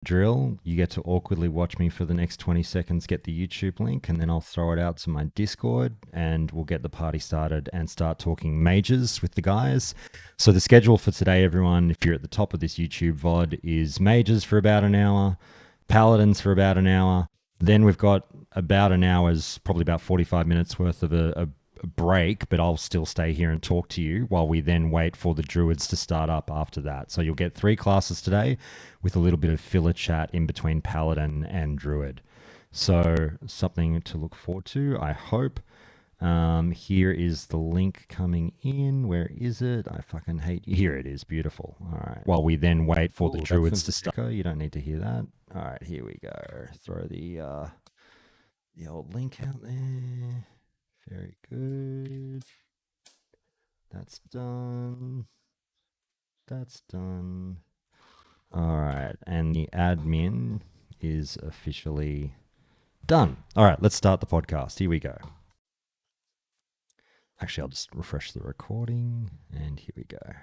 Drill. You get to awkwardly watch me for the next 20 seconds get the YouTube link, and then I'll throw it out to my Discord, and we'll get the party started and start talking mages with the guys. So the schedule for today, everyone, if you're at the top of this YouTube VOD, is mages for about an hour, paladins for about an hour. Then we've got about an hour's, probably about 45 minutes worth of a break, but I'll still stay here and talk to you while we then wait for the druids to start up after that. So you'll get 3 classes today with a little bit of filler chat in between paladin and druid. So something to look forward to, I hope. Here is the link coming in. Where is it? I fucking hate you. Here it is. Beautiful. All right. While we then wait for the druids to start. You don't need to hear that. All right, here we go. Throw the old link out there. Very good. That's done. That's done. All right, and the admin is officially done. All right, let's start the podcast. Here we go. Actually, I'll just refresh the recording, and here we go.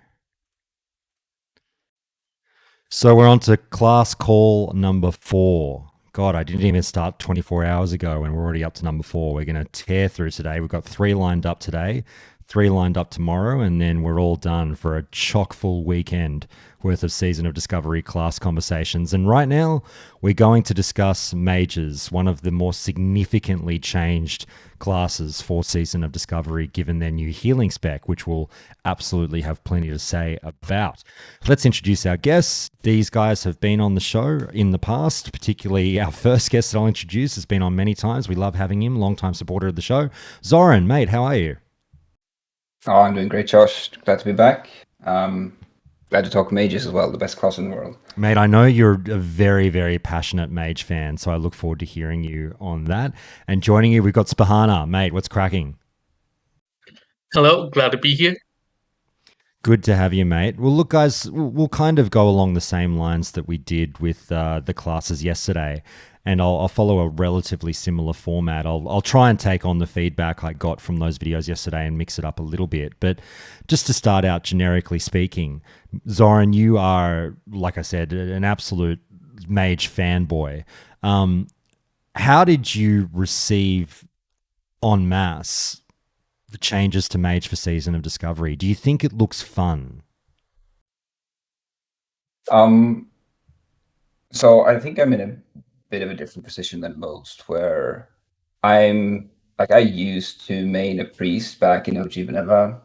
So we're on to class call number 4. God, I didn't even start 24 hours ago and we're already up to number 4. We're going to tear through today. We've got 3 lined up today, 3 lined up tomorrow, and then we're all done for a chock-full weekend worth of Season of Discovery class conversations. And right now, we're going to discuss mages, one of the more significantly changed classes for Season of Discovery, given their new healing spec, which we'll absolutely have plenty to say about. Let's introduce our guests. These guys have been on the show in the past, particularly our first guest that I'll introduce has been on many times. We love having him, long-time supporter of the show. Zoran, mate, how are you? Oh, I'm doing great, Josh. Glad to be back. Glad to talk mages as well, the best class in the world. Mate, I know you're a very, very passionate mage fan, so I look forward to hearing you on that. And joining you, we've got Spahana. Mate, what's cracking? Hello, glad to be here. Good to have you, mate. Well, look, guys, we'll kind of go along the same lines that we did with the classes yesterday, and I'll follow a relatively similar format. I'll try and take on the feedback I got from those videos yesterday and mix it up a little bit. But just to start out, generically speaking, Zoran, you are, like I said, an absolute mage fanboy. How did you receive en masse the changes to Mage for Season of Discovery? Do you think it looks fun? So I think I'm in a bit of a different position than most, where I used to main a priest back in OG Vanilla,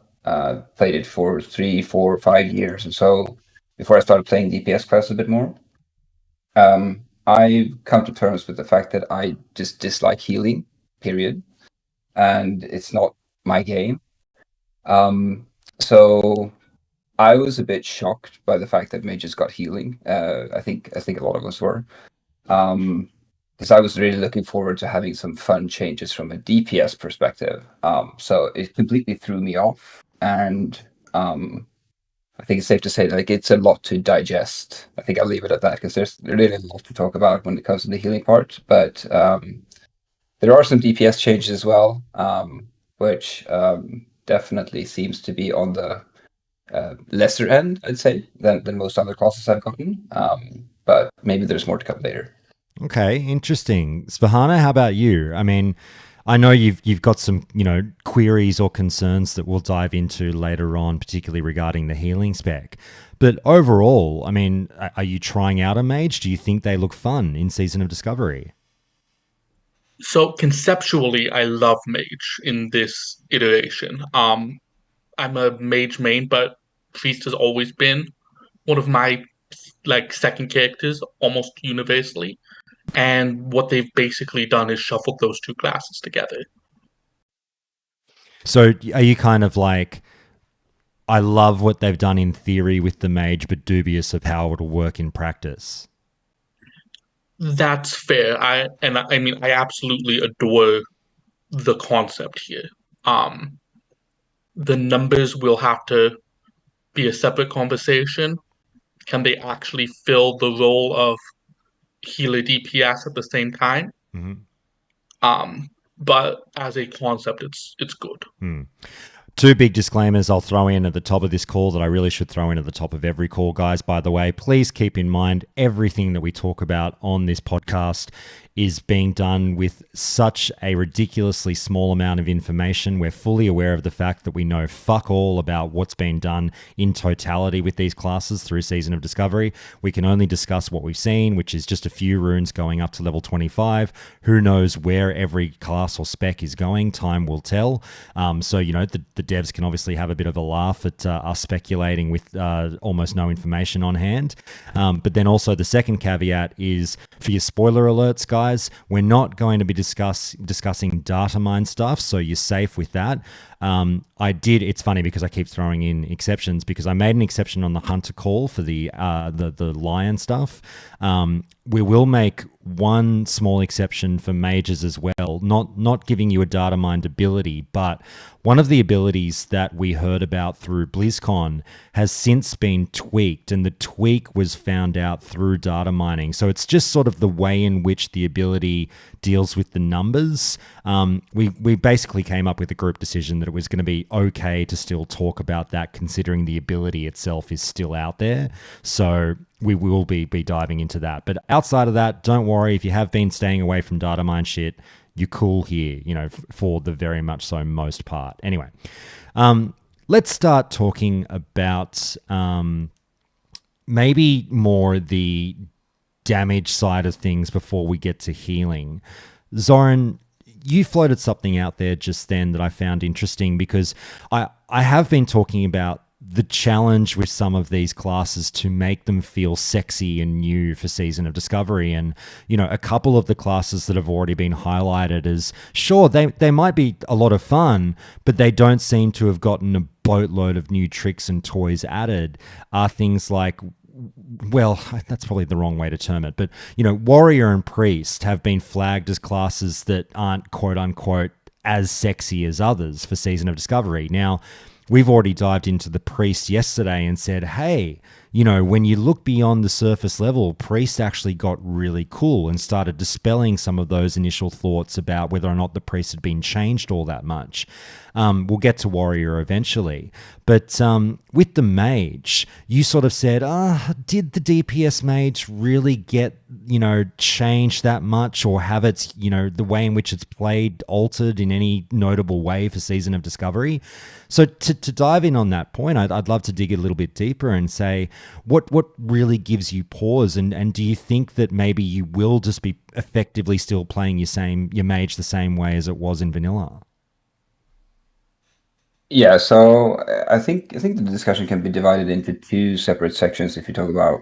played it for 3, 4, 5 years, and so before I started playing DPS class a bit more. I come to terms with the fact that I just dislike healing, period, and it's not my game. So I was a bit shocked by the fact that mages got healing. I think a lot of us were, because I was really looking forward to having some fun changes from a DPS perspective. So it completely threw me off, and I think it's safe to say that it's a lot to digest. I think I'll leave it at that because there's really a lot to talk about when it comes to the healing part. But there are some DPS changes as well, which definitely seems to be on the lesser end, I'd say, than most other classes I've gotten. But maybe there's more to come later. Okay, interesting. Spahana, how about you? I mean, I know you've got some, queries or concerns that we'll dive into later on, particularly regarding the healing spec. But overall, I mean, are you trying out a mage? Do you think they look fun in Season of Discovery? So conceptually, I love Mage in this iteration. I'm a Mage main, but Priest has always been one of my second characters almost universally. And what they've basically done is shuffled those two classes together. So are you kind of like, I love what they've done in theory with the mage, but dubious of how it'll work in practice? That's fair. I absolutely adore the concept here. The numbers will have to be a separate conversation. Can they actually fill the role of healer DPS at the same time? Mm-hmm. But as a concept, it's good. Two big disclaimers I'll throw in at the top of this call that I really should throw in at the top of every call, guys. By the way, please keep in mind everything that we talk about on this podcast is being done with such a ridiculously small amount of information. We're fully aware of the fact that we know fuck all about what's been done in totality with these classes through Season of Discovery. We can only discuss what we've seen, which is just a few runes going up to level 25. Who knows where every class or spec is going? Time will tell. So, you know, the devs can obviously have a bit of a laugh at us speculating with almost no information on hand. But then also the second caveat is for your spoiler alerts, guys, we're not going to be discussing data mine stuff, so you're safe with that. It's funny because I keep throwing in exceptions because I made an exception on the hunter call for the lion stuff. We will make one small exception for mages as well, not giving you a data mined ability, but one of the abilities that we heard about through BlizzCon has since been tweaked, and the tweak was found out through data mining. So it's just sort of the way in which the ability deals with the numbers. We basically came up with a group decision that it was going to be okay to still talk about that, considering the ability itself is still out there. So we will be diving into that. But outside of that, don't worry. If you have been staying away from data mine shit, you're cool here, you know, for the very much so most part. Anyway, let's start talking about maybe more the damage side of things before we get to healing. Zoran, you floated something out there just then that I found interesting because I have been talking about the challenge with some of these classes to make them feel sexy and new for Season of Discovery. And, you know, a couple of the classes that have already been highlighted as, sure, they might be a lot of fun, but they don't seem to have gotten a boatload of new tricks and toys added, are things like, well, that's probably the wrong way to term it, but, you know, Warrior and Priest have been flagged as classes that aren't, quote unquote, as sexy as others for Season of Discovery. Now, we've already dived into the Priest yesterday and said, hey, you know, when you look beyond the surface level, Priest actually got really cool and started dispelling some of those initial thoughts about whether or not the Priest had been changed all that much. We'll get to Warrior eventually. But with the Mage, you sort of said, did the DPS Mage really get, you know, changed that much, or have its, you know, the way in which it's played altered in any notable way for Season of Discovery? So to dive in on that point, I'd love to dig a little bit deeper and say, what really gives you pause? And do you think that maybe you will just be effectively still playing your Mage the same way as it was in vanilla? Yeah, so I think the discussion can be divided into two separate sections if you talk about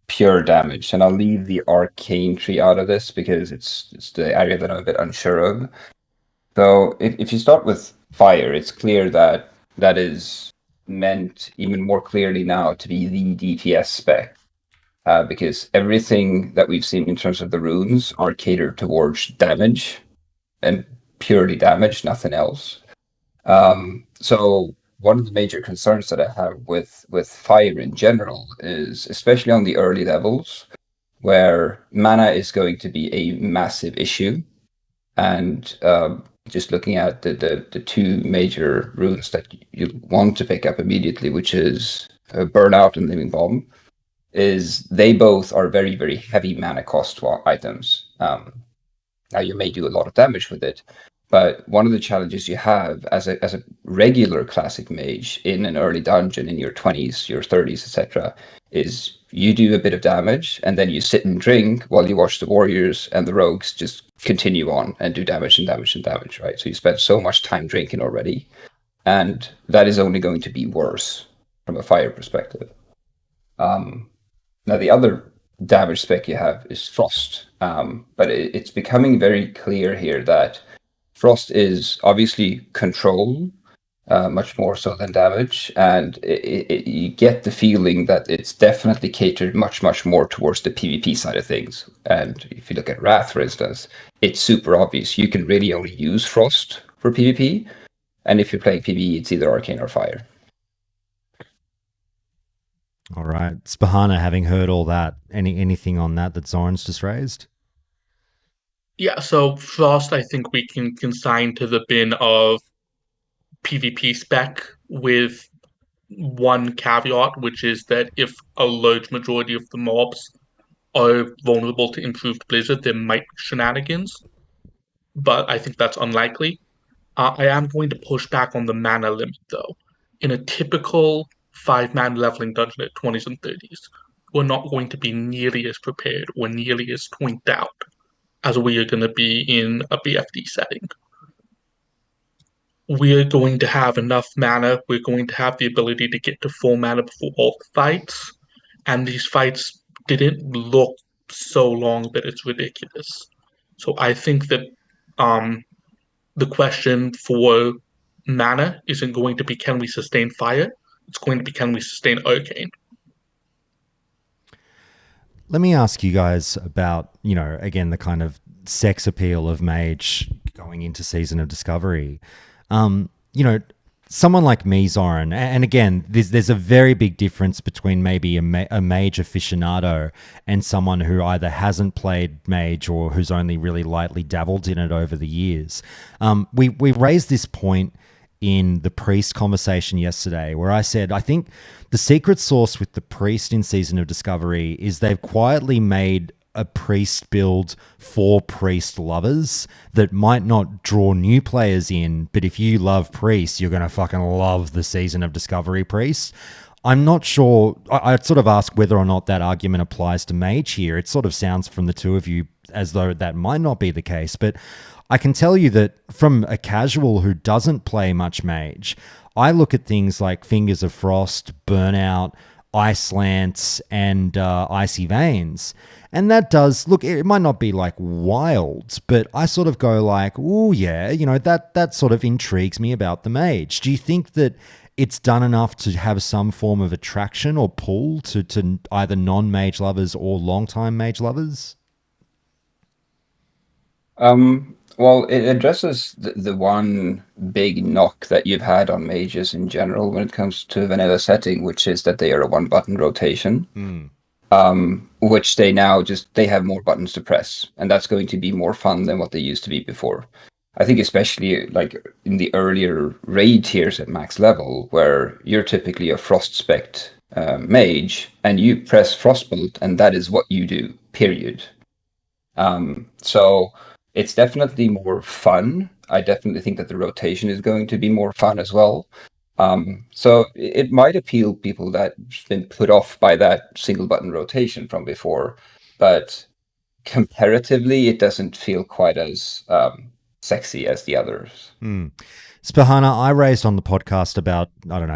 pure damage, and I'll leave the arcane tree out of this because it's the area that I'm a bit unsure of. So if you start with fire, it's clear that that is meant even more clearly now to be the DPS spec, because everything that we've seen in terms of the runes are catered towards damage and purely damage, nothing else. So one of the major concerns that I have with fire in general is, especially on the early levels, where mana is going to be a massive issue, and just looking at the two major runes that you want to pick up immediately, which is Burnout and Living Bomb, is they both are very, very heavy mana cost items. Now you may do a lot of damage with it, but one of the challenges you have as a regular classic mage in an early dungeon in your 20s, your 30s, etc., is you do a bit of damage and then you sit and drink while you watch the warriors and the rogues just continue on and do damage and damage and damage, right? So you spend so much time drinking already, and that is only going to be worse from a fire perspective. Now the other damage spec you have is Frost, but it's becoming very clear here that Frost is obviously control, much more so than damage, and you get the feeling that it's definitely catered much, much more towards the PvP side of things. And if you look at Wrath, for instance, it's super obvious. You can really only use Frost for PvP, and if you're playing PvE, it's either Arcane or Fire. All right. Spahana, having heard all that, anything on that Zoran's just raised? Yeah, so Frost, I think we can consign to the bin of PvP spec with one caveat, which is that if a large majority of the mobs are vulnerable to improved Blizzard, there might be shenanigans, but I think that's unlikely. I am going to push back on the mana limit, though. In a typical 5-man leveling dungeon at 20s and 30s, we're not going to be nearly as prepared or nearly as twinked out as we are going to be in a BFD setting. We're going to have enough mana, we're going to have the ability to get to full mana before all the fights, and these fights didn't look so long that it's ridiculous. So I think that the question for mana isn't going to be can we sustain fire, it's going to be can we sustain arcane. Let me ask you guys about, again, the kind of sex appeal of Mage going into Season of Discovery. Someone like me, Zoran, and again, there's a very big difference between maybe a Mage aficionado and someone who either hasn't played Mage or who's only really lightly dabbled in it over the years. We raised this point in the priest conversation yesterday, where I said, I think the secret sauce with the priest in Season of Discovery is they've quietly made a priest build for priest lovers that might not draw new players in, but if you love priests, you're going to fucking love the Season of Discovery priest. I'm not sure. I'd sort of ask whether or not that argument applies to Mage here. It sort of sounds from the two of you as though that might not be the case, but I can tell you that from a casual who doesn't play much Mage, I look at things like Fingers of Frost, Burnout, Ice Lance, and Icy Veins. And that does, look, it might not be like wild, but I sort of go like, oh yeah, that sort of intrigues me about the Mage. Do you think that it's done enough to have some form of attraction or pull to either non-Mage lovers or long-time Mage lovers? Well, it addresses the one big knock that you've had on mages in general when it comes to vanilla setting, which is that they are a one-button rotation, which they have more buttons to press, and that's going to be more fun than what they used to be before. I think especially like in the earlier raid tiers at max level, where you're typically a frost spec mage, and you press frostbolt, and that is what you do, period. So it's definitely more fun. I definitely think that the rotation is going to be more fun as well. So it might appeal people that have been put off by that single button rotation from before, but comparatively, it doesn't feel quite as sexy as the others. Spahana, I raised on the podcast about,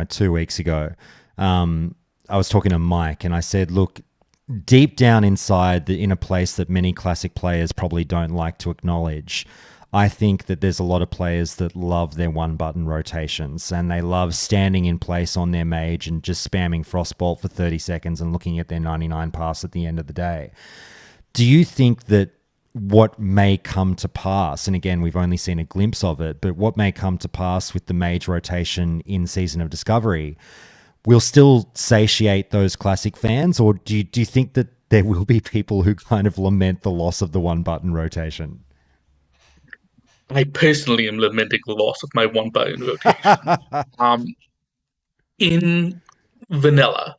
2 weeks ago. I was talking to Mike and I said, look, deep down inside, in a place that many classic players probably don't like to acknowledge, I think that there's a lot of players that love their one-button rotations and they love standing in place on their mage and just spamming Frostbolt for 30 seconds and looking at their 99 pass at the end of the day. Do you think that what may come to pass, and again, we've only seen a glimpse of it, but what may come to pass with the mage rotation in Season of Discovery will still satiate those classic fans, or do you think that there will be people who kind of lament the loss of the one-button rotation? I personally am lamenting the loss of my one-button rotation. In vanilla,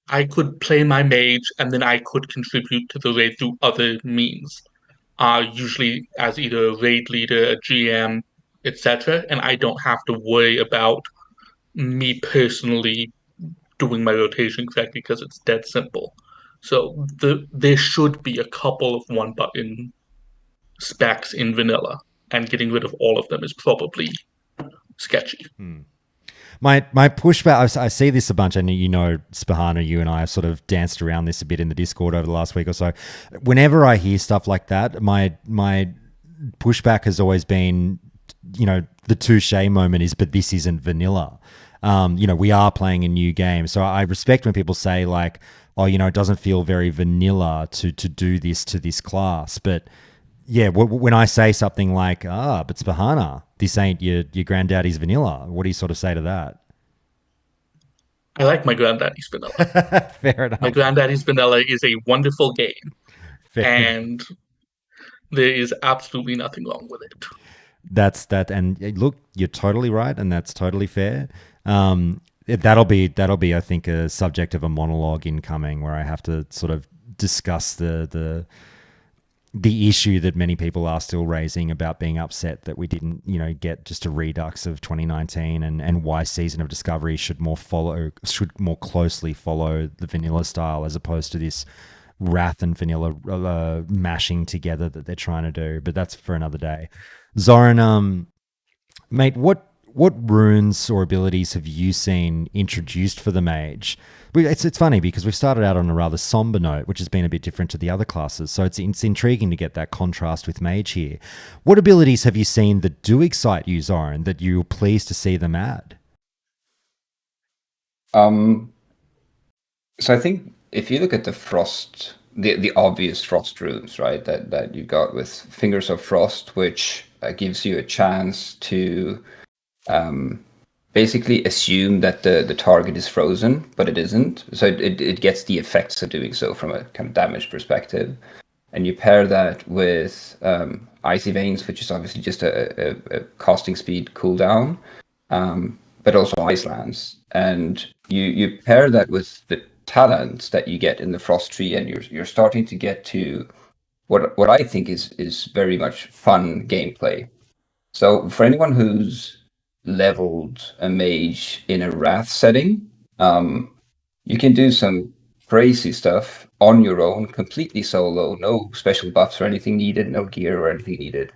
I could play my mage and then I could contribute to the raid through other means, usually as either a raid leader, a GM, etc., and I don't have to worry about me personally doing my rotation correctly because it's dead simple. So there should be a couple of one-button specs in vanilla, and getting rid of all of them is probably sketchy. My pushback, I see this a bunch, and Spahana, you and I have sort of danced around this a bit in the Discord over the last week or so. Whenever I hear stuff like that, my pushback has always been, the touche moment is, but this isn't vanilla. We are playing a new game. So I respect when people say like, oh, it doesn't feel very vanilla to do this to this class. But yeah, when I say something like, but Spahana, this ain't your granddaddy's vanilla, what do you sort of say to that? I like my granddaddy's vanilla. Fair enough. My granddaddy's vanilla is a wonderful game. And there is absolutely nothing wrong with it. That's that, and look, you're totally right, and that's totally fair. That'll be, I think, a subject of a monologue incoming where I have to sort of discuss the issue that many people are still raising about being upset that we didn't, get just a redux of 2019, and why Season of Discovery should more closely follow the vanilla style as opposed to this Wrath and vanilla mashing together that they're trying to do. But that's for another day. Zoran, mate, what runes or abilities have you seen introduced for the mage? It's funny because we've started out on a rather somber note, which has been a bit different to the other classes. So it's intriguing to get that contrast with mage here. What abilities have you seen that do excite you, Zoran, that you're pleased to see them add? So I think if you look at the frost, the obvious frost runes, right, that you got with Fingers of Frost, which gives you a chance to basically assume that the target is frozen, but it isn't. So it gets the effects of doing so from a kind of damage perspective. And you pair that with Icy Veins, which is obviously just a casting speed cooldown, but also Ice Lands. And you pair that with the talents that you get in the Frost Tree, and you're starting to get to what I think is very much fun gameplay. So for anyone who's leveled a mage in a Wrath setting, you can do some crazy stuff on your own, completely solo, no special buffs or anything needed, no gear or anything needed,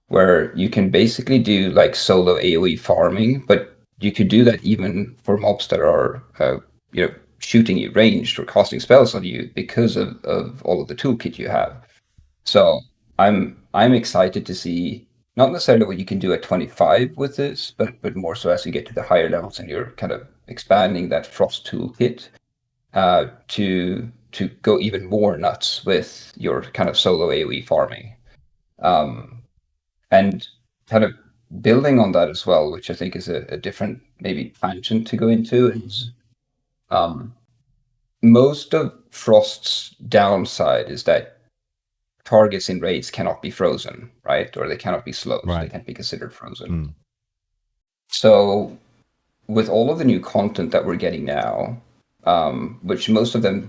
where you can basically do like solo AoE farming, but you could do that even for mobs that are shooting you ranged or casting spells on you because of all of the toolkit you have. So I'm excited to see not necessarily what you can do at 25 with this, but more so as you get to the higher levels and you're kind of expanding that frost toolkit to go even more nuts with your kind of solo AoE farming. And kind of building on that as well, which I think is a different maybe tangent to go into, is most of Frost's downside is that targets in raids cannot be frozen, right? Or they cannot be slowed, Right. so they can't be considered frozen. So with all of the new content that we're getting now, which most of them,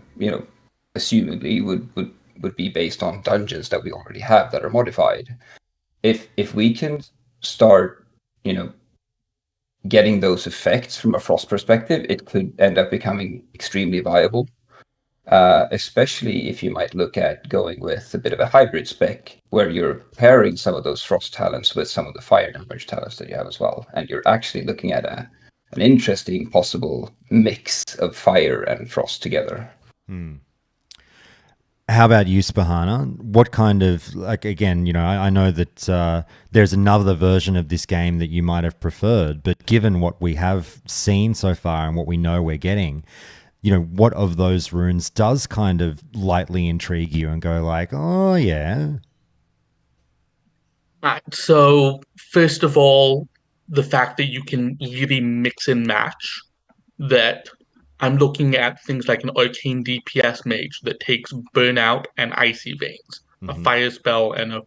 assumedly would be based on dungeons that we already have that are modified. If we can start, getting those effects from a Frost perspective, it could end up becoming extremely viable. Especially if you might look at going with a bit of a hybrid spec, where you're pairing some of those Frost talents with some of the fire damage talents that you have as well, and you're actually looking at an interesting possible mix of fire and Frost together. How about you, Spahana? What kind of, like, again, I know that there's another version of this game that you might have preferred, but given what we have seen so far and what we know we're getting, what of those runes does kind of lightly intrigue you and go like, oh, yeah? So, first of all, the fact that you can really mix and match, that I'm looking at things like an Arcane DPS mage that takes Burnout and Icy Veins, a fire spell and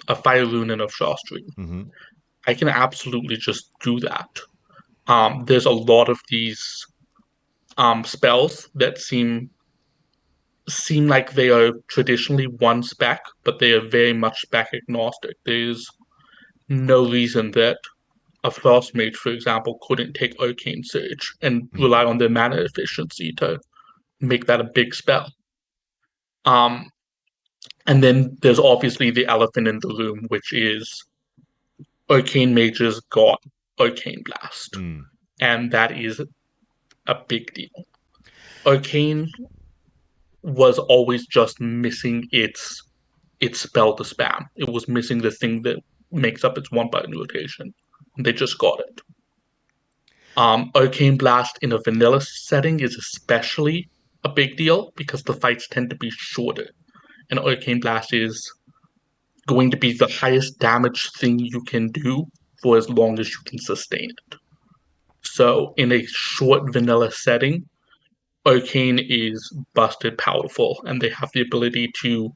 a fire rune and a frost rune. I can absolutely just do that. There's a lot of these spells that seem like they are traditionally one spec, but they are very much spec agnostic. There's no reason that a Frost Mage, for example, couldn't take Arcane Surge and rely on their mana efficiency to make that a big spell. And then there's obviously the elephant in the room, which is Arcane Mages got Arcane Blast. And that is a big deal. Arcane was always just missing its spell to spam. It was missing the thing that makes up its one button rotation. And they just got it. Arcane Blast in a vanilla setting is especially a big deal because the fights tend to be shorter. And Arcane Blast is going to be the highest damage thing you can do for as long as you can sustain it. So in a short vanilla setting, Arcane is busted powerful, and they have the ability to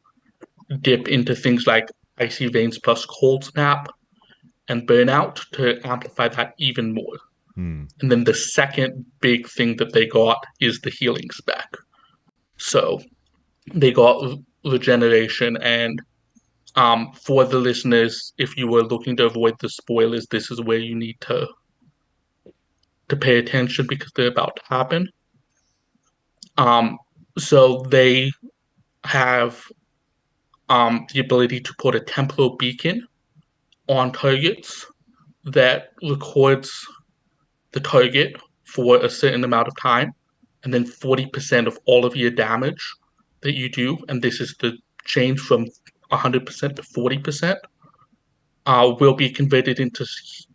dip into things like Icy Veins plus Cold Snap, and burnout to amplify that even more. And then the second big thing that they got is the healing spec. So they got regeneration, and for the listeners, if you were looking to avoid the spoilers, this is where you need to pay attention because they're about to happen. So they have the ability to put a temporal beacon on targets that records the target for a certain amount of time, and then 40% of all of your damage that you do, and this is the change from 100% to 40%, will be converted into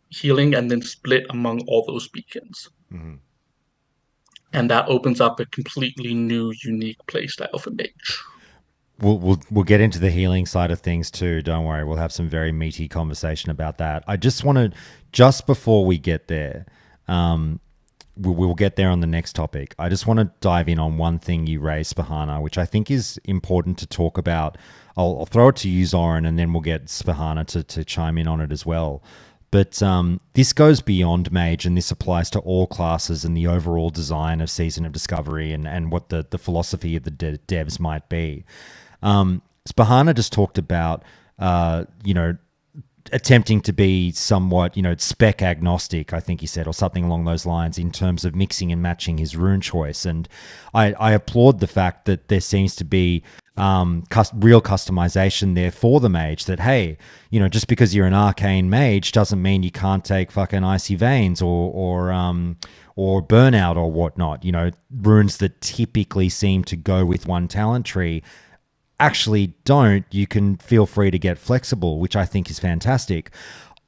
healing and then split among all those beacons. Mm-hmm. And that opens up a completely new, unique playstyle for Mage. We'll get into the healing side of things too. Don't worry, we'll have some very meaty conversation about that. I just want to, just before we get there, we'll get there on the next topic. I just want to dive in on one thing you raised, Spahana, which I think is important to talk about. I'll throw it to you, Zoran, and then we'll get Spahana to chime in on it as well. But this goes beyond Mage, and this applies to all classes and the overall design of Season of Discovery and what the philosophy of the devs might be. Spahana just talked about, attempting to be somewhat, spec agnostic, I think he said, or something along those lines in terms of mixing and matching his rune choice. And I applaud the fact that there seems to be real customization there for the mage, that, hey, just because you're an arcane mage doesn't mean you can't take fucking icy veins or burnout or whatnot. Runes that typically seem to go with one talent tree actually don't. You can feel free to get flexible, which I think is fantastic.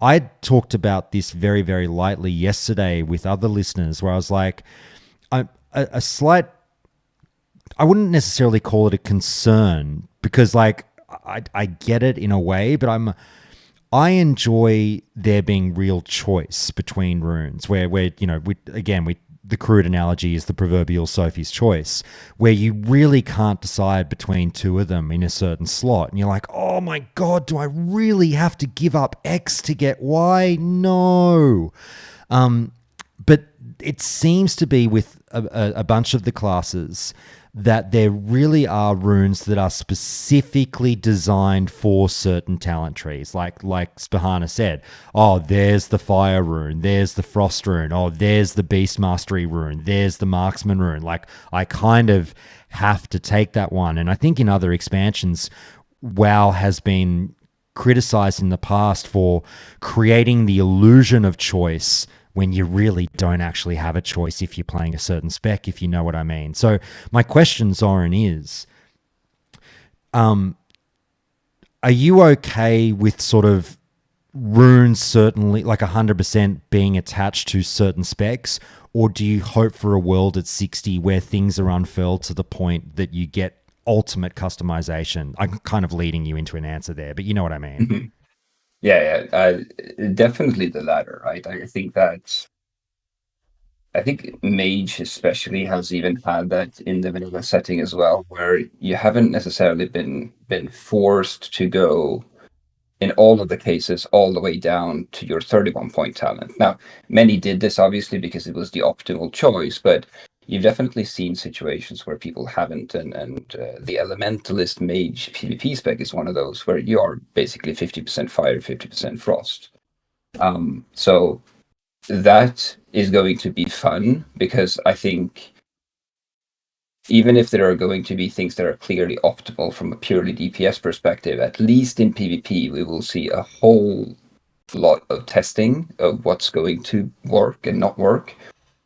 I talked about this very, very lightly yesterday with other listeners, where I was like, a slight, I wouldn't necessarily call it a concern, because like I get it in a way, but I enjoy there being real choice between runes, where the crude analogy is the proverbial Sophie's choice, where you really can't decide between two of them in a certain slot. And you're like, oh my God, do I really have to give up X to get Y? No. But it seems to be with a bunch of the classes that there really are runes that are specifically designed for certain talent trees. Like Spahana said, oh, there's the fire rune, there's the frost rune, oh, there's the beast mastery rune, there's the marksman rune. Like, I kind of have to take that one. And I think in other expansions, WoW has been criticized in the past for creating the illusion of choice when you really don't actually have a choice if you're playing a certain spec, if you know what I mean. So my question, Zoran, is, are you okay with sort of runes certainly, like 100% being attached to certain specs, or do you hope for a world at 60 where things are unfurled to the point that you get ultimate customization? I'm kind of leading you into an answer there, but you know what I mean. Mm-hmm. Yeah, definitely the latter, right? I think Mage especially has even had that in the vanilla setting as well, where you haven't necessarily been forced to go, in all of the cases, all the way down to your 31-point talent. Now, many did this obviously because it was the optimal choice, but you've definitely seen situations where people haven't, and the Elementalist Mage PvP spec is one of those where you are basically 50% fire, 50% frost. So that is going to be fun, because I think even if there are going to be things that are clearly optimal from a purely DPS perspective, at least in PvP, we will see a whole lot of testing of what's going to work and not work.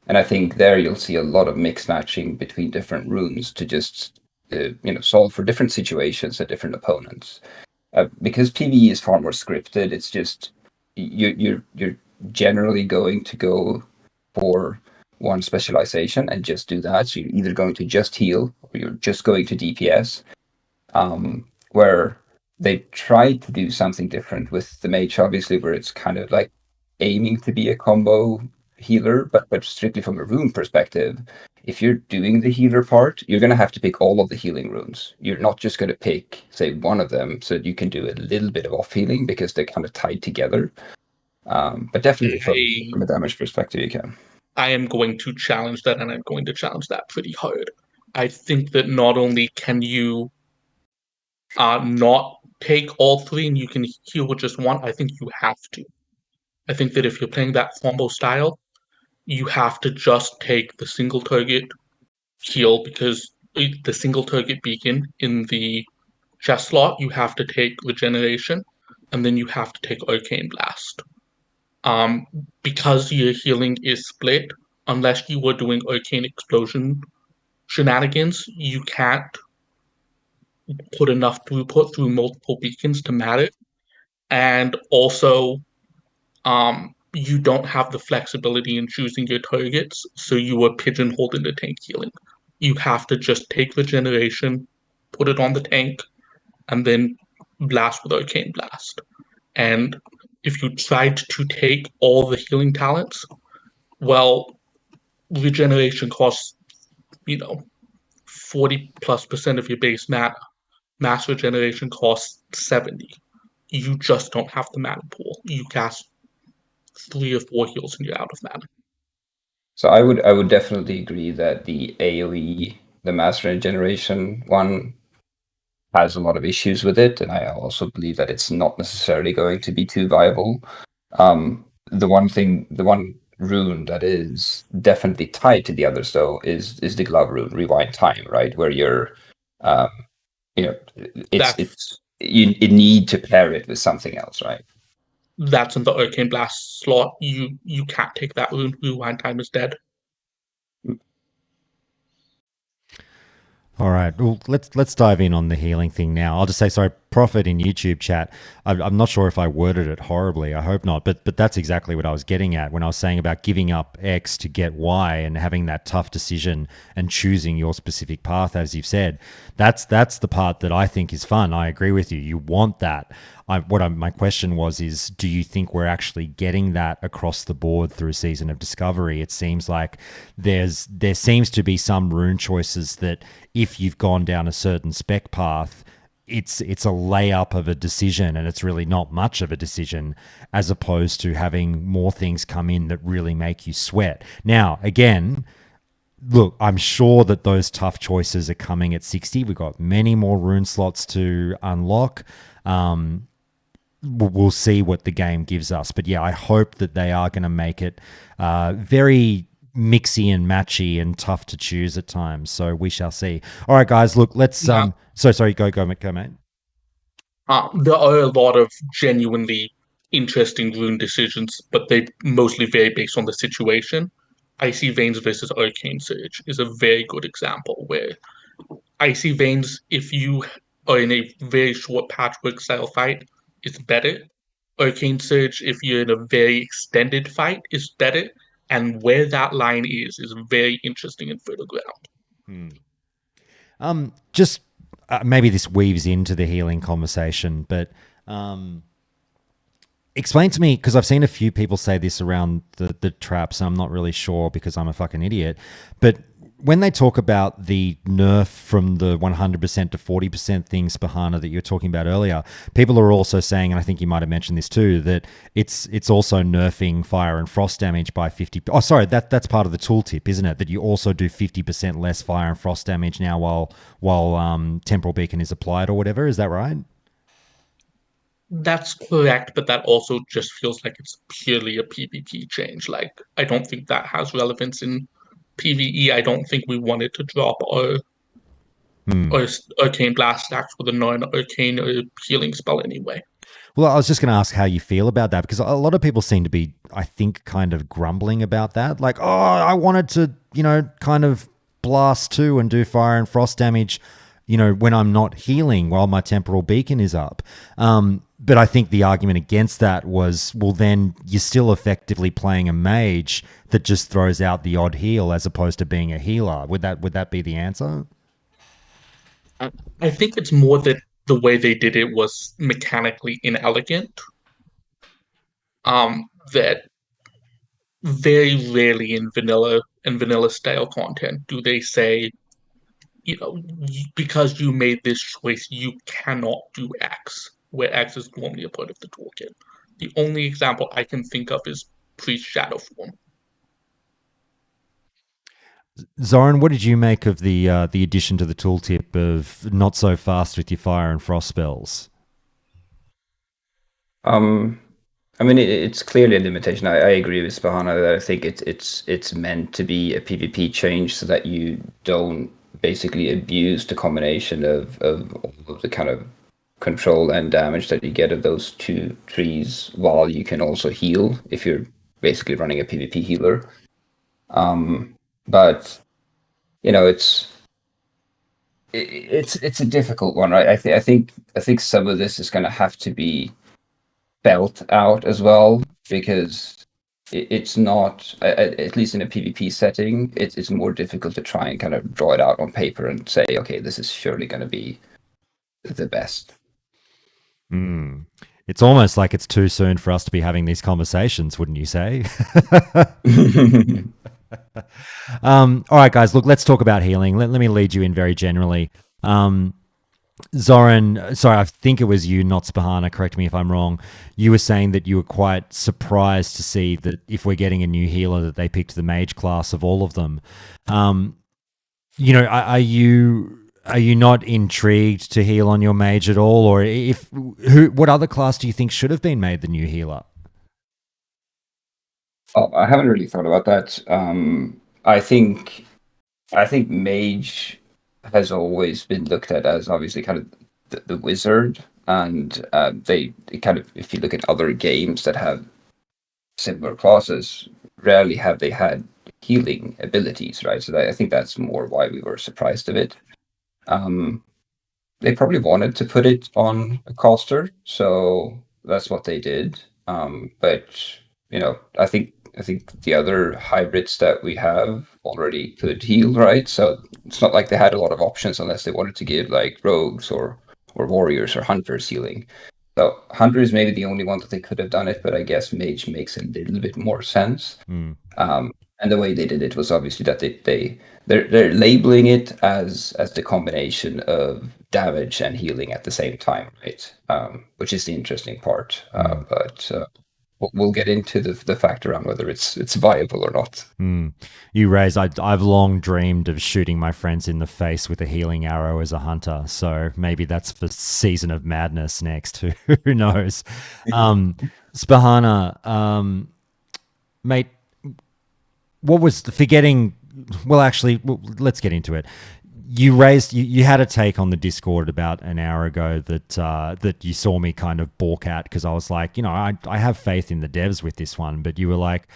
And I think there you'll see a lot of mix matching between different runes to just solve for different situations and different opponents. Because PvE is far more scripted, it's just you're generally going to go for one specialization and just do that. So you're either going to just heal or you're just going to DPS. Where they tried to do something different with the Mage, obviously, where it's kind of like aiming to be a combo healer, but strictly from a rune perspective, if you're doing the healer part, you're going to have to pick all of the healing runes. You're not just going to pick, say, one of them so that you can do a little bit of off healing, because they're kind of tied together. But definitely from a damage perspective, you can. I am going to challenge that, and I'm going to challenge that pretty hard. I think that not only can you not take all three and you can heal with just one, I think you have to. I think that if you're playing that combo style, you have to just take the single target heal, because the single target beacon in the chest slot, you have to take regeneration, and then you have to take Arcane Blast. Because your healing is split, unless you were doing Arcane Explosion shenanigans, you can't put enough throughput through multiple beacons to matter. And also, you don't have the flexibility in choosing your targets, so you are pigeonholed into tank healing. You have to just take regeneration, put it on the tank, and then blast with Arcane Blast. And if you tried to take all the healing talents, well, regeneration costs, 40+% of your base mana. Mass regeneration costs 70. You just don't have the mana pool. You cast 3 or 4 heals and you're out of mana. So I would definitely agree that the AoE, the mass regeneration one, has a lot of issues with it, and I also believe that it's not necessarily going to be too viable. The one rune that is definitely tied to the others though is the glove rune, rewind time, right? Where you're, you need to pair it with something else, right? That's in the Arcane Blast slot. You can't take that rune. Rewind time is dead. All right, well, let's dive in on the healing thing now. I'll just say, sorry, Prophet in YouTube chat. I'm not sure if I worded it horribly. I hope not, but that's exactly what I was getting at when I was saying about giving up X to get Y and having that tough decision and choosing your specific path, as you've said. That's the part that I think is fun. I agree with you. You want that. My question is, do you think we're actually getting that across the board through Season of Discovery? It seems like there seems to be some rune choices that if you've gone down a certain spec path, it's a layup of a decision, and it's really not much of a decision, as opposed to having more things come in that really make you sweat. Now, again, look, I'm sure that those tough choices are coming at 60. We've got many more rune slots to unlock. We'll see what the game gives us. But yeah, I hope that they are going to make it very mixy and matchy and tough to choose at times. So we shall see. All right, guys, look, let's... Yeah. Sorry, go, mate. There are a lot of genuinely interesting rune decisions, but they mostly vary based on the situation. Icy Veins versus Arcane Surge is a very good example, where Icy Veins, if you are in a very short patchwork style fight, is better. Arcane Surge, if you're in a very extended fight, is better. And where that line is very interesting and fertile ground. Just maybe this weaves into the healing conversation, but explain to me, because I've seen a few people say this around the traps, and I'm not really sure because I'm a fucking idiot, but when they talk about the nerf from the 100% to 40% thing, Spahana, that you were talking about earlier, people are also saying, and I think you might have mentioned this too, that it's also nerfing fire and frost damage by 50. Oh, sorry, that's part of the tooltip, isn't it? That you also do 50% less fire and frost damage now while Temporal Beacon is applied or whatever. Is that right? That's correct, but that also just feels like it's purely a PvP change. Like, I don't think that has relevance in PvE. I don't think we wanted to drop our Arcane Blast stacks with a non-arcane healing spell anyway. Well, I was just going to ask how you feel about that, because a lot of people seem to be, I think, kind of grumbling about that. Like, oh, I wanted to, kind of blast too and do fire and frost damage, when I'm not healing while my temporal beacon is up. But I think the argument against that was, well, then you're still effectively playing a mage that just throws out the odd heal as opposed to being a healer. Would that be the answer? I think it's more that the way they did it was mechanically inelegant. That very rarely in vanilla style content do they say, because you made this choice, you cannot do X, where X is normally a part of the toolkit. The only example I can think of is Priest Shadow Form. Zoran, what did you make of the addition to the tooltip of not so fast with your fire and frost spells? I mean, it's clearly a limitation. I agree with Spahana that I think it's meant to be a PvP change so that you don't basically abuse the combination of all of the kind of control and damage that you get of those two trees, while you can also heal if you're basically running a PvP healer. But you know, it's a difficult one, right? I think some of this is going to have to be felt out as well, because it's not, at least in a PvP setting, it's more difficult to try and kind of draw it out on paper and say, okay, this is surely going to be the best. It's almost like it's too soon for us to be having these conversations, wouldn't you say? All right, guys, look, let's talk about healing. Let me lead you in very generally. Zoran, sorry, I think it was you, not Spahana, correct me if I'm wrong. You were saying that you were quite surprised to see that if we're getting a new healer, that they picked the mage class of all of them. You know, are you not intrigued to heal on your mage at all, or what other class do you think should have been made the new healer? Oh, I haven't really thought about that. I think mage has always been looked at as obviously kind of the wizard, and they kind of, if you look at other games that have similar classes, rarely have they had healing abilities, right? So I think that's more why we were surprised of it. They probably wanted to put it on a caster, so that's what they did. But you know, I think the other hybrids that we have already could heal, right? So it's not like they had a lot of options unless they wanted to give like rogues or warriors or hunters healing. So hunter is maybe the only one that they could have done it, but I guess mage makes a little bit more sense. And the way they did it was obviously that they're labeling it as the combination of damage and healing at the same time, right? Which is the interesting part. But we'll get into the fact around whether it's viable or not. You raise, I've long dreamed of shooting my friends in the face with a healing arrow as a hunter, so maybe that's for Season of Madness next. Who knows? Spahana, mate, what was forgetting? Well, actually, let's get into it. You had a take on the Discord about an hour ago that you saw me kind of balk at, because I was like, you know, I have faith in the devs with this one, but you were like,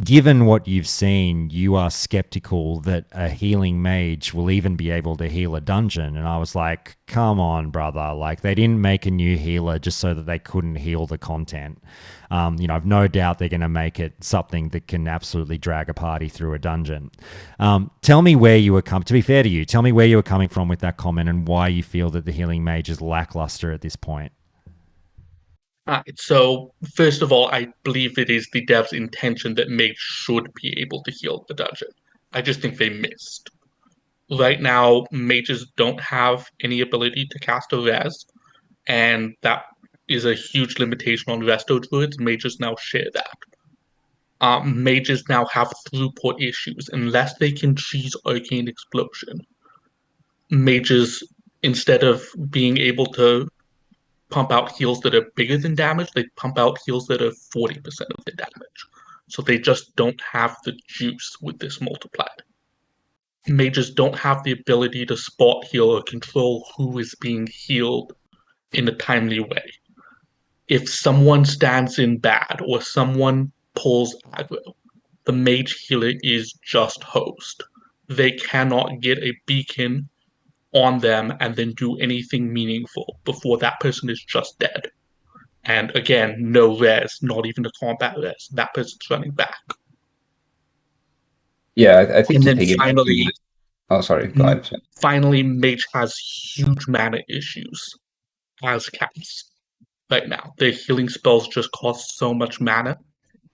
given what you've seen, you are skeptical that a healing mage will even be able to heal a dungeon. And I was like, come on, brother. Like, they didn't make a new healer just so that they couldn't heal the content. You know, I've no doubt they're going to make it something that can absolutely drag a party through a dungeon. Tell me where you were to be fair to you, tell me where you were coming from with that comment and why you feel that the healing mage is lackluster at this point. So, first of all, I believe it is the dev's intention that Mage should be able to heal the dungeon. I just think they missed. Right now, mages don't have any ability to cast a res, and that is a huge limitation on Resto druids. Mages now share that. Mages now have throughput issues. Unless they can cheese Arcane Explosion, mages, instead of being able to pump out heals that are bigger than damage, they pump out heals that are 40% of the damage. So they just don't have the juice with this multiplied. Mages don't have the ability to spot heal or control who is being healed in a timely way. If someone stands in bad or someone pulls aggro, the mage healer is just host. They cannot get a beacon on them and then do anything meaningful before that person is just dead. And again, no res, not even a combat res. That person's running back. Yeah, I think. And then finally, oh, sorry, go ahead. Finally, Mage has huge mana issues as cast right now. Their healing spells just cost so much mana,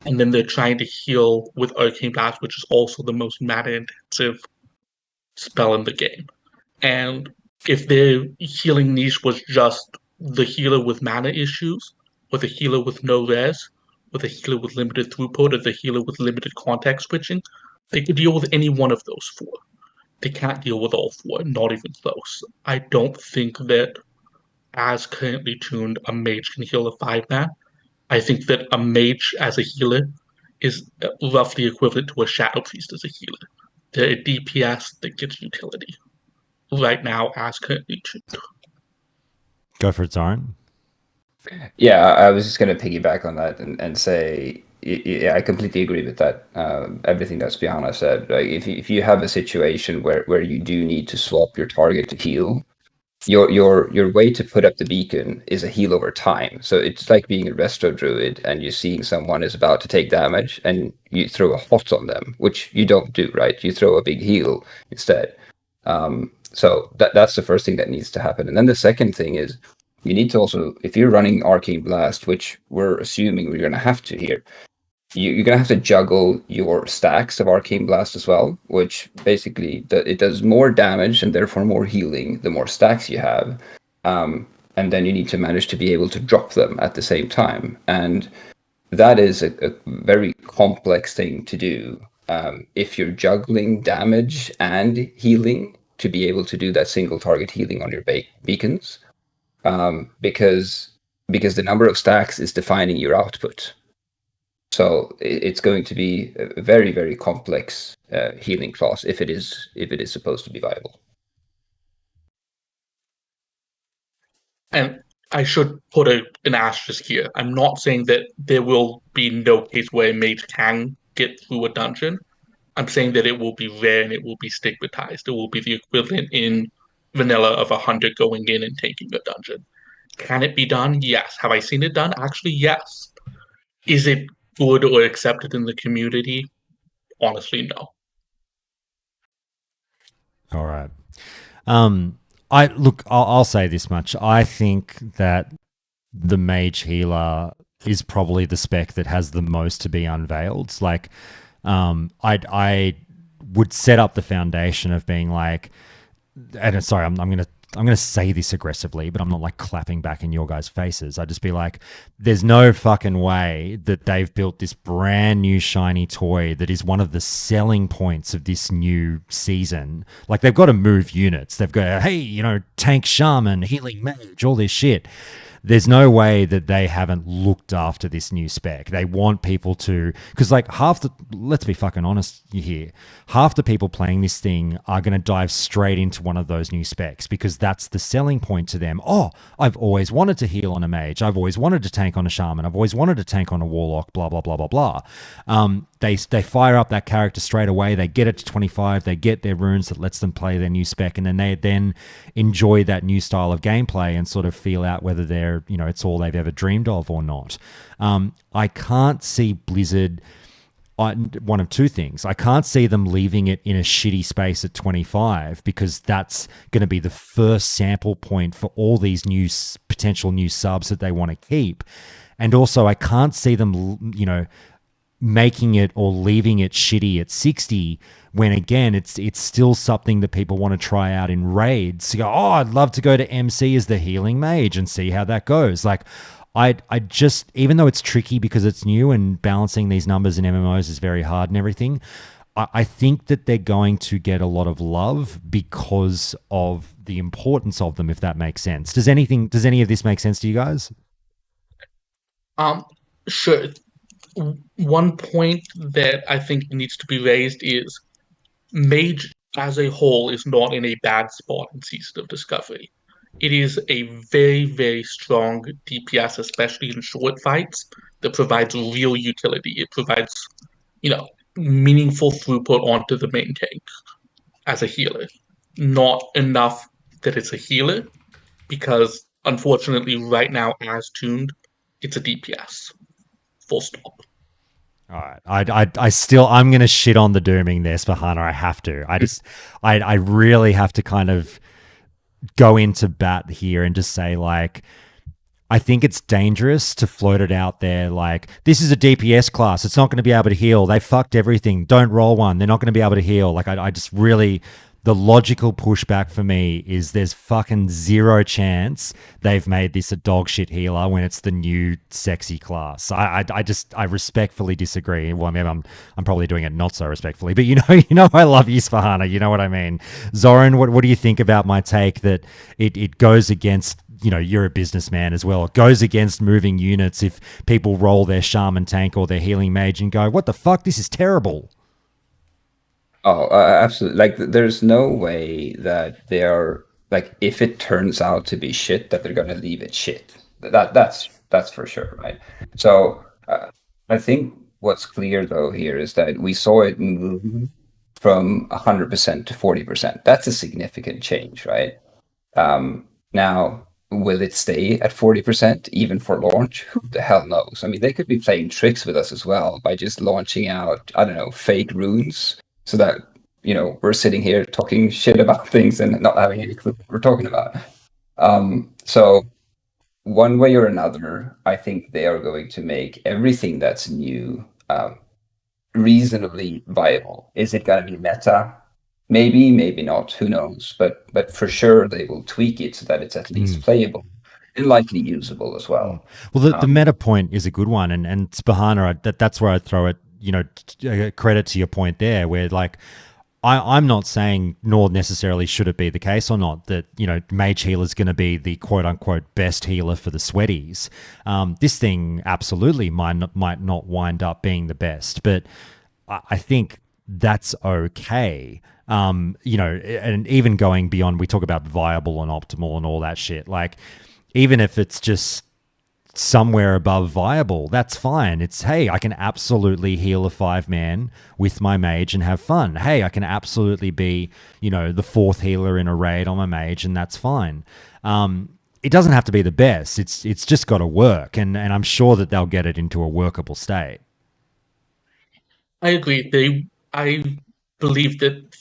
and then they're trying to heal with Arcane Blast, which is also the most mana intensive spell in the game. And if their healing niche was just the healer with mana issues, with a healer with no res, with a healer with limited throughput, or the healer with limited context switching. They could deal with any one of those four. They can't deal with all four, not even close. I don't think that, as currently tuned, a mage can heal a 5-man. I think that a mage as a healer is roughly equivalent to a shadow priest as a healer. They're a DPS that gets utility. Right now, as currently tuned. Go for it, Zoran. Yeah, I was just going to piggyback on that and say, yeah, I completely agree with that. Everything that Spiana said. Like, if you have a situation where you do need to swap your target to heal, your way to put up the beacon is a heal over time. So it's like being a Resto Druid and you're seeing someone is about to take damage and you throw a hot on them, which you don't do, right? You throw a big heal instead. So that's the first thing that needs to happen. And then the second thing is, you need to also, if you're running Arcane Blast, which we're assuming we're going to have to here, you're going to have to juggle your stacks of Arcane Blast as well, which basically it does more damage and therefore more healing the more stacks you have. And then you need to manage to be able to drop them at the same time. And that is a very complex thing to do. If you're juggling damage and healing to be able to do that single target healing on your beacons. Because the number of stacks is defining your output. So it's going to be a very, very complex healing class if it is supposed to be viable. And I should put an asterisk here. I'm not saying that there will be no case where a mage can get through a dungeon. I'm saying that it will be rare and it will be stigmatized. It will be the equivalent in vanilla of a hunter going in and taking a dungeon. Can it be done? Yes. Have I seen it done? Actually, yes. Is it good or accepted in the community? Honestly, no. All right. I'll say this much. I think that the mage healer is probably the spec that has the most to be unveiled. Like, I would set up the foundation of being like, and sorry, I'm gonna say this aggressively, but I'm not like clapping back in your guys' faces. I'd just be like, there's no fucking way that they've built this brand new shiny toy that is one of the selling points of this new season. Like, they've got to move units. They've got, hey, tank shaman, healing mage, all this shit. There's no way that they haven't looked after this new spec. They want people to, because like let's be fucking honest here, half the people playing this thing are going to dive straight into one of those new specs because that's the selling point to them. Oh, I've always wanted to heal on a mage. I've always wanted to tank on a shaman. I've always wanted to tank on a warlock, blah, blah, blah, blah, blah. They fire up that character straight away. They get it to 25. They get their runes that lets them play their new spec. And then they enjoy that new style of gameplay and sort of feel out whether they're, it's all they've ever dreamed of or not. I can't see Blizzard, one of two things. I can't see them leaving it in a shitty space at 25 because that's going to be the first sample point for all these potential new subs that they want to keep. And also I can't see them, making it or leaving it shitty at 60 when again it's still something that people want to try out in raids. You go, I'd love to go to MC as the healing mage and see how that goes. Like I just, even though it's tricky because it's new and balancing these numbers in MMOs is very hard and everything, I think that they're going to get a lot of love because of the importance of them, if that makes sense. Does any of this make sense to you guys? Sure. One point that I think needs to be raised is Mage as a whole is not in a bad spot in Season of Discovery. It is a very, very strong DPS, especially in short fights, that provides real utility. It provides, meaningful throughput onto the main tank as a healer. Not enough that it's a healer, because unfortunately right now, as tuned, it's a DPS. Full stop. All right. I'm going to shit on the dooming there, Spahana. I have to. I really have to kind of go into bat here and just say, like, I think it's dangerous to float it out there like, this is a DPS class. It's not going to be able to heal. They fucked everything. Don't roll one. They're not going to be able to heal. Like, I just really, the logical pushback for me is there's fucking zero chance they've made this a dog shit healer when it's the new sexy class. I respectfully disagree. Well, I mean, I'm probably doing it not so respectfully, but you know, I love you, Spahana. You know what I mean. Zoran, what do you think about my take that it goes against, you know, you're a businessman as well. It goes against moving units if people roll their shaman tank or their healing mage and go, what the fuck? This is terrible. Oh, absolutely. Like, there's no way that they're like, if it turns out to be shit, that they're going to leave it shit. That's for sure, right? So I think what's clear though here is that we saw it move from 100% to 40%. That's a significant change, right? Now, will it stay at 40% even for launch? Who the hell knows? I mean, they could be playing tricks with us as well by just launching out, I don't know, fake runes so that, you know, we're sitting here talking shit about things and not having any clue what we're talking about. So one way or another, I think they are going to make everything that's new reasonably viable. Is it going to be meta? Maybe, maybe not. Who knows? But for sure, they will tweak it so that it's at least playable and likely usable as well. Well, the meta point is a good one, and Spahana, that's where I throw it. You know, credit to your point there, where like I'm not saying, nor necessarily should it be the case or not, that, you know, Mage Healer is going to be the quote unquote best healer for the sweaties. This thing absolutely might not wind up being the best, but I think that's okay. You know, and even going beyond, we talk about viable and optimal and all that shit. Like, even if it's just somewhere above viable, that's fine. It's, hey, I can absolutely heal a 5-man with my mage and have fun. Hey, I can absolutely be, you know, the 4th healer in a raid on my mage, and that's fine. It doesn't have to be the best. It's just got to work, and I'm sure that they'll get it into a workable state. I agree. I believe that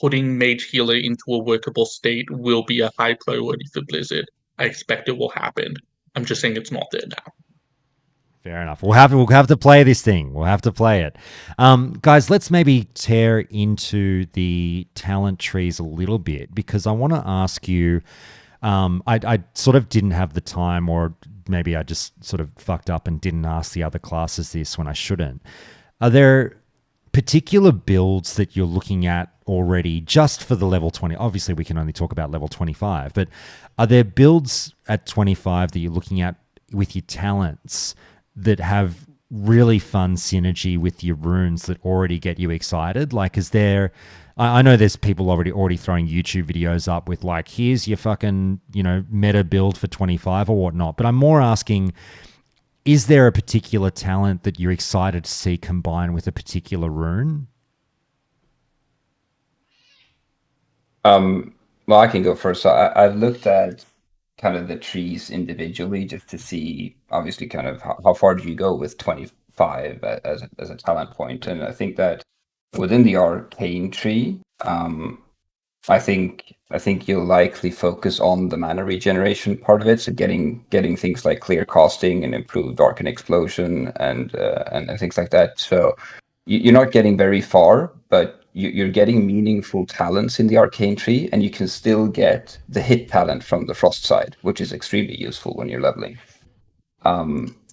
putting Mage Healer into a workable state will be a high priority for Blizzard. I expect it will happen. I'm just saying it's not there now. Fair enough. We'll have to play this thing. We'll have to play it. Guys, let's maybe tear into the talent trees a little bit, because I want to ask you, I sort of didn't have the time, or maybe I just sort of fucked up and didn't ask the other classes this when I shouldn't. Are there particular builds that you're looking at already just for the level 20? Obviously, we can only talk about level 25, but are there builds at 25 that you're looking at with your talents that have really fun synergy with your runes that already get you excited? Like, is there... I know there's people already throwing YouTube videos up with like, here's your fucking, you know, meta build for 25 or whatnot, but I'm more asking, is there a particular talent that you're excited to see combine with a particular rune? Well, I can go first. So I've looked at kind of the trees individually just to see, obviously, kind of how far do you go with 25 as a talent point. And I think that within the Arcane tree, I think you'll likely focus on the mana regeneration part of it. So getting things like clear casting and improved Arcane Explosion and things like that. So you're not getting very far, but you're getting meaningful talents in the Arcane tree, and you can still get the hit talent from the Frost side, which is extremely useful when you're leveling.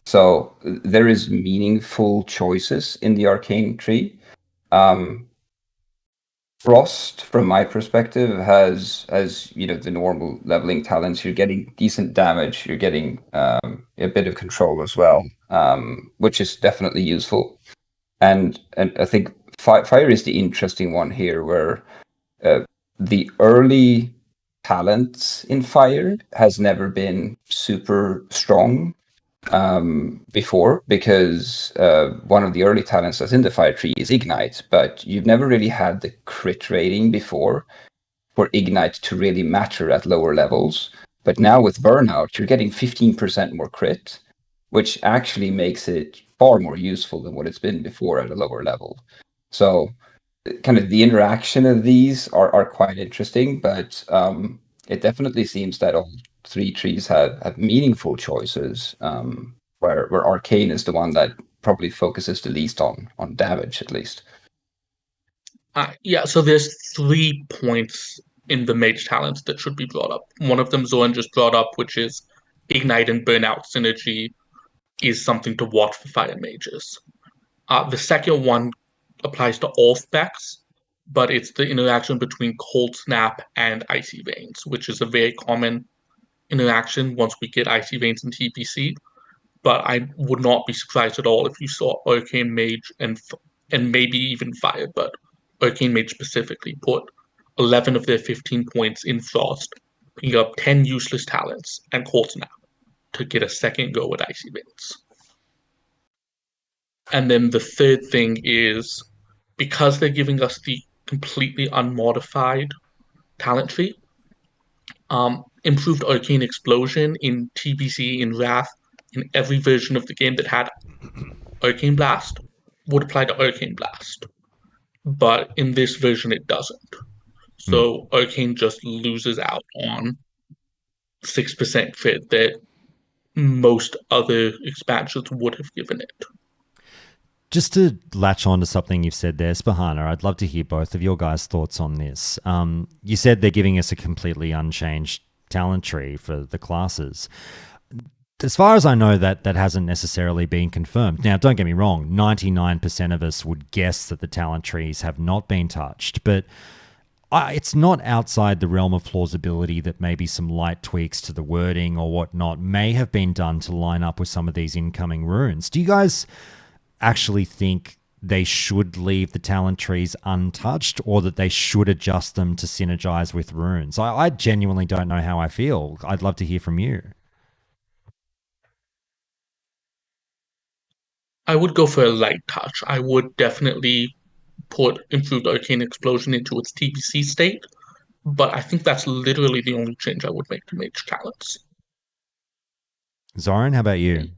So there is meaningful choices in the Arcane tree. Frost, from my perspective, has you know, the normal leveling talents. You're getting decent damage. You're getting a bit of control as well, which is definitely useful. And I think fire is the interesting one here, where the early talents in fire has never been super strong before, because one of the early talents that's in the fire tree is Ignite, but you've never really had the crit rating before for Ignite to really matter at lower levels. But now with Burnout, you're getting 15% more crit, which actually makes it far more useful than what it's been before at a lower level. So kind of the interaction of these are quite interesting, but it definitely seems that all 3 trees have meaningful choices, where Arcane is the one that probably focuses the least on damage, at least. Yeah, so there's 3 points in the mage talents that should be brought up. One of them Zoran just brought up, which is ignite and burnout synergy is something to watch for fire mages. The second one applies to all specs, but it's the interaction between cold snap and icy veins, which is a very common interaction once we get icy veins in TPC. But I would not be surprised at all if you saw Arcane Mage and maybe even Fire, but Arcane Mage specifically put 11 of their 15 points in Frost, picking up 10 useless talents and Cold Snap to get a second go at Icy Veins. And then the third thing is because they're giving us the completely unmodified talent tree, improved Arcane Explosion in TBC, in Wrath, in every version of the game that had Arcane Blast would apply to Arcane Blast. But in this version, it doesn't. So Arcane just loses out on 6% crit that most other expansions would have given it. Just to latch on to something you've said there, Spahana, I'd love to hear both of your guys' thoughts on this. You said they're giving us a completely unchanged talent tree for the classes. As far as I know, that hasn't necessarily been confirmed. Now, don't get me wrong, 99% of us would guess that the talent trees have not been touched, but it's not outside the realm of plausibility that maybe some light tweaks to the wording or whatnot may have been done to line up with some of these incoming runes. Do you guys actually think they should leave the talent trees untouched, or that they should adjust them to synergize with runes? I genuinely don't know how I feel. I'd love to hear from you. I would go for a light touch. I would definitely put improved Arcane Explosion into its TBC state, but I think that's literally the only change I would make to Mage talents. Zoran, how about you?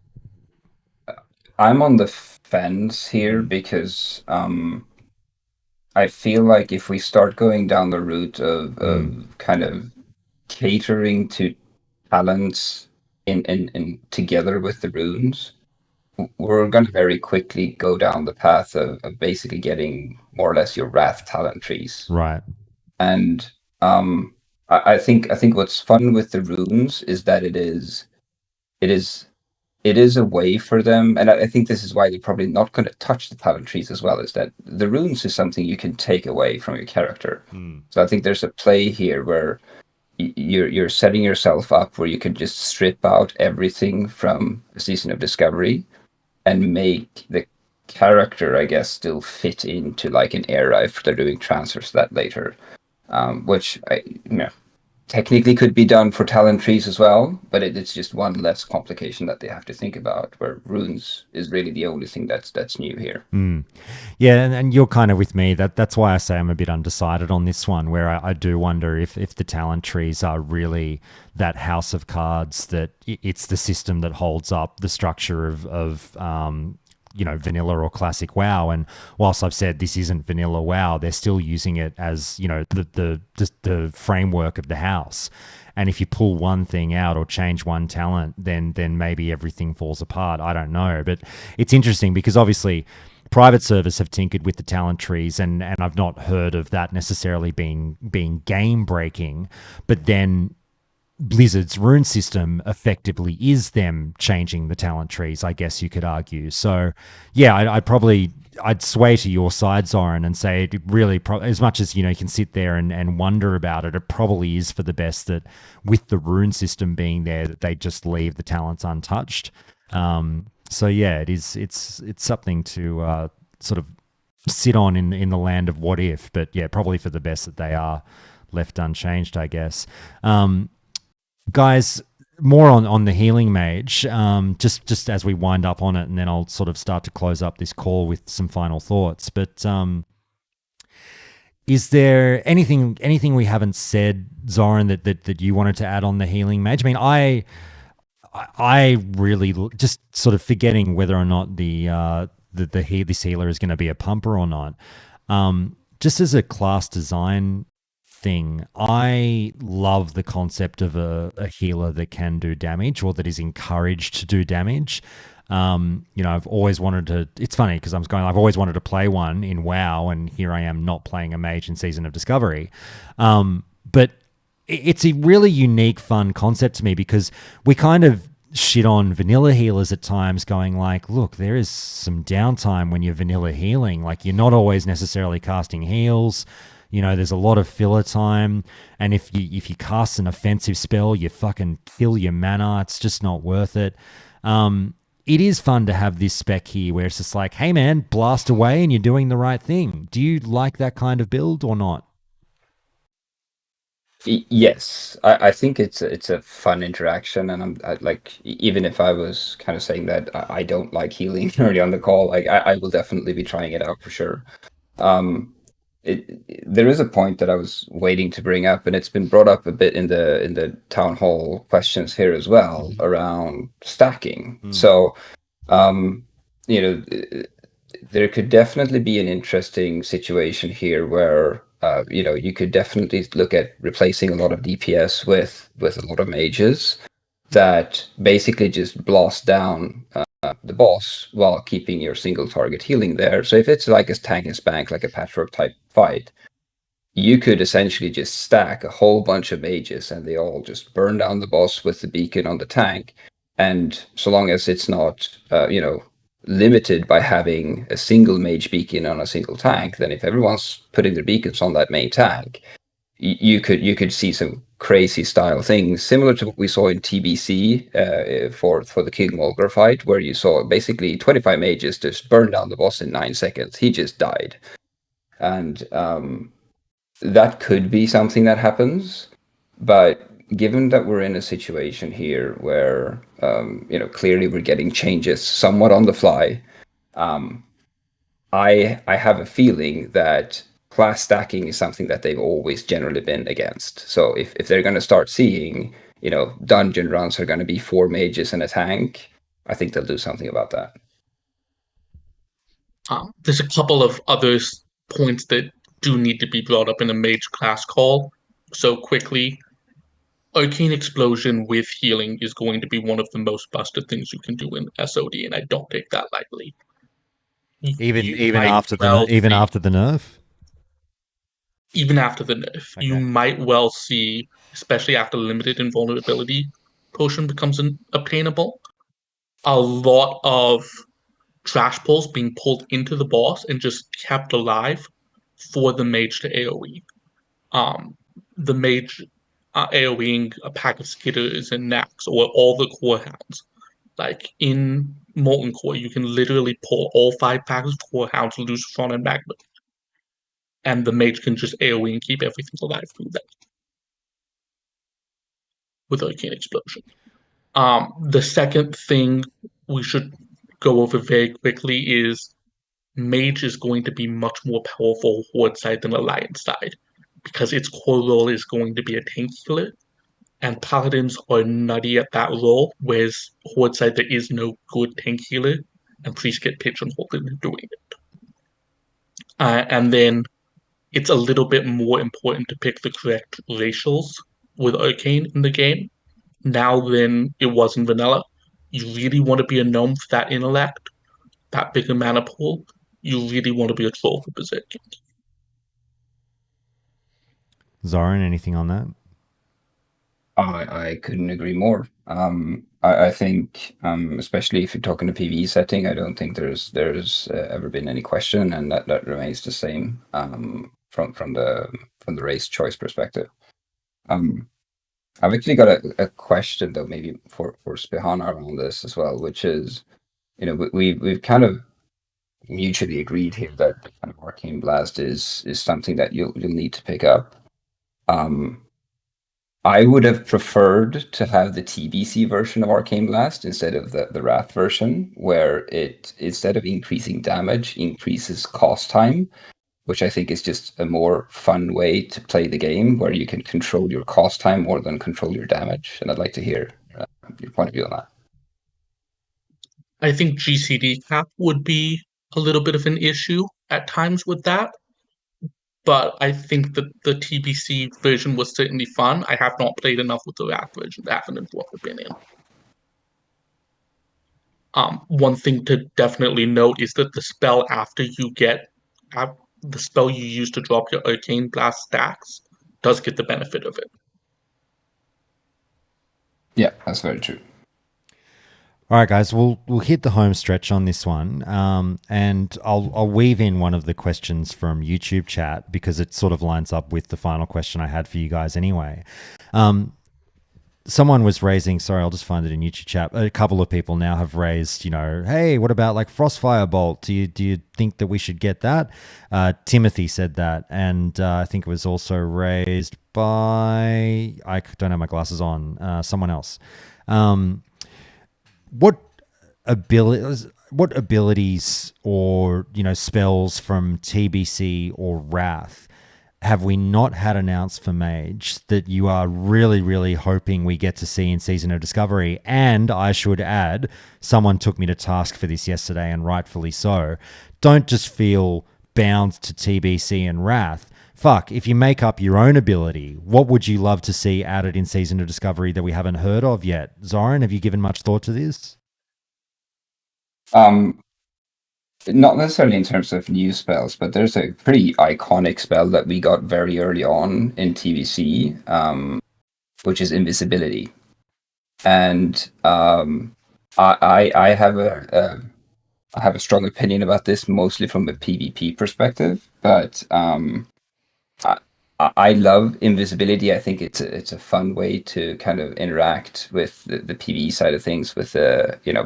I'm on the fence here because I feel like if we start going down the route of kind of catering to talents in together with the runes, we're going to very quickly go down the path of basically getting more or less your Wrath talent trees. Right. And I think what's fun with the runes is that it is a way for them, and I think this is why they're probably not going to touch the talent trees as well, is that the runes is something you can take away from your character. So I think there's a play here where you're setting yourself up where you can just strip out everything from a Season of Discovery and make the character, I guess, still fit into like an era if they're doing transfers to that later, which technically could be done for talent trees as well, but it's just one less complication that they have to think about, where runes is really the only thing that's new here. Yeah, and you're kind of with me. That's why I say I'm a bit undecided on this one, where I do wonder if the talent trees are really that house of cards, that it's the system that holds up the structure of vanilla or classic WoW. And whilst I've said this isn't vanilla WoW, they're still using it as, the framework of the house. And if you pull one thing out or change one talent, then maybe everything falls apart. I don't know. But it's interesting because obviously private servers have tinkered with the talent trees, and I've not heard of that necessarily being game breaking. But then Blizzard's rune system effectively is them changing the talent trees, I guess you could argue. So yeah, I'd sway to your side, Zoran, and say it really, as much as you can sit there and wonder about it, it probably is for the best that with the rune system being there, that they just leave the talents untouched. So yeah, it's something to sort of sit on in the land of what if, but yeah, probably for the best that they are left unchanged, I guess. Guys, more on the healing mage, just as we wind up on it, and then I'll sort of start to close up this call with some final thoughts. But is there anything we haven't said, Zoran, that you wanted to add on the healing mage? I mean, I really just sort of forgetting whether or not this healer is going to be a pumper or not. Just as a class design thing, I love the concept of a healer that can do damage, or that is encouraged to do damage. I've always wanted to. It's funny because I've always wanted to play one in WoW, and here I am not playing a mage in Season of Discovery. But it's a really unique, fun concept to me because we kind of shit on vanilla healers at times, going like, look, there is some downtime when you're vanilla healing. Like, you're not always necessarily casting heals. There's a lot of filler time, and if you cast an offensive spell, you fucking kill your mana. It's just not worth it. It is fun to have this spec here where it's just like, hey man, blast away and you're doing the right thing. Do you like that kind of build or not? Yes, I think it's a fun interaction, and like, even if I was kind of saying that I don't like healing early on the call, like I will definitely be trying it out for sure. There is a point that I was waiting to bring up, and it's been brought up a bit in the town hall questions here as well, around stacking. So, there could definitely be an interesting situation here where you could definitely look at replacing a lot of DPS with a lot of mages that basically just blast down the boss while keeping your single target healing there. So if it's like a tank and spank, like a patchwork type fight, you could essentially just stack a whole bunch of mages and they all just burn down the boss with the beacon on the tank. And so long as it's not, limited by having a single mage beacon on a single tank, then if everyone's putting their beacons on that main tank, you could see some crazy style things similar to what we saw in TBC for the King Mulgar fight, where you saw basically 25 mages just burn down the boss in 9 seconds. He just died, and that could be something that happens. But given that we're in a situation here where clearly we're getting changes somewhat on the fly, I have a feeling that class stacking is something that they've always generally been against. So if they're going to start seeing, dungeon runs are going to be 4 mages and a tank, I think they'll do something about that. There's a couple of other points that do need to be brought up in a mage class call. So quickly, Arcane Explosion with healing is going to be one of the most busted things you can do in SOD, and I don't take that lightly. Even after the nerf? Even after the nerf. Okay. You might well see, especially after limited invulnerability potion becomes obtainable, a lot of trash pulls being pulled into the boss and just kept alive for the mage to AoE. The mage AoEing a pack of skitters and knacks or all the core hounds. Like in Molten Core, you can literally pull all 5 packs of core hounds, Lucifer and Magma, and the mage can just AoE and keep everything alive through that with Arcane Explosion. The second thing we should go over very quickly is Mage is going to be much more powerful Horde side than Alliance side because its core role is going to be a tank healer, and Paladins are nutty at that role, whereas Horde side there is no good tank healer, and priests get pigeonholed into doing it. And then it's a little bit more important to pick the correct racials with Arcane in the game now than it was in vanilla. You really want to be a gnome for that intellect, that bigger mana pool. You really want to be a troll for Berserk. Zoran, anything on that? I couldn't agree more. I think, especially if you're talking a PvE setting, I don't think there's ever been any question, and that remains the same from the race choice perspective. I've actually got a question though, maybe for Spihana around this as well, which is, we've kind of mutually agreed here that kind of Arcane Blast is something that you'll need to pick up. I would have preferred to have the TBC version of Arcane Blast instead of the Wrath version, where it, instead of increasing damage, increases cost time, which I think is just a more fun way to play the game, where you can control your cost time more than control your damage. And I'd like to hear your point of view on that. I think GCD cap would be a little bit of an issue at times with that. But I think that the TBC version was certainly fun. I have not played enough with the Wrath version to have an informed opinion. One thing to definitely note is that the spell the spell you use to drop your Arcane Blast stacks does get the benefit of it. Yeah, that's very true. All right, guys, we'll hit the home stretch on this one, and I'll weave in one of the questions from YouTube chat because it sort of lines up with the final question I had for you guys anyway. Someone was raising, sorry, I'll just find it in YouTube chat. A couple of people now have raised, hey, what about like Frostfire Bolt? Do you think that we should get that? Timothy said that, and I think it was also raised by, I don't have my glasses on, someone else. What abilities or spells from TBC or Wrath have we not had announced for Mage that you are really, really hoping we get to see in Season of Discovery? And I should add, someone took me to task for this yesterday, and rightfully so. Don't just feel bound to TBC and Wrath. Fuck, if you make up your own ability, what would you love to see added in Season of Discovery that we haven't heard of yet? Zoran, have you given much thought to this? Not necessarily in terms of new spells, but there's a pretty iconic spell that we got very early on in TBC, which is invisibility. And I have a strong opinion about this, mostly from a PvP perspective, but I love invisibility. I think it's a fun way to kind of interact with the PvE side of things, with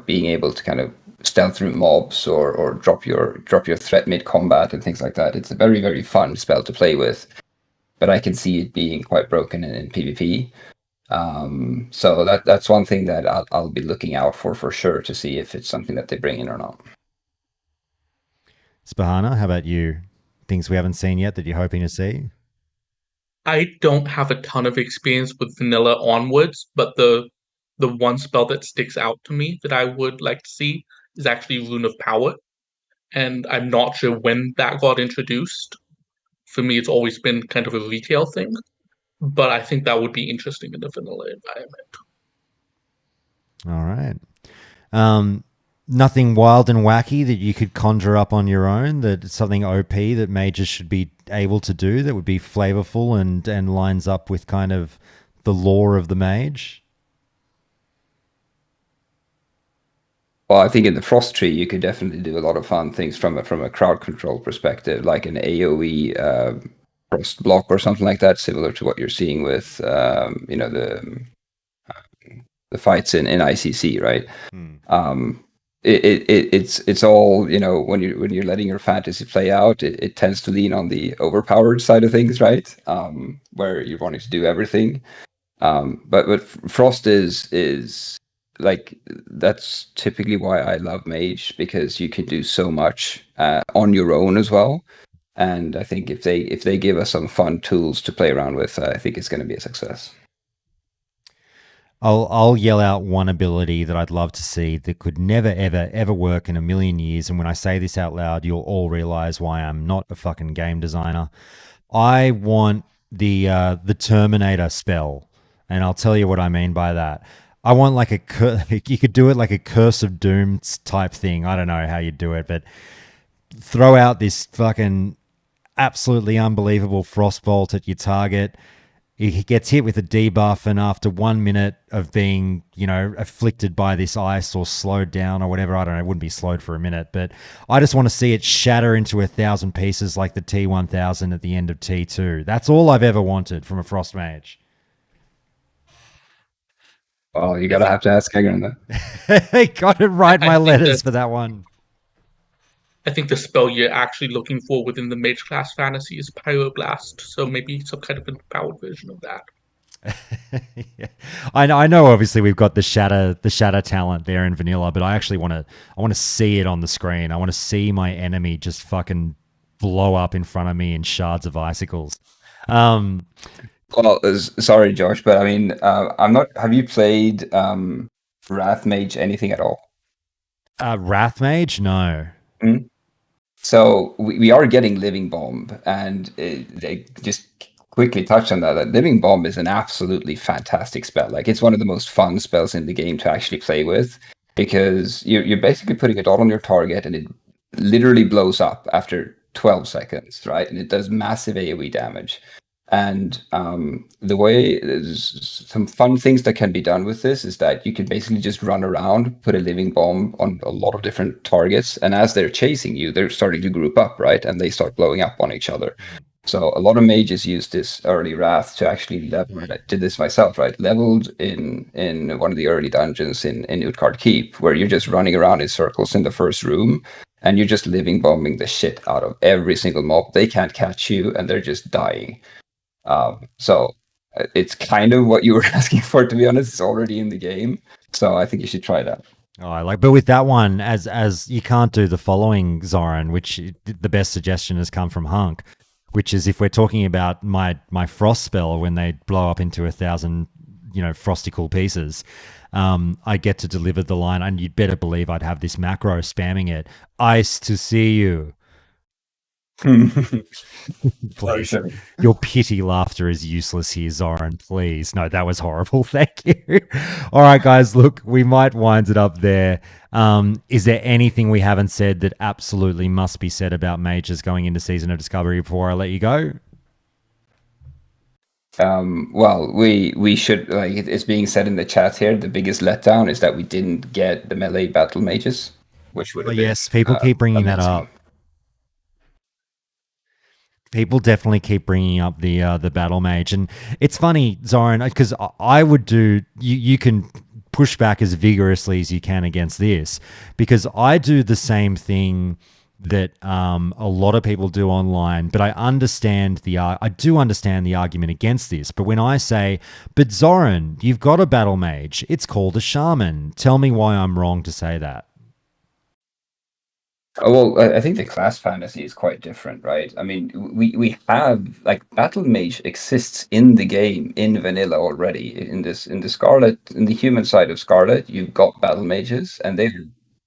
being able to kind of stealth through mobs or drop your threat mid combat and things like that. It's a very, very fun spell to play with, but I can see it being quite broken in PvP. So that's one thing that I'll be looking out for sure, to see if it's something that they bring in or not. Spahana, how about you? Things we haven't seen yet that you're hoping to see? I don't have a ton of experience with vanilla onwards, but the one spell that sticks out to me that I would like to see is actually Rune of Power. And I'm not sure when that got introduced. For me, it's always been kind of a retail thing, but I think that would be interesting in the vanilla environment. All right. Nothing wild and wacky that you could conjure up on your own, that something OP that mages should be able to do that would be flavorful and lines up with kind of the lore of the mage? Well, I think in the Frost Tree, you could definitely do a lot of fun things from a crowd control perspective, like an AoE Frost block or something like that, similar to what you're seeing with the fights in ICC, right? It's all, when you're letting your fantasy play out, it tends to lean on the overpowered side of things, right? Where you're wanting to do everything. But Frost is like, that's typically why I love Mage, because you can do so much on your own as well. And I think if they give us some fun tools to play around with, I think it's going to be a success. I'll yell out one ability that I'd love to see that could never, ever, ever work in a million years. And when I say this out loud, you'll all realize why I'm not a fucking game designer. I want the Terminator spell. And I'll tell you what I mean by that. I want like you could do it like a Curse of Doom type thing. I don't know how you do it, but throw out this fucking absolutely unbelievable frostbolt at your target. He gets hit with a debuff, and after 1 minute of being, afflicted by this ice or slowed down or whatever, I don't know, it wouldn't be slowed for a minute, but I just want to see it shatter into 1,000 pieces like the T1000 at the end of T2. That's all I've ever wanted from a Frost Mage. Well, you have to ask Egan that. They got to write my letters for that one. I think the spell you're actually looking for within the Mage class fantasy is Pyroblast, so maybe some kind of empowered version of that. Yeah. I know obviously we've got the shatter talent there in vanilla, but I actually want to see it on the screen. I want to see my enemy just fucking blow up in front of me in shards of icicles. Well, sorry, Josh, but I mean, I'm not. Have you played Wrath Mage anything at all? Wrath Mage, no. Mm-hmm. So we are getting Living Bomb, and they just quickly touched on that. Living Bomb is an absolutely fantastic spell. Like, it's one of the most fun spells in the game to actually play with. because you're basically putting a dot on your target and it literally blows up after 12 seconds, right? And it does massive AoE damage. And the way there's some fun things that can be done with this is that you can basically just run around, put a living bomb on a lot of different targets, and as they're chasing you, they're starting to group up, right? And they start blowing up on each other. So a lot of mages use this early wrath to actually level. I did this myself, right? Leveled in one of the early dungeons in Utgard Keep, where you're just running around in circles in the first room, and you're just living bombing the shit out of every single mob. They can't catch you, and they're just dying. So it's kind of what you were asking for, to be honest. It's already in the game, so I think you should try that. Oh, but with that one, as you can't do the following, Zoran, which the best suggestion has come from Hunk, which is if we're talking about my frost spell when they blow up into 1,000, frosty cool pieces, I get to deliver the line, and you'd better believe I'd have this macro spamming it. Ice to see you. Please. Sorry. Your pity laughter is useless here, Zoran. Please. No, that was horrible. Thank you. All right, guys, look, we might wind it up there. Is there anything we haven't said that absolutely must be said about mages going into Season of Discovery before I let you go? Well, we should, like it's being said in the chat here, the biggest letdown is that we didn't get the melee battle mages, which would have been, yes, people keep bringing that up. People definitely keep bringing up the battle mage, and it's funny, Zoran, because I would do. You can push back as vigorously as you can against this, because I do the same thing that a lot of people do online. But I do understand the argument against this. But when I say, "But Zoran, you've got a battle mage. It's called a shaman. Tell me why I'm wrong to say that." Well, I think the class fantasy is quite different, right? I mean, we have like battle mage exists in the game in vanilla already. In the Scarlet, in the human side of Scarlet, you've got battle mages, and they're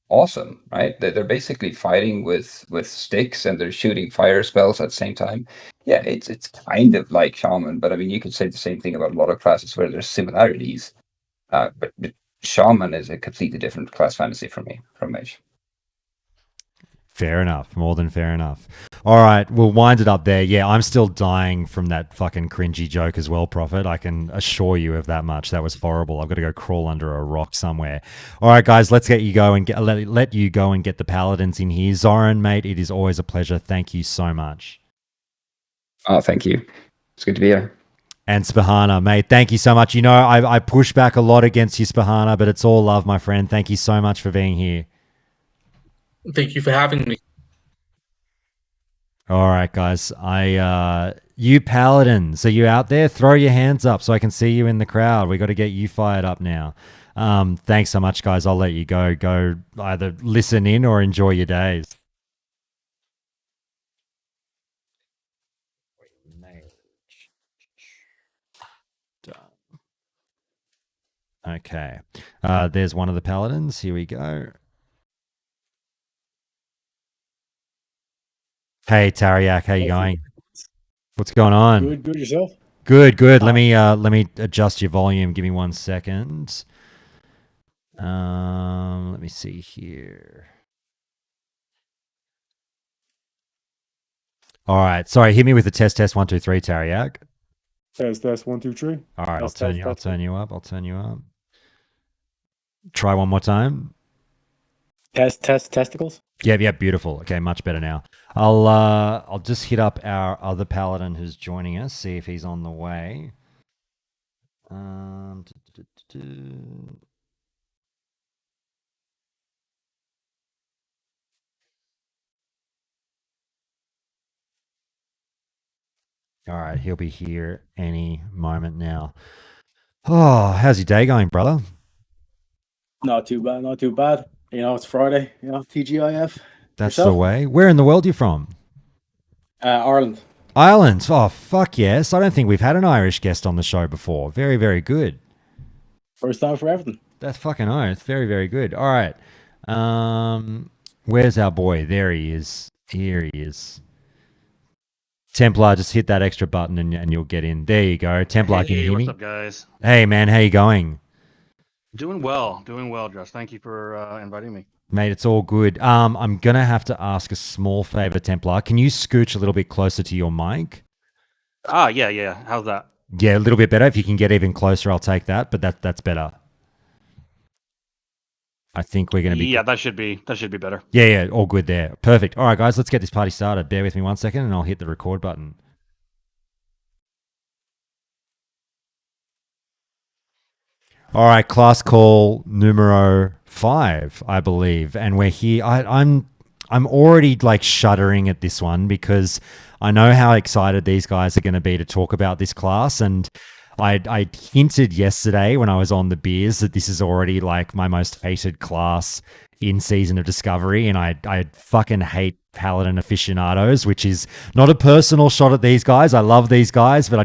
awesome, right? They're basically fighting with sticks, and they're shooting fire spells at the same time. Yeah, it's kind of like shaman, but I mean, you could say the same thing about a lot of classes where there's similarities. But shaman is a completely different class fantasy for me from mage. Fair enough. More than fair enough. All right, we'll wind it up there. Yeah, I'm still dying from that fucking cringy joke as well, Prophet. I can assure you of that much. That was horrible. I've got to go crawl under a rock somewhere. All right, guys, let's let you go and get the paladins in here. Zoran, mate, it is always a pleasure. Thank you so much. Oh, thank you. It's good to be here. And Spahana, mate, thank you so much. I push back a lot against you, Spahana, but it's all love, my friend. Thank you so much for being here. Thank you for having me. All right, guys. You paladins, are you out there? Throw your hands up so I can see you in the crowd. We got to get you fired up now. Thanks so much, guys. I'll let you go. Go either listen in or enjoy your days. Okay. There's one of the paladins. Here we go. Hey Tariak, how you going? What's going on? Good yourself. Good. Let me adjust your volume. Give me 1 second. Let me see here. All right. Sorry, hit me with the test 1 2 3, Tariak. Test 1 2 3. All right, I'll turn you up. Try one more time. Test testicles. Yep, beautiful. Okay, much better now. I'll just hit up our other paladin who's joining us, see if he's on the way. All right, he'll be here any moment now. Oh, how's your day going, brother? Not too bad. It's Friday. TGIF. That's Yourself? the way. Where in the world are you from? Ireland. Ireland. Oh, fuck yes. I don't think we've had an Irish guest on the show before. Very, very good. First time for everything. That's fucking oath. Very, very good. All right. Where's our boy? There he is. Here he is. Templar, just hit that extra button and you'll get in. There you go. Templar, can you hear me? What's up, guys? Hey, man. How you going? Doing well, Josh. Thank you for inviting me. Mate, it's all good. I'm gonna have to ask a small favor, Templar. Can you scooch a little bit closer to your mic? Yeah. How's that? Yeah, a little bit better. If you can get even closer, I'll take that. But that's better. I think we're gonna be. Yeah, that should be better. Yeah, all good there. Perfect. All right, guys, let's get this party started. Bear with me 1 second, and I'll hit the record button. All right, class call numero 5, I believe, and we're here. I'm already like shuddering at this one because I know how excited these guys are going to be to talk about this class, and I hinted yesterday when I was on the beers that this is already like my most hated class in Season of Discovery, and I fucking hate Paladin aficionados, which is not a personal shot at these guys. I love these guys, but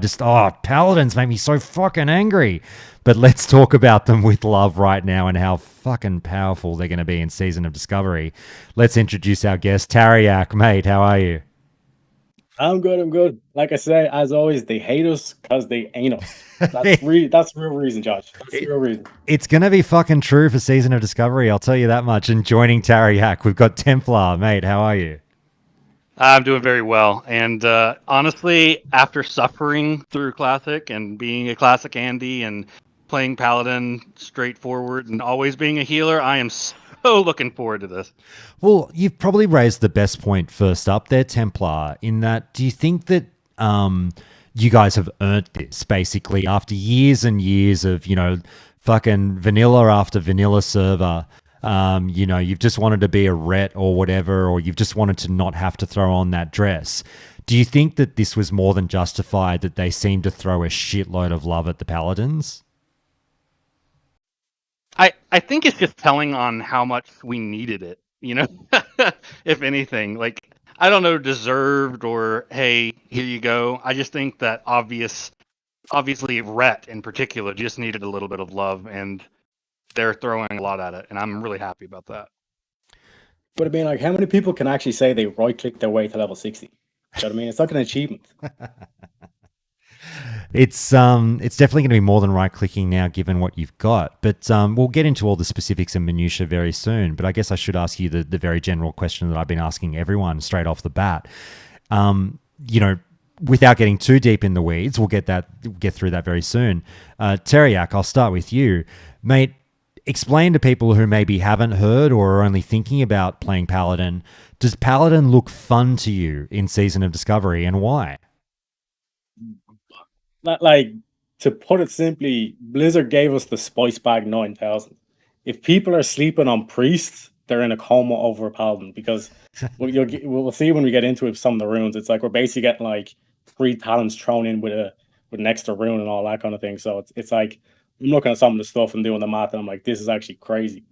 Paladins make me so fucking angry. But let's talk about them with love right now and how fucking powerful they're going to be in Season of Discovery. Let's introduce our guest, Tariak. Mate, how are you? I'm good. Like I say, as always, they hate us because they ain't us. That's the real reason, Josh. That's the real reason. It's going to be fucking true for Season of Discovery, I'll tell you that much. And joining Tariak, we've got Templar. Mate, how are you? I'm doing very well, and honestly, after suffering through Classic and being a Classic Andy and playing Paladin straightforward and always being a healer, I am so looking forward to this. Well, you've probably raised the best point first up there, Templar, in that do you think that you guys have earned this basically after years and years of, fucking vanilla after vanilla server? You've just wanted to be a ret or whatever, or you've just wanted to not have to throw on that dress. Do you think that this was more than justified, that they seemed to throw a shitload of love at the Paladins? I think it's just telling on how much we needed it, if anything. Like, I don't know, deserved or, hey, here you go. I just think that obviously Ret in particular just needed a little bit of love, and they're throwing a lot at it, and I'm really happy about that. But I mean, like, how many people can actually say they right-click their way to level 60? You know what I mean? It's like an achievement. It's definitely going to be more than right-clicking now, given what you've got. But we'll get into all the specifics and minutiae very soon. But I guess I should ask you the very general question that I've been asking everyone straight off the bat. Without getting too deep in the weeds, we'll get through that very soon. Teriak, I'll start with you, mate. Explain to people who maybe haven't heard or are only thinking about playing Paladin. Does Paladin look fun to you in Season of Discovery, and why? Like, to put it simply, Blizzard gave us the Spice Bag 9000. If people are sleeping on priests, they're in a coma over a Paladin, because we'll see when we get into it, some of the runes. It's like we're basically getting like 3 talents thrown in with an extra rune and all that kind of thing. So it's like I'm looking at some of the stuff and doing the math, and I'm like, this is actually crazy,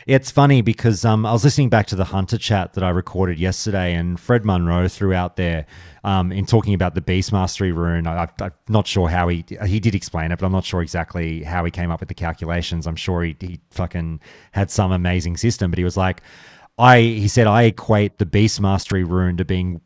It's funny because I was listening back to the Hunter chat that I recorded yesterday, and Fred Munro threw out there in talking about the Beast Mastery rune. I'm not sure how he did explain it, but I'm not sure exactly how he came up with the calculations. I'm sure he fucking had some amazing system, but he was like, he said, I equate the Beast Mastery rune to being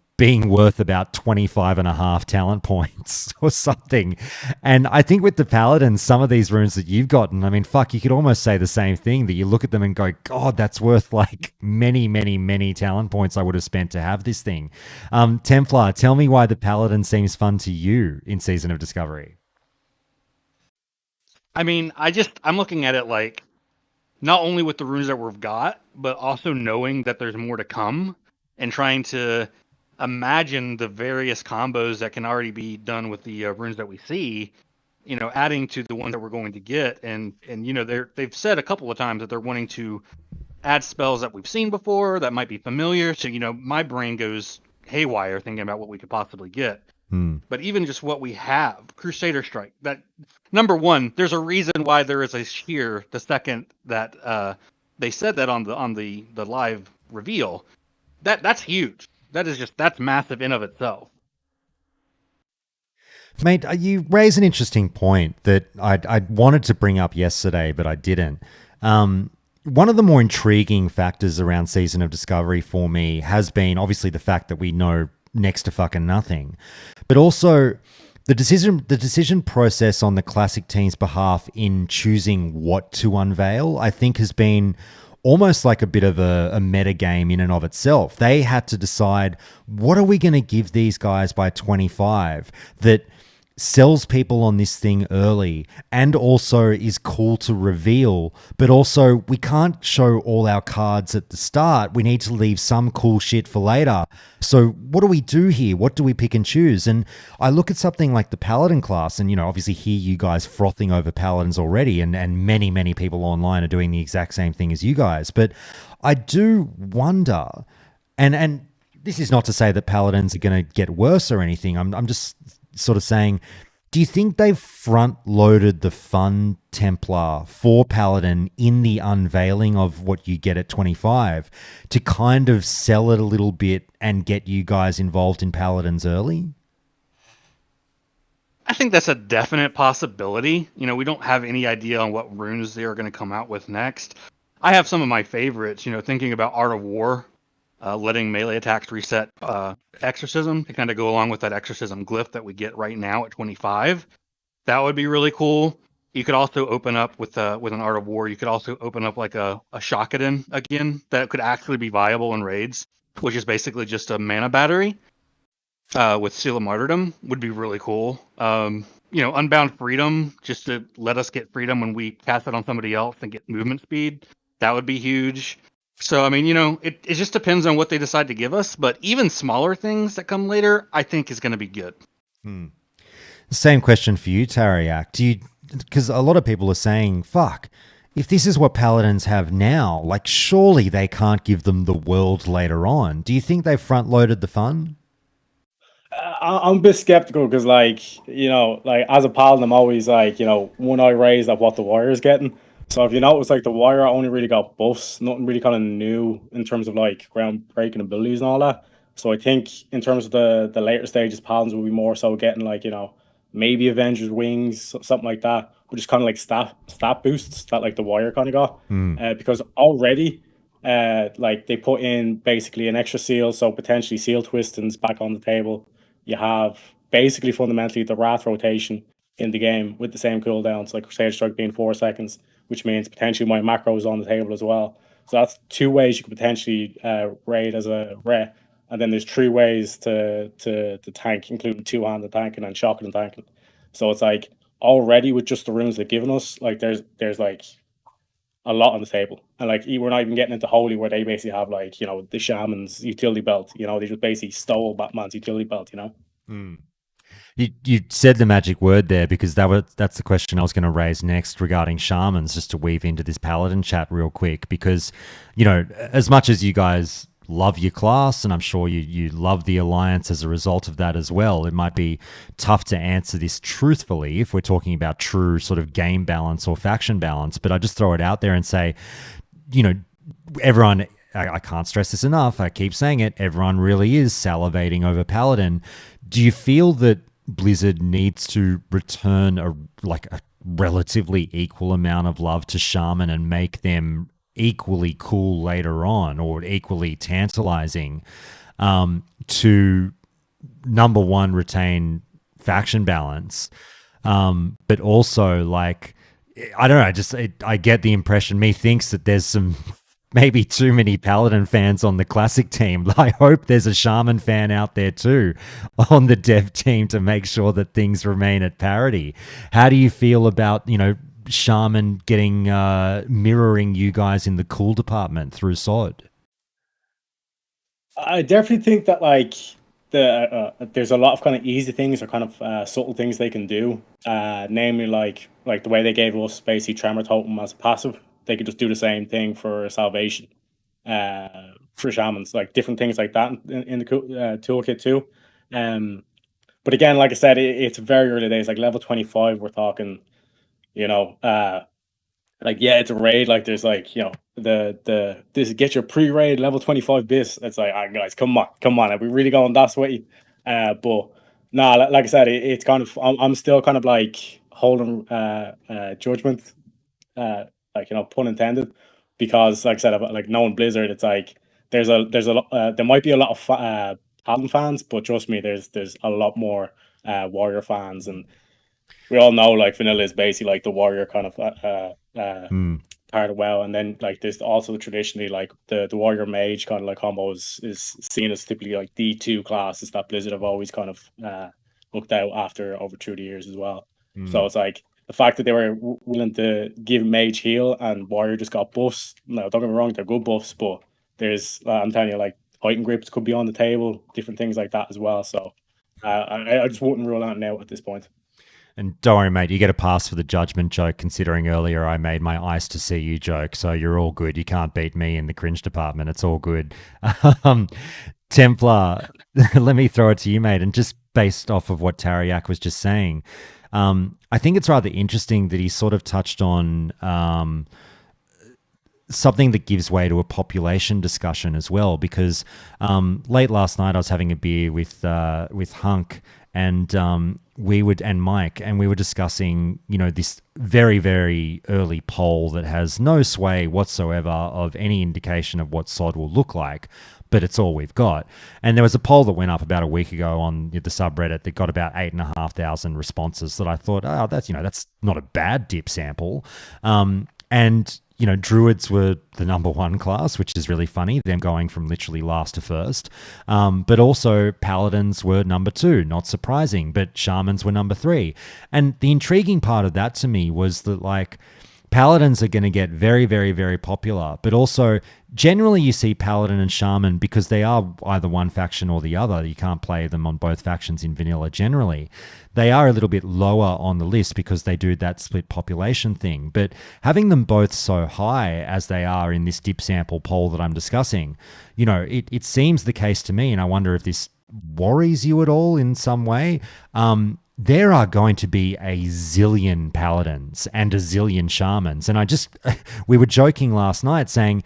worth about 25.5 talent points or something. And I think with the Paladins, some of these runes that you've gotten, I mean, fuck, you could almost say the same thing, that you look at them and go, God, that's worth like many, many, many talent points I would have spent to have this thing. Templar, tell me why the Paladin seems fun to you in Season of Discovery. I mean, I'm looking at it like, not only with the runes that we've got, but also knowing that there's more to come and trying to imagine the various combos that can already be done with the runes that we see, adding to the ones that we're going to get. And they've said a couple of times that they're wanting to add spells that we've seen before that might be familiar. So, my brain goes haywire thinking about what we could possibly get. But even just what we have, Crusader Strike, that number one, there's a reason why there is a shear the second that they said that on the live reveal. That's huge. That's massive in of itself. Mate, you raise an interesting point that I wanted to bring up yesterday, but I didn't. One of the more intriguing factors around Season of Discovery for me has been obviously the fact that we know next to fucking nothing, but also The decision process on the classic team's behalf in choosing what to unveil, I think, has been almost like a bit of a meta game in and of itself. They had to decide, what are we going to give these guys by 25 that sells people on this thing early and also is cool to reveal, but also we can't show all our cards at the start. We need to leave some cool shit for later. So what do we do here? What do we pick and choose? And I look at something like the Paladin class and, obviously hear you guys frothing over Paladins already, and many, many people online are doing the exact same thing as you guys. But I do wonder, and this is not to say that Paladins are going to get worse or anything. I'm just sort of saying, do you think they've front-loaded the fun Templar for Paladin in the unveiling of what you get at 25 to kind of sell it a little bit and get you guys involved in Paladins early? I think that's a definite possibility. We don't have any idea on what runes they are going to come out with next. I have some of my favorites, thinking about Art of War. Letting melee attacks reset exorcism to kind of go along with that exorcism glyph that we get right now at 25. That would be really cool. You could also open up with an Art of War. You could also open up like a Shakaden again that could actually be viable in raids, which is basically just a mana battery with Seal of Martyrdom would be really cool. Unbound Freedom, just to let us get freedom when we cast it on somebody else and get movement speed. That would be huge. So, it just depends on what they decide to give us. But even smaller things that come later, I think is going to be good. Same question for you, Tariak. Because a lot of people are saying, fuck, if this is what Paladins have now, like surely they can't give them the world later on. Do you think they've front-loaded the fun? I'm a bit skeptical because, as a Paladin, I'm always one eye raised at what the Warrior's getting. So if you notice, the Warrior only really got buffs, nothing really kind of new in terms of groundbreaking abilities and all that. So I think in terms of the later stages, Paladins will be more so getting maybe Avengers Wings, something like that, but just kind of stat boosts that the Warrior kind of got. Because already, they put in basically an extra seal, so potentially seal twistings back on the table. You have basically fundamentally the Wrath rotation in the game with the same cooldowns, like Crusader Strike being 4 seconds, which means potentially my macro is on the table as well. So that's 2 ways you could potentially raid as a re. And then there's 3 ways to tank, including 2-handed tanking and shotgun tanking. So it's already with just the runes they've given us, there's a lot on the table. And we're not even getting into Holy, where they basically have the Shaman's utility belt. They just basically stole Batman's utility belt. You said the magic word there, because that's the question I was going to raise next regarding Shamans, just to weave into this Paladin chat real quick, because as much as you guys love your class, and I'm sure you love the Alliance as a result of that as well, it might be tough to answer this truthfully if we're talking about true sort of game balance or faction balance, but I just throw it out there and say, everyone, I can't stress this enough, I keep saying it, everyone really is salivating over Paladin. Do you feel that Blizzard needs to return a relatively equal amount of love to Shaman and make them equally cool later on, or equally tantalizing, to number one, retain faction balance, but also I don't know, I get the impression, methinks that there's some maybe too many Paladin fans on the classic team. I hope there's a Shaman fan out there too on the dev team to make sure that things remain at parity. How do you feel about, Shaman getting mirroring you guys in the cool department through SOD? I definitely think that there's a lot of kind of easy things or kind of subtle things they can do. Namely, like the way they gave us basically Tremor Totem as a passive. They could just do the same thing for Salvation, for Shamans, different things like that in the toolkit too. But again, like I said, it's very early days. Level 25, we're talking, yeah, it's a raid. There's this get your pre-raid level 25 bis. It's guys, come on, are we really going that way? But nah, like I said, it's kind of I'm still kind of holding judgment. Pun intended, because like I said, knowing Blizzard, it's there might be a lot of Paladin fans, but trust me, there's a lot more warrior fans, and we all know like vanilla is basically like the warrior kind of part of WoW, and then like there's also traditionally like the warrior mage kind of like combo is seen as typically like D2 classes that Blizzard have always kind of looked out after over through the years as well. So it's like the fact that they were willing to give mage heal and warrior just got buffs. No, don't get me wrong, they're good buffs, but there's I'm telling you, like heightened grips could be on the table, different things like that as well. So I just wouldn't rule out now at this point. And don't worry, mate, you get a pass for the judgment joke, considering earlier I made my ice to see you joke, so you're all good. You can't beat me in the cringe department. It's all good. Templar, let me throw it to you, mate. And just based off of what Tariak was just saying, I think it's rather interesting that he sort of touched on something that gives way to a population discussion as well, because late last night I was having a beer with Hunk and Mike, and we were discussing, this very, very early poll that has no sway whatsoever of any indication of what SOD will look like, but it's all we've got. And there was a poll that went up about a week ago on the subreddit that got about 8,500 responses that I thought, oh, that's not a bad dip sample. And druids were the number one class, which is really funny, them going from literally last to first. But also paladins were number 2, not surprising, but shamans were number 3. And the intriguing part of that to me was that, like, paladins are going to get very, very, very popular, but also generally you see paladin and shaman because they are either one faction or the other. You can't play them on both factions in vanilla generally. They are a little bit lower on the list because they do that split population thing. But having them both so high as they are in this dip sample poll that I'm discussing, it seems the case to me, and I wonder if this worries you at all in some way. There are going to be a zillion paladins and a zillion shamans. And we were joking last night saying,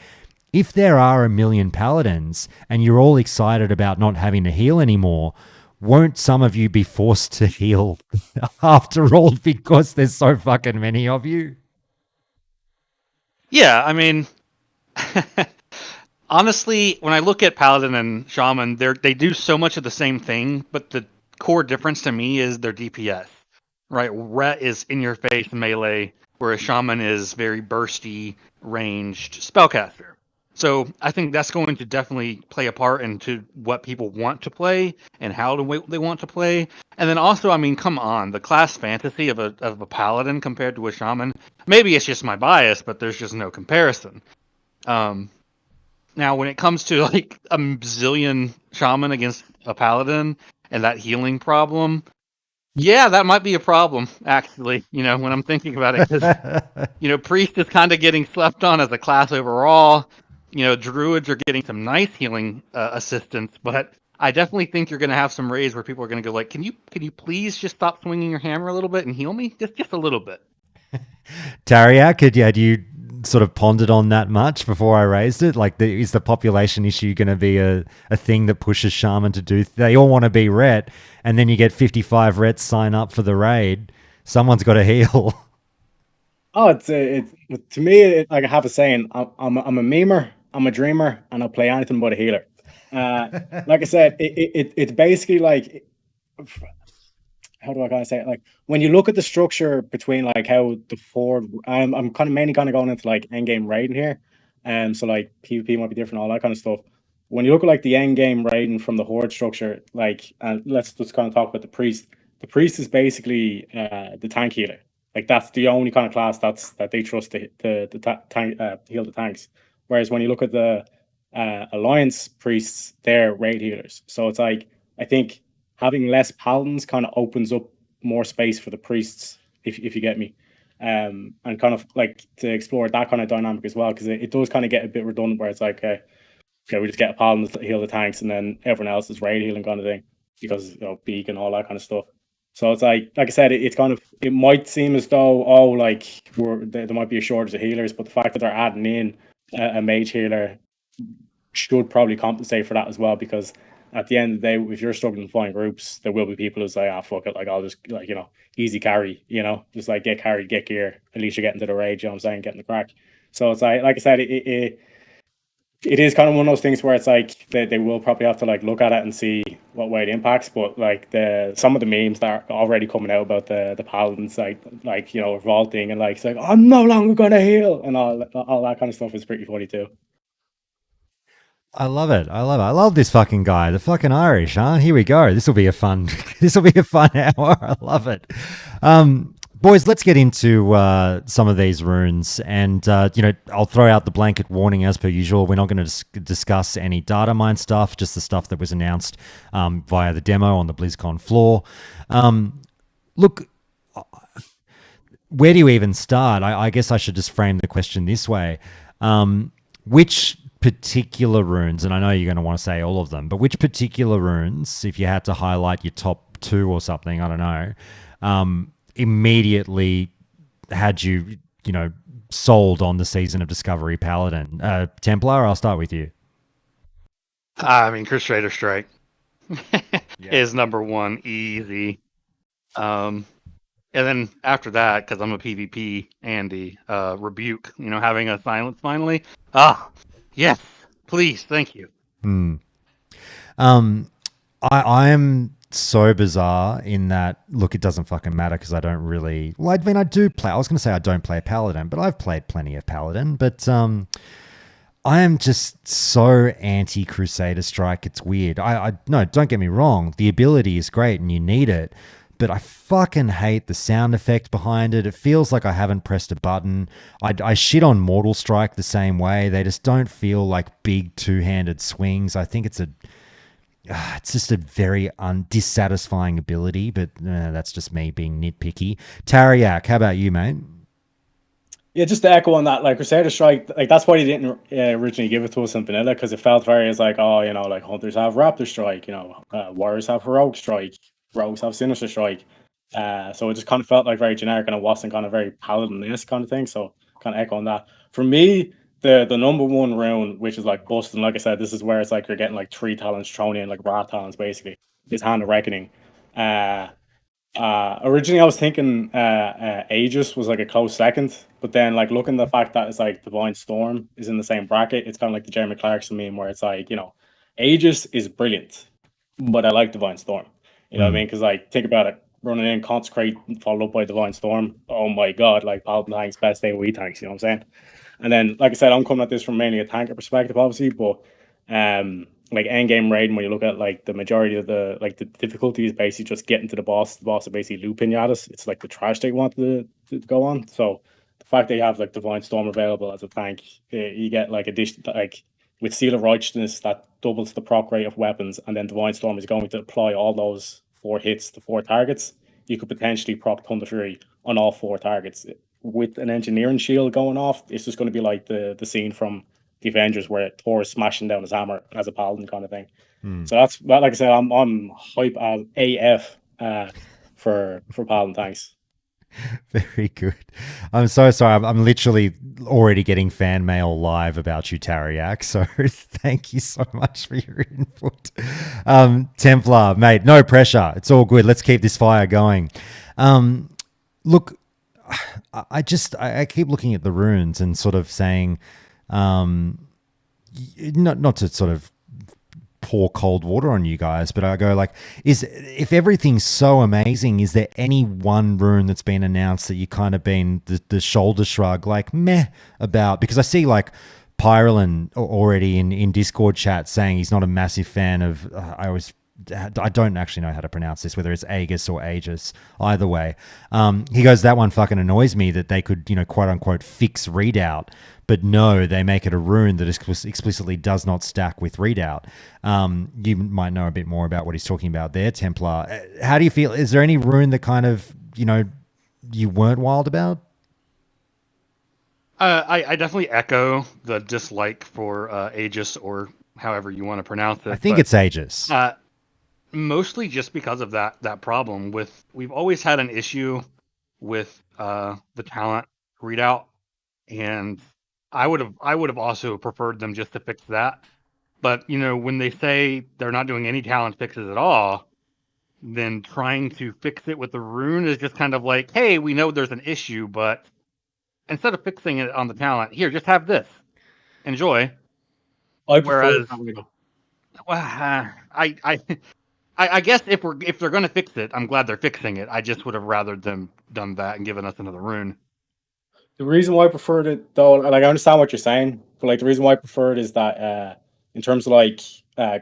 if there are 1 million paladins and you're all excited about not having to heal anymore, won't some of you be forced to heal after all because there's so fucking many of you? Yeah, I mean, honestly, when I look at paladin and shaman, they do so much of the same thing, but the core difference to me is their DPS, right? Ret is in your face melee, whereas shaman is very bursty, ranged spellcaster. So I think that's going to definitely play a part into what people want to play and how they want to play. And then also, I mean, come on, the class fantasy of a paladin compared to a shaman. Maybe it's just my bias, but there's just no comparison. Now, when it comes to like a zillion shaman against a paladin and that healing problem, yeah, that might be a problem, actually, when I'm thinking about it. Because, priest is kind of getting slept on as a class overall. Druids are getting some nice healing assistance, but I definitely think you're going to have some raids where people are going to go like, can you please just stop swinging your hammer a little bit and heal me? Just a little bit. Tariak, had you sort of pondered on that much before I raised it? Like, is the population issue going to be a thing that pushes shaman to do? They all want to be ret, and then you get 55 rets sign up for the raid. Someone's got to heal. Oh, it's to me, like I have a saying, I'm a memer, I'm a dreamer, and I'll play anything but a healer. Like I said, it's basically like, how do I kind of say it? Like, when you look at the structure between like how the forward, I'm kind of mainly kind of going into like end game raiding here, so like PvP might be different, all that kind of stuff. When you look at like the end game raiding from the horde structure, like, let's just kind of talk about the priest. The priest is basically the tank healer. Like, that's the only kind of class that they trust to heal the tanks. Whereas when you look at the alliance priests, they're raid healers. So it's like, I think having less paladins kind of opens up more space for the priests, if you get me, and kind of like to explore that kind of dynamic as well, because it does kind of get a bit redundant where it's like, okay, we just get a paladin to heal the tanks and then everyone else is raid healing kind of thing, because beak and all that kind of stuff. So it's like I said, it's kind of, it might seem as though, there might be a shortage of healers, but the fact that they're adding in a mage healer should probably compensate for that as well, because at the end of the day, if you're struggling to find groups, there will be people who say, fuck it, like, I'll just, like, easy carry, just like get carried, get gear, at least you're getting to the raid, you know what I'm saying, getting the crack. So it's like I said, it is kind of one of those things where it's like they will probably have to like look at it and see what way it impacts. But like some of the memes that are already coming out about the paladins like you know revolting and like it's like I'm no longer gonna heal and all that kind of stuff is pretty funny too. I love it. I love this fucking guy. The fucking Irish, huh? Here we go. This will be a fun. This will be a fun hour. I love it. Boys, let's get into some of these runes, and I'll throw out the blanket warning as per usual. We're not going to discuss any data mine stuff, just the stuff that was announced via the demo on the BlizzCon floor. Look, where do you even start? I guess I should just frame the question this way: which particular runes, and I know you're going to want to say all of them, but which particular runes, if you had to highlight your top 2 or something, I don't know, immediately had you sold on the Season of Discovery Paladin? Templar, I'll start with you. I mean, Crusader Strike is number 1, easy. And then after that, because I'm a PvP Andy, Rebuke, having a silence finally. Yes, please, thank you. I am so bizarre in that, look, it doesn't fucking matter because I don't really... Well, I mean, I do play... I was going to say I don't play Paladin, but I've played plenty of Paladin. But I am just so anti-Crusader Strike. It's weird. No, don't get me wrong. The ability is great and you need it. But I fucking hate the sound effect behind it. It feels like I haven't pressed a button. I shit on Mortal Strike the same way. They just don't feel like big two-handed swings. I think it's just a very dissatisfying ability, but that's just me being nitpicky. Tariak, how about you, mate? Yeah, just to echo on that, like Crusader Strike, like that's why they didn't originally give it to us in vanilla, because it felt very as like, oh, like hunters have Raptor Strike, warriors have Heroic Strike, rogues have Sinister Strike. So it just kind of felt like very generic, and it wasn't kind of very Paladin-esque kind of thing. So kind of echo on that. For me, the number 1 rune, which is like busting, like I said, this is where it's like you're getting like 3 talents thrown in, like rat talents basically, is Hand of Reckoning. Originally I was thinking Aegis was like a close second, but then like looking at the fact that it's like Divine Storm is in the same bracket, it's kind of like the Jeremy Clarkson meme where it's like, Aegis is brilliant, but I like Divine Storm. You know what I mean? Because like think about it, running in Consecrate followed up by Divine Storm. Oh my god, like Paladin tanks, best AoE tanks, you know what I'm saying? And then like I said, I'm coming at this from mainly a tanker perspective, obviously, but like endgame raiding, when you look at like the majority of the difficulty is basically just getting to the boss. The boss is basically loop pinatas. It's like the trash they want to go on. So the fact that you have like Divine Storm available as a tank, you get like addition like with Seal of Righteousness that doubles the proc rate of weapons, and then Divine Storm is going to apply all those 4 hits to 4 targets. You could potentially proc Thunder Fury on all 4 targets. With an engineering shield going off, it's just going to be like the scene from the Avengers where Thor is smashing down his hammer as a paladin kind of thing. So that's, like I said, I'm hype as AF for paladin tanks. Very good. I'm so sorry. I'm literally already getting fan mail live about you, Tariak. So thank you so much for your input. Templar, mate, no pressure. It's all good. Let's keep this fire going. Look, I keep looking at the runes and sort of saying, not to sort of pour cold water on you guys, but I go like, if everything's so amazing, is there any one rune that's been announced that you kind of been the shoulder shrug, like meh about? Because I see like Pyrelin already in Discord chat saying he's not a massive fan of, I don't actually know how to pronounce this, whether it's Aegis or Aegis, either way. He goes, that one fucking annoys me that they could, quote unquote, fix readout. But no, they make it a rune that explicitly does not stack with readout. You might know a bit more about what he's talking about there, Templar. How do you feel? Is there any rune that kind of, you weren't wild about? I definitely echo the dislike for Aegis, or however you want to pronounce it. I think it's Aegis. Mostly just because of that problem we've always had an issue with the talent readout, and I would have also preferred them just to fix that. But when they say they're not doing any talent fixes at all, then trying to fix it with the rune is just kind of like, hey, we know there's an issue, but instead of fixing it on the talent, here, just have this, enjoy. I prefer Whereas, I guess if they're gonna fix it, I'm glad they're fixing it. I just would have rather them done that and given us another rune. the reason why I preferred it though, like I understand what you're saying, but like the reason why I preferred is that in terms of like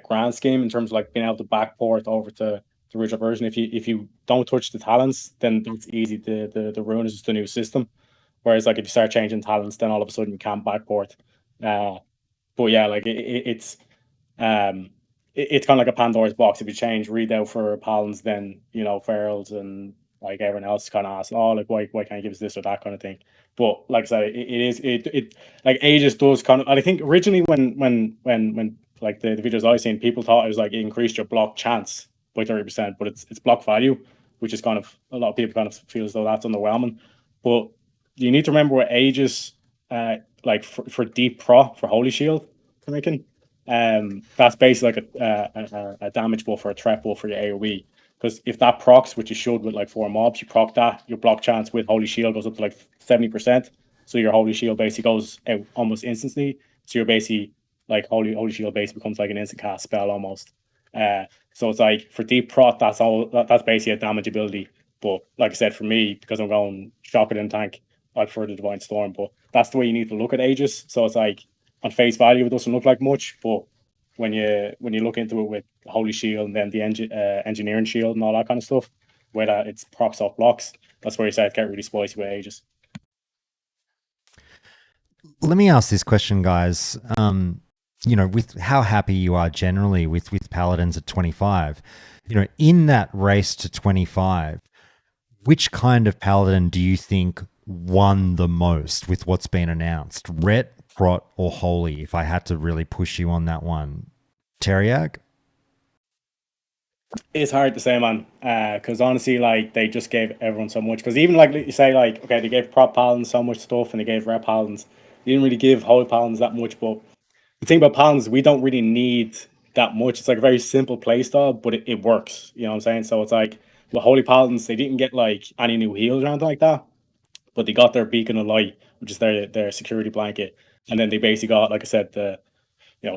grand scheme, in terms of like being able to backport over to the original version, if you don't touch the talents, then that's easy. The rune is just a new system. Whereas like if you start changing talents, then all of a sudden you can't backport. But yeah, like it's um it's kind of like a Pandora's box. If you change readout for Paladins, then you know ferals and like everyone else kind of asks, oh, like why can't you give us this or that kind of thing. But like I said, it like Aegis does kind of. And I think originally when like the videos I've seen, people thought it was like it increased your block chance by 30%, but it's block value, which is kind of a lot of people kind of feel as though that's underwhelming. But you need to remember what Aegis like for deep pro for Holy Shield, Kamaikin. That's basically like a damage buff or a threat buff for your AoE. Because if that procs, which you should with like 4 mobs, you proc that, your block chance with Holy Shield goes up to like 70%. So your Holy Shield basically goes out almost instantly. So you're basically like Holy Shield basically becomes like an instant cast spell almost. So it's like for deep prot, that's basically a damage ability. But like I said, for me, because I'm going shocker and tank, I prefer the Divine Storm. But that's the way you need to look at Aegis. So it's like on face value, it doesn't look like much, but when you look into it with Holy Shield and then the engineering shield and all that kind of stuff, where it's procs off blocks, that's where you start to get really spicy with Aegis. Let me ask this question, guys. You know, with how happy you are generally with Paladins at 25, you know, in that race to 25, which kind of Paladin do you think won the most with what's been announced? Ret, Prot, or Holy, if I had to really push you on that one? Teriak? It's hard to say, man, because honestly, like, they just gave everyone so much. Because even, like, you say, like, okay, they gave Prot Paladins so much stuff and they gave Ret Paladins. They didn't really give Holy Paladins that much, but the thing about Paladins, we don't really need that much. It's like a very simple playstyle, but it works. You know what I'm saying? So it's like, with Holy Paladins, they didn't get, like, any new heals or anything like that, but they got their Beacon of Light, which is their security blanket. And then they basically got, like I said, the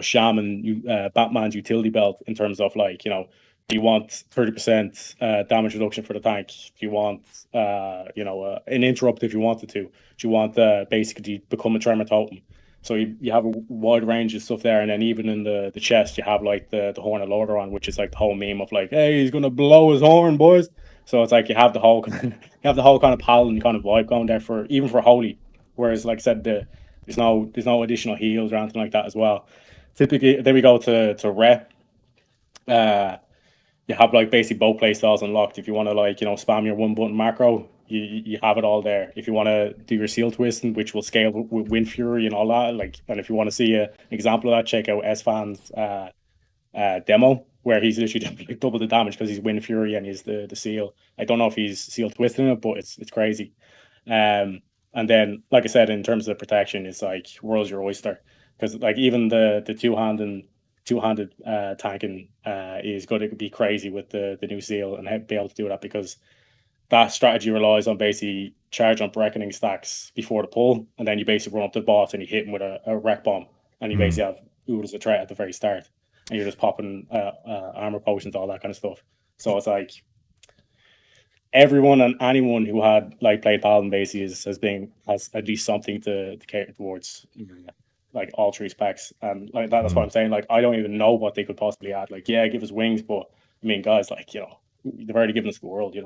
Shaman, Batman's utility belt in terms of like, do you want 30% damage reduction for the tank? Do you want, an interrupt if you wanted to? Do you want basically become a Tremor Totem? So you have a wide range of stuff there. And then even in the chest, you have like the Horn of Lordaeron, which is like the whole meme of like, hey, he's going to blow his horn, boys. So it's like you have the whole kind of Paladin kind of vibe going there even for Holy. Whereas, like I said, there's no additional heals or anything like that as well. Typically, then we go to Ret. You have like basically both play styles unlocked. If you want to spam your one button macro, you have it all there. If you want to do your seal twisting, which will scale with Wind Fury and all that, and if you want to see an example of that, check out S-Fan's demo where he's literally doing double the damage because he's Wind Fury and he's the seal. I don't know if he's seal twisting it, but it's crazy. And then, like I said, in terms of protection, it's like world's your oyster, because like even the two-handed tanking is going to be crazy with the new seal and be able to do that, because that strategy relies on basically charge on reckoning stacks before the pull, and then you basically run up to the boss and you hit him with a wreck bomb, and you basically have Ood as a threat at the very start, and you're just popping armor potions, all that kind of stuff. So it's like everyone and anyone who had like played Paladin basically has at least something to cater towards, like all 3 specs, and like that's what I'm saying. Like I don't even know what they could possibly add. Like, yeah, give us wings, but I mean, guys, like they've already given us the world,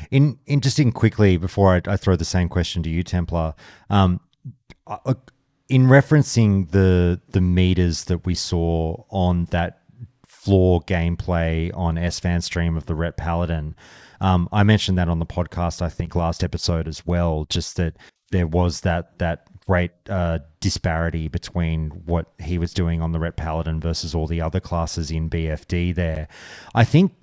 Interesting. Quickly before I throw the same question to you, Templar, in referencing the meters that we saw on that floor gameplay on S-Fan stream of the Ret Paladin, I mentioned that on the podcast, I think last episode as well, just that there was that great disparity between what he was doing on the Ret Paladin versus all the other classes in BFD there. I think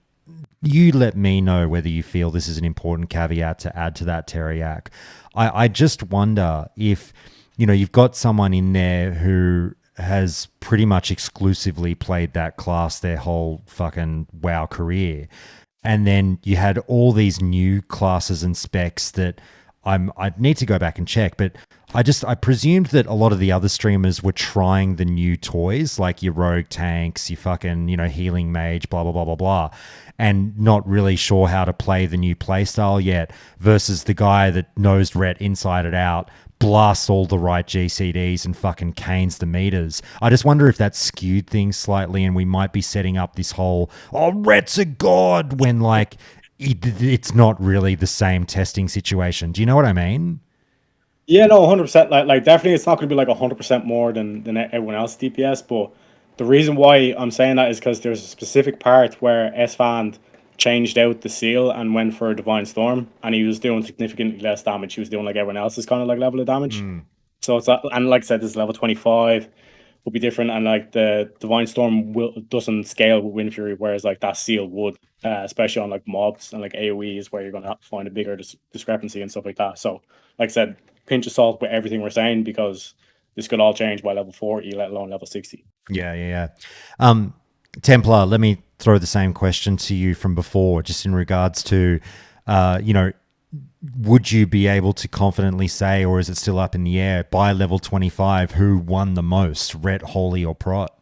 you let me know whether you feel this is an important caveat to add to that, Teriak. I just wonder if, you've got someone in there who has pretty much exclusively played that class their whole fucking WoW career. And then you had all these new classes and specs that I need to go back and check, but I presumed that a lot of the other streamers were trying the new toys, like your rogue tanks, your fucking, healing mage, blah, blah, blah, blah, blah, and not really sure how to play the new playstyle yet, versus the guy that knows Ret inside and out, blasts all the right GCDs and fucking canes the meters. I just wonder if that skewed things slightly, and we might be setting up this whole, Ret's a god, when like it's not really the same testing situation. Do you know what I mean? Yeah, no, 100%. Like definitely, it's not going to be like 100% more than everyone else DPS. But the reason why I'm saying that is because there's a specific part where Esfand changed out the seal and went for a Divine Storm, and he was doing significantly less damage. He was doing like everyone else's kind of like level of damage. So it's and like I said, this is level 25 will be different, and like the Divine Storm doesn't scale with Wind Fury, whereas like that seal would, especially on like mobs and like AoE is where you're going to find a bigger discrepancy and stuff like that. So like I said, pinch of salt with everything we're saying, because this could all change by level 40, let alone level 60. Yeah. Templar, let me throw the same question to you from before, just in regards to, would you be able to confidently say, or is it still up in the air, by level 25, who won the most, Ret, Holy, or Prot?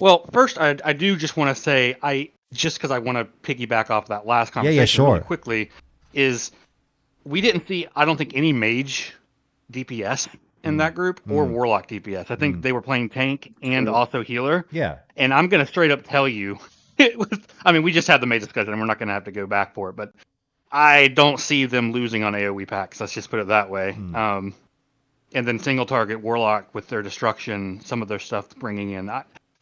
Well, first, I do just want to say, just because I want to piggyback off that last conversation sure. really quickly, is we didn't see, I don't think, any mage DPS in that group or warlock DPS. I think they were playing tank and also healer. Yeah. And I'm going to straight up tell you, we just had the mage discussion and we're not going to have to go back for it, but I don't see them losing on AoE packs. Let's just put it that way. And then single target warlock with their destruction, some of their stuff bringing in.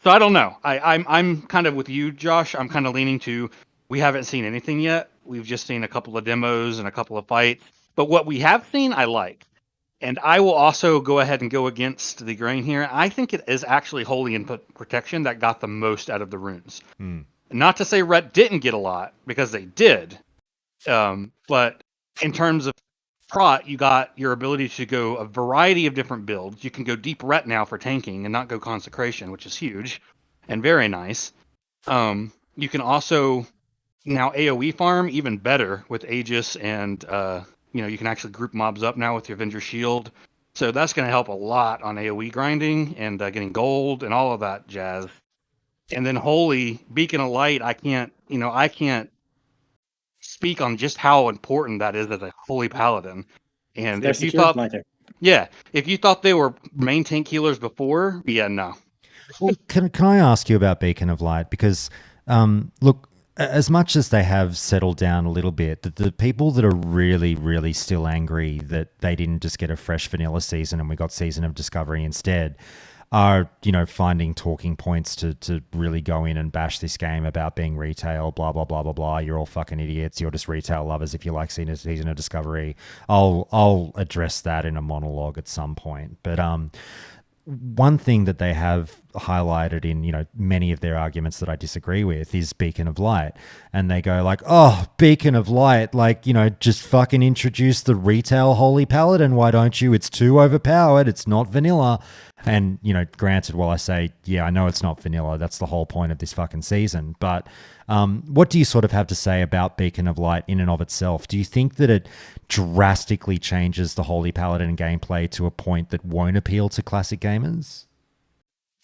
So I don't know. I'm kind of with you, Josh. I'm kind of leaning to, we haven't seen anything yet. We've just seen a couple of demos and a couple of fights. But what we have seen, I like. And I will also go ahead and go against the grain here. I think it is actually Holy and Protection that got the most out of the runes. Not to say Ret didn't get a lot, because they did. But in terms of Prot, you got your ability to go a variety of different builds. You can go deep Ret now for tanking and not go Consecration, which is huge and very nice. You can also now AoE farm even better with Aegis, and you can actually group mobs up now with your Avenger Shield. So that's going to help a lot on AoE grinding and getting gold and all of that jazz. And then Holy, Beacon of Light, I can't speak on just how important that is as a Holy Paladin. And if you thought, if you thought they were main tank healers before, no. Well, can I ask you about Beacon of Light? Because, look, as much as they have settled down a little bit, the people that are really, really still angry that they didn't just get a fresh vanilla season and we got Season of Discovery instead are, finding talking points to really go in and bash this game about being retail, blah, blah, blah, blah, blah. You're all fucking idiots. You're just retail lovers if you like Season of Discovery. I'll address that in a monologue at some point. But one thing that they have highlighted in, many of their arguments that I disagree with is Beacon of Light. And they go like, Beacon of Light, like, just fucking introduce the retail Holy Paladin. Why don't you? It's too overpowered. It's not vanilla. And, granted, while I say, I know it's not vanilla, that's the whole point of this fucking season. But what do you sort of have to say about Beacon of Light in and of itself? Do you think that it drastically changes the Holy Paladin gameplay to a point that won't appeal to classic gamers?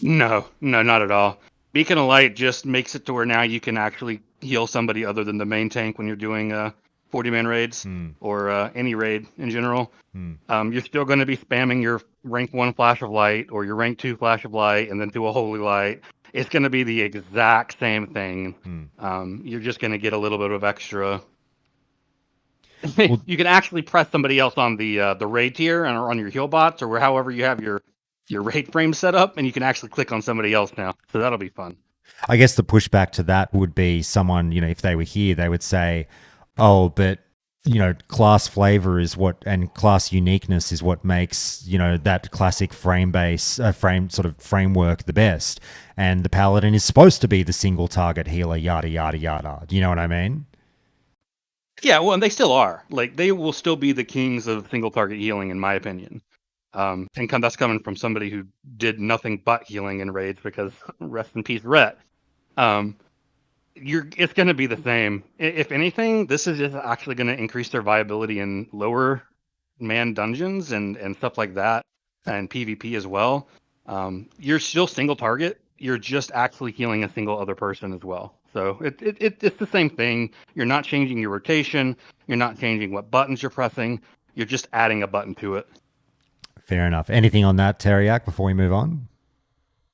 No, not at all. Beacon of Light just makes it to where now you can actually heal somebody other than the main tank when you're doing 40-man raids or any raid in general. You're still going to be spamming your rank 1 Flash of Light or your rank 2 Flash of Light and then do a Holy Light. It's going to be the exact same thing. You're just going to get a little bit of extra. You can actually press somebody else on the raid tier or on your heal bots or however you have your raid frame set up, and you can actually click on somebody else now. So that'll be fun. I guess the pushback to that would be someone, if they were here, they would say, but class flavor is what, and class uniqueness is what makes, that classic framework the best. And the Paladin is supposed to be the single target healer, yada, yada, yada. Do you know what I mean? Yeah, well, and they still are. Like, they will still be the kings of single target healing, in my opinion. And that's coming from somebody who did nothing but healing in raids, because rest in peace, Ret. it's going to be the same. If anything, this is just actually going to increase their viability in lower man dungeons and stuff like that, and PvP as well. You're still single target. You're just actually healing a single other person as well. So it's the same thing. You're not changing your rotation. You're not changing what buttons you're pressing. You're just adding a button to it. Fair enough. Anything on that, Teriak, before we move on?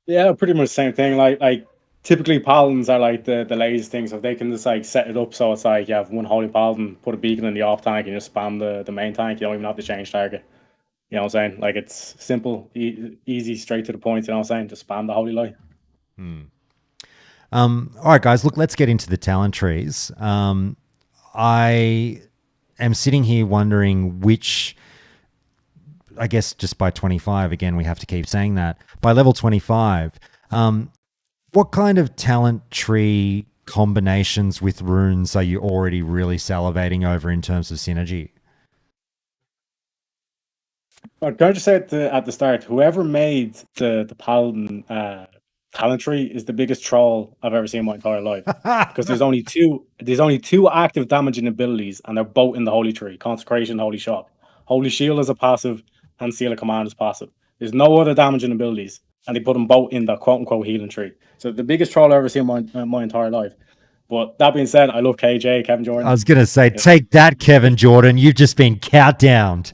Yeah, pretty much the same thing. Like typically paladins are like the lazy thing, so if they can just like set it up so it's like you have one holy paladin, put a beacon in the off tank, and just spam the main tank. You don't even have to change target. You know what I'm saying? Like it's simple, easy, straight to the point. You know what I'm saying? Just spam the holy light. All right, guys. Look, let's get into the talent trees. I am sitting here wondering which. I guess just by 25, again, we have to keep saying that. By level 25, what kind of talent tree combinations with runes are you already really salivating over in terms of synergy? Well, can I just say at the start, whoever made the paladin talent tree is the biggest troll I've ever seen in my entire life. Because there's only two active damaging abilities, and they're both in the holy tree: consecration, holy shock. Holy shield is a passive, and seal of command is passive. There's no other damaging abilities, and they put them both in the quote unquote healing tree. So the biggest troll I've ever seen in my entire life. But that being said, I love KJ, Kevin Jordan. I was going to say, take that, Kevin Jordan. You've just been countdowned.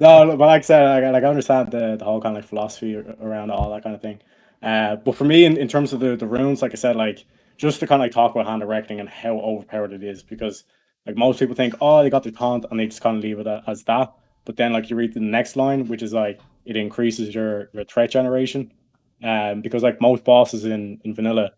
No, but like I said, I understand the whole kind of like philosophy around all that kind of thing. But for me, in terms of the runes, like I said, like just to kind of like talk about hand of reckoning and how overpowered it is, because like most people think, oh, they got their taunt and they just kind of leave it as that. But then like you read the next line, which is like it increases your threat generation, because like most bosses in vanilla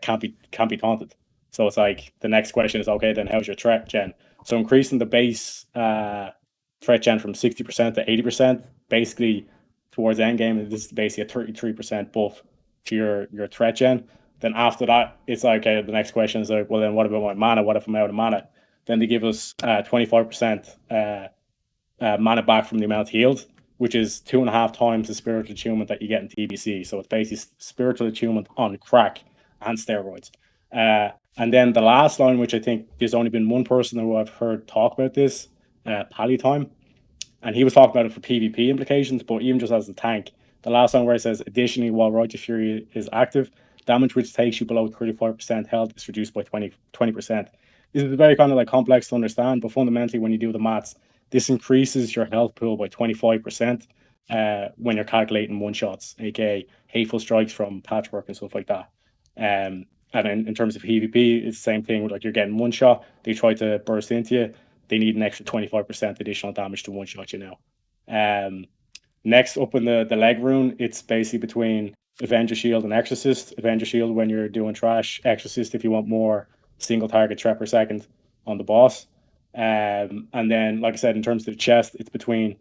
can't be taunted. So it's like the next question is, okay, then how's your threat gen? So increasing the base threat gen from 60% to 80%, basically towards the end game, this is basically a 33% buff to your threat gen. Then after that, it's like, okay, the next question is like, well, then what about my mana? What if I'm out of mana? Then they give us 25% mana back from the amount healed, which is 2.5 times the spiritual attunement that you get in TBC. So it's basically spiritual attunement on crack and steroids. And then the last line, which I think there's only been one person who I've heard talk about this, Palytime, and he was talking about it for PvP implications, but even just as a tank, the last line where it says, additionally, while Righteous Fury is active, damage which takes you below 35% health is reduced by 20%. This is very kind of like complex to understand, but fundamentally, when you do the maths, this increases your health pool by 25% when you're calculating one-shots, aka hateful strikes from patchwork and stuff like that. And in terms of PvP, it's the same thing. Like you're getting one shot, they try to burst into you, they need an extra 25% additional damage to one shot you now. Next up in the leg rune, it's basically between Avenger Shield and Exorcist. Avenger Shield when you're doing trash, Exorcist if you want more single target threat per second on the boss. And then, like I said, in terms of the chest, it's between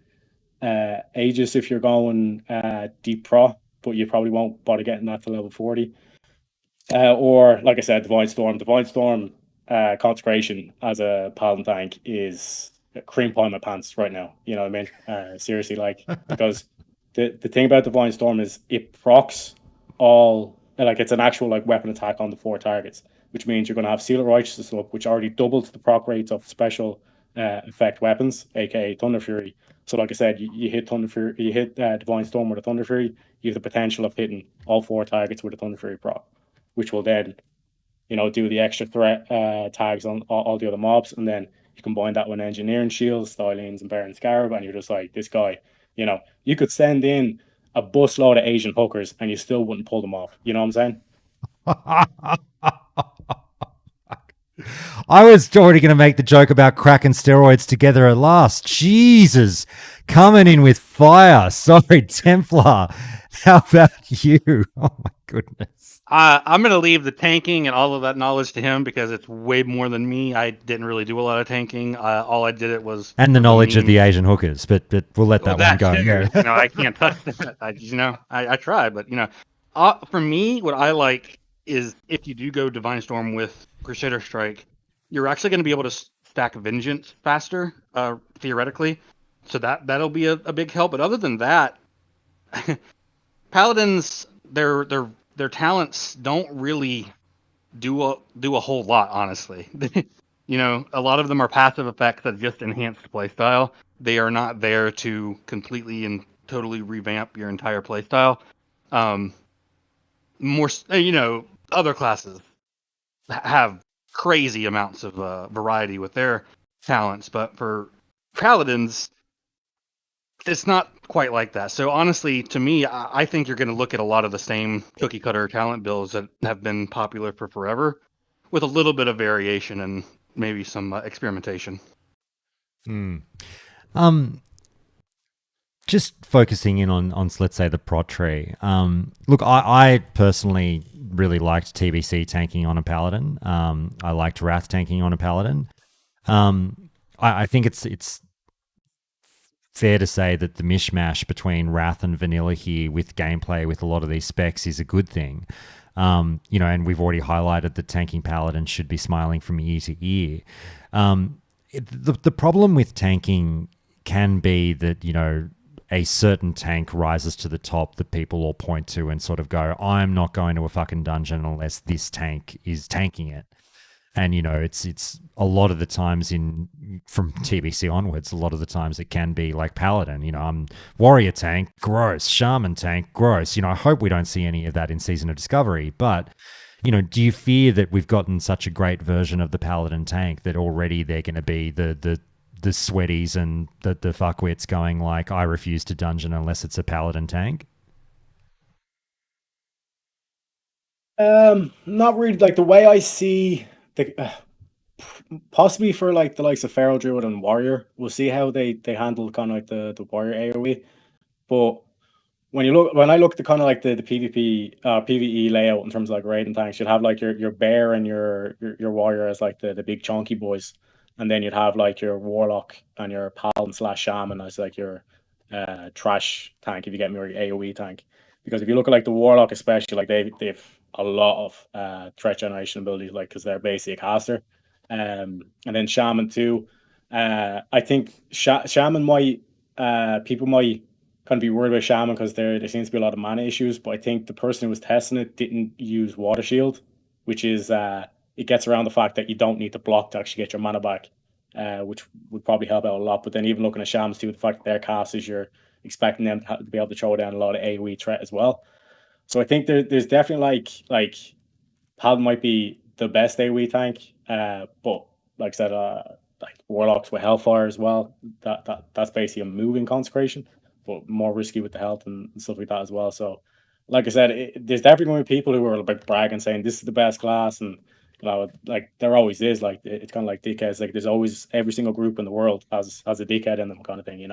Aegis if you're going deep pro, but you probably won't bother getting that to level 40. Or, like I said, Divine Storm. Divine Storm Consecration as a Paladin tank is cream pie in my pants right now. You know what I mean? Seriously, like, because the thing about Divine Storm is it procs all, like, it's an actual like weapon attack on the 4 targets, which means you're going to have Seal of Righteousness up, which already doubles the proc rates of special effect weapons, aka Thunder Fury. So, like I said, you hit Thunder Fury, you hit Divine Storm with a Thunder Fury, you have the potential of hitting all 4 targets with a Thunder Fury proc, which will then, do the extra threat tags on all the other mobs, and then you combine that with Engineering Shields, Stylings, and Baron Scarab, and you're just like, this guy, you could send in a busload of Asian hookers, and you still wouldn't pull them off. You know what I'm saying? I was already going to make the joke about crack and steroids together at last. Jesus, coming in with fire. Sorry, Templar. How about you? Oh, my goodness. I'm going to leave the tanking and all of that knowledge to him because it's way more than me. I didn't really do a lot of tanking. All I did was... And the knowledge of the Asian hookers, but we'll let that one go. Yeah. I can't touch that. I try, but, for me, what I like is if you do go Divine Storm with Crusader Strike, you're actually going to be able to stack Vengeance faster, theoretically. So that'll be a big help. But other than that, Paladins, their talents don't really do a whole lot, honestly. A lot of them are passive effects that just enhance the playstyle. They are not there to completely and totally revamp your entire playstyle. Other classes have crazy amounts of variety with their talents, but for paladins, it's not quite like that. So honestly, to me, I think you're going to look at a lot of the same cookie cutter talent builds that have been popular for forever, with a little bit of variation and maybe some experimentation. Just focusing in on let's say the prot tree. Look, I personally really liked TBC tanking on a paladin. I liked Wrath tanking on a paladin. I think it's fair to say that the mishmash between Wrath and vanilla here with gameplay with a lot of these specs is a good thing. And we've already highlighted that tanking paladin should be smiling from ear to ear. The problem with tanking can be that, a certain tank rises to the top that people all point to and sort of go, I'm not going to a fucking dungeon unless this tank is tanking it. And, it's a lot of the times from TBC onwards, a lot of the times it can be like Paladin, I'm warrior tank, gross, shaman tank, gross. I hope we don't see any of that in Season of Discovery. But, do you fear that we've gotten such a great version of the Paladin tank that already they're going to be the sweaties and the fuckwits going like, I refuse to dungeon unless it's a Paladin tank? Not really. Like the way I see possibly for like the likes of Feral Druid and Warrior, we'll see how they handle kind of like the Warrior AoE. But when I look at the kind of like the PvP PvE layout in terms of like raiding tanks, you'd have like your bear and your warrior as like the big chunky boys, and then you'd have like your warlock and your paladin / shaman as like your trash tank, if you get me, or your AoE tank. Because if you look at like the warlock especially, like they've a lot of threat generation abilities, like because they're basically a caster, and then shaman too. I think shaman might people might kind of be worried about shaman because there seems to be a lot of mana issues. But I think the person who was testing it didn't use water shield, which is it gets around the fact that you don't need to block to actually get your mana back, which would probably help out a lot. But then even looking at shamans too, the fact that their casters, you're expecting them to be able to throw down a lot of AoE threat as well. So I think there's definitely like Paladin might be the best AoE tank, but like I said, like Warlocks with Hellfire as well. That's basically a moving consecration, but more risky with the health and stuff like that as well. So, like I said, there's definitely going to be people who are like bragging, saying this is the best class, and like there always is. Like it's kind of like dickheads. Like there's always every single group in the world has a dickhead in them, kind of thing.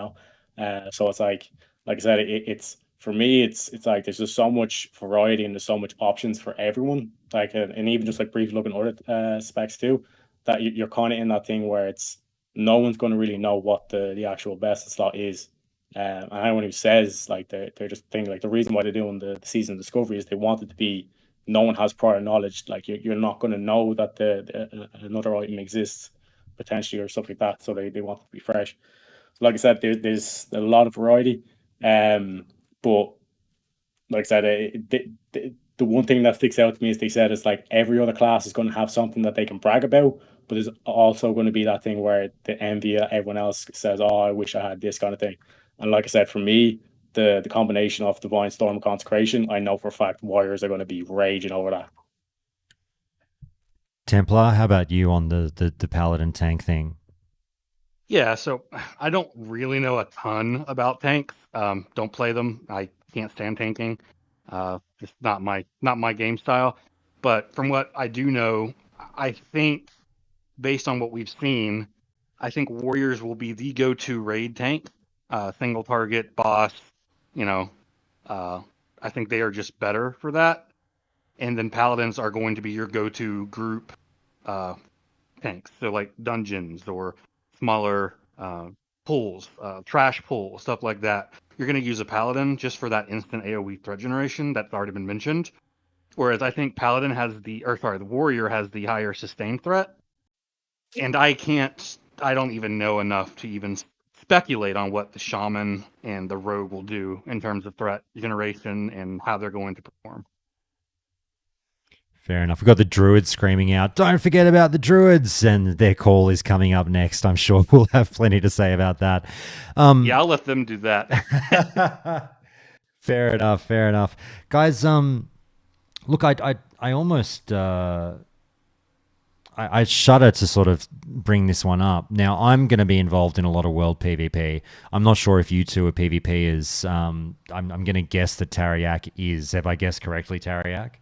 So it's like I said, it's for me, it's like there's just so much variety and there's so much options for everyone. Like, and even just like briefly looking at other specs too, that you're kind of in that thing where it's no one's going to really know what the actual best slot is. And anyone who says like they're just thinking like the reason why they're doing the season of discovery is they want it to be no one has prior knowledge. Like you're not going to know that another item exists potentially or stuff like that. So they want it to be fresh. So like I said, there's a lot of variety. But like I said, the one thing that sticks out to me is they said it's like every other class is going to have something that they can brag about, but there's also going to be that thing where the envy everyone else says, "Oh, I wish I had this," kind of thing. And like I said, for me, the combination of Divine Storm and Consecration, I know for a fact Warriors are going to be raging over that. Templar, how about you on the Paladin tank thing? Yeah, so I don't really know a ton about tanks. Don't play them. I can't stand tanking. Just not my game style. But from what I do know, I think based on what we've seen, I think warriors will be the go-to raid tank. Single target boss. I think they are just better for that. And then paladins are going to be your go-to group tanks. So like dungeons or smaller pools, trash pool, stuff like that. You're going to use a paladin just for that instant AoE threat generation that's already been mentioned. Whereas I think paladin the warrior has the higher sustain threat. And I don't even know enough to even speculate on what the shaman and the rogue will do in terms of threat generation and how they're going to perform. Fair enough. We've got the druids screaming out, "Don't forget about the druids," and their call is coming up next. I'm sure we'll have plenty to say about that. Yeah, I'll let them do that. Fair enough. Guys, look, I almost I shudder to sort of bring this one up. Now, I'm going to be involved in a lot of world PvP. I'm not sure if you two are PvPers. I'm going to guess that Tariak is. Have I guessed correctly, Tariak?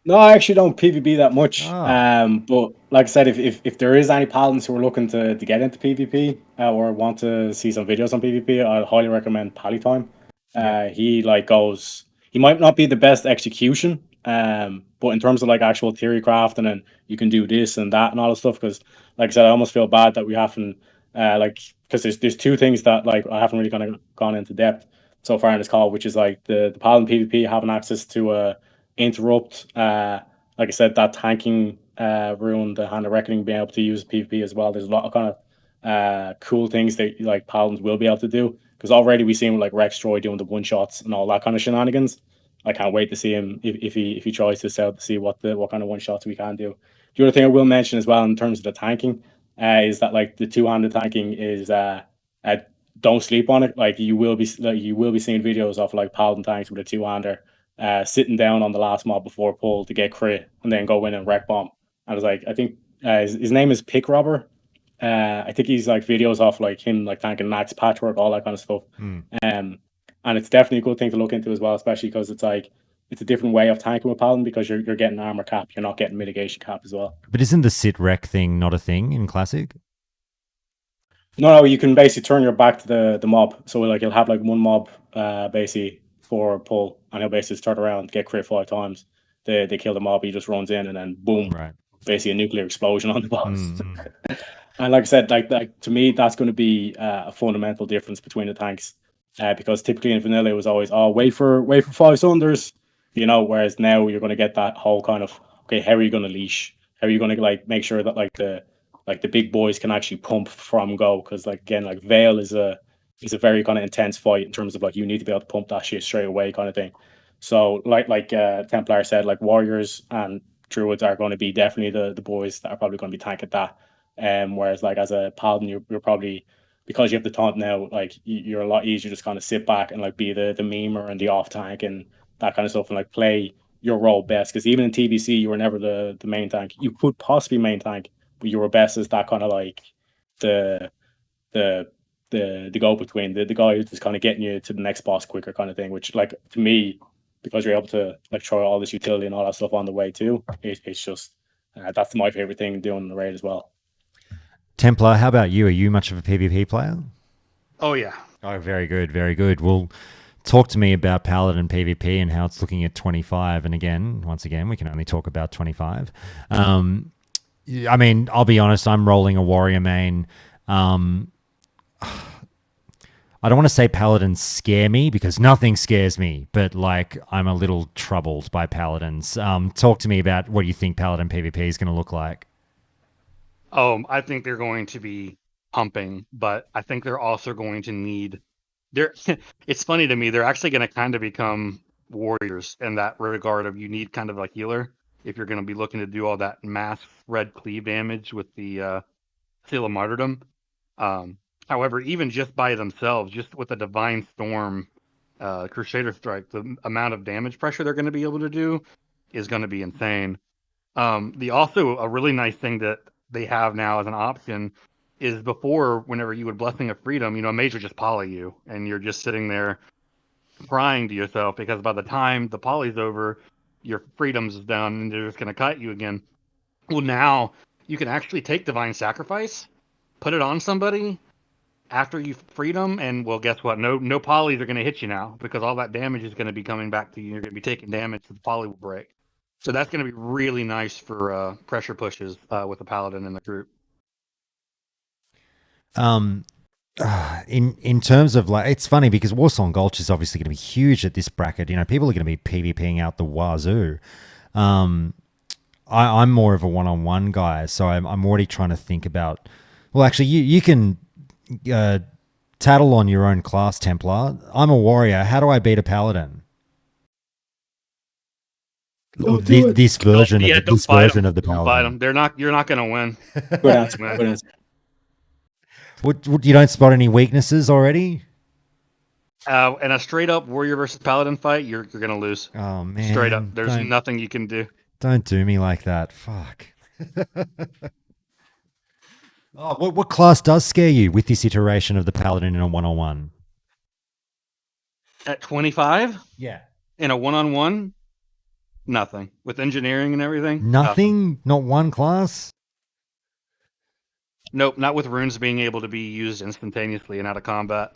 No, I actually don't PvP that much. Oh. But like I said, if there is any paladins who are looking to get into PvP or want to see some videos on PvP, I'd highly recommend Palytime. He like goes. He might not be the best execution, but in terms of like actual theory crafting and you can do this and that and all the stuff. Because like I said, I almost feel bad that we haven't like because there's two things that like I haven't really kind of gone into depth so far in this call, which is like the Paladin PvP having access to interrupt, like I said, that tanking rune, the Hand of Reckoning, being able to use PvP as well. There's a lot of kind of cool things that like paladins will be able to do, because already we've seen like Rex Troy doing the one shots and all that kind of shenanigans. I can't wait to see him if he tries this out, to see what kind of one shots we can do. The other thing I will mention as well in terms of the tanking is that like the two-handed tanking is don't sleep on it. Like you will be seeing videos of like paladin tanks with a two-hander sitting down on the last mob before pull to get crit and then go in and wreck bomb. I was like, I think his name is Pick Robber. I think he's like videos off like him like tanking max patchwork, all that kind of stuff. And it's definitely a good thing to look into as well, especially because it's like it's a different way of tanking with Paladin, because you're getting armor cap, you're not getting mitigation cap as well. But isn't the sit wreck thing not a thing in Classic? No, you can basically turn your back to the mob. So like you'll have like one mob basically for pull, and he'll basically start around, get crit 5 times. They kill the mob, he just runs in, and then boom, right. Basically a nuclear explosion on the boss. And like I said, like to me, that's going to be a fundamental difference between the tanks. Because typically in vanilla it was always wait for 5 sunders, whereas now you're going to get that whole kind of, okay, how are you going to leash? How are you going to like make sure that like the big boys can actually pump from go? Because like again, like Veil is a very kind of intense fight in terms of like you need to be able to pump that shit straight away kind of thing. So like Templar said, like warriors and druids are going to be definitely the boys that are probably going to be tanking that. Whereas like as a paladin, you're probably, because you have the taunt now, like you're a lot easier to just kind of sit back and like be the memer and the off tank and that kind of stuff, and like play your role best. Because even in TBC, you were never the main tank. You could possibly main tank, but you were best as that kind of like the go between, the guy who's just kind of getting you to the next boss quicker kind of thing. Which like to me, because you're able to like throw all this utility and all that stuff on the way too, it's just that's my favorite thing doing the raid as well. Templar, how about you? Are you much of a PvP player? Oh, yeah. Oh, very good, very good. Well, talk to me about Paladin PvP and how it's looking at 25. And once again, we can only talk about 25. I mean, I'll be honest, I'm rolling a warrior main. I don't want to say paladins scare me, because nothing scares me, but like I'm a little troubled by paladins. Talk to me about what you think Paladin PvP is going to look like. I think they're going to be pumping, but I think they're also going to need. It's funny to me. They're actually going to kind of become warriors in that regard. Of you need kind of a healer if you're going to be looking to do all that mass red cleave damage with the Seal of Martyrdom. However, even just by themselves, just with the Divine Storm, Crusader Strike, the amount of damage pressure they're going to be able to do is going to be insane. Also a really nice thing that they have now as an option is, before, whenever you would Blessing of Freedom, Mage would just poly you, and you're just sitting there crying to yourself, because by the time the poly's over, your freedoms is down and they're just going to cut you again. Well, now you can actually take Divine Sacrifice, put it on somebody after you freedom, and well, guess what? No polys are going to hit you now, because all that damage is going to be coming back to you. You're going to be taking damage, so the poly will break. So that's going to be really nice for pressure pushes with the Paladin in the group. In terms of like, it's funny because Warsong Gulch is obviously going to be huge at this bracket. People are going to be PvPing out the wazoo. I'm more of a one-on-one guy, so I'm already trying to think about. Well, actually, you can tattle on your own class, Templar. I'm a warrior. How do I beat a Paladin? Don't do it. This version Yeah, of don't this fight version them. of the Don't fight paladin. them. You're not gonna win. Good answer. Man. Good answer. You don't spot any weaknesses already? In a straight up warrior versus paladin fight, you're gonna lose. Oh man! Straight up, there's don't, nothing you can do. Don't do me like that. Fuck. Oh, what class does scare you with this iteration of the paladin in a 1-on-1? At 25 Yeah. in a 1-on-1, nothing. With engineering and everything, Nothing? Not one class? Nope, not with runes being able to be used instantaneously and out of combat.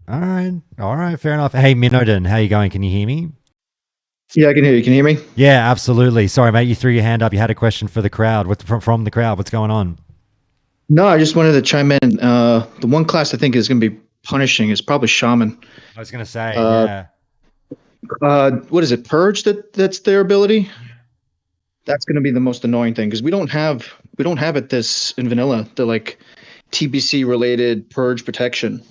All right, fair enough. Hey, Minodin, how you going? Can you hear me? Yeah, I can hear you. Can you hear me? Yeah, absolutely. Sorry, mate, you threw your hand up. You had a question for the crowd. From the crowd? What's going on? No, I just wanted to chime in. The one class I think is going to be punishing is probably Shaman. I was going to say, yeah. What is it? Purge that's their ability? That's going to be the most annoying thing because we don't have it this in vanilla, the like TBC related purge protection.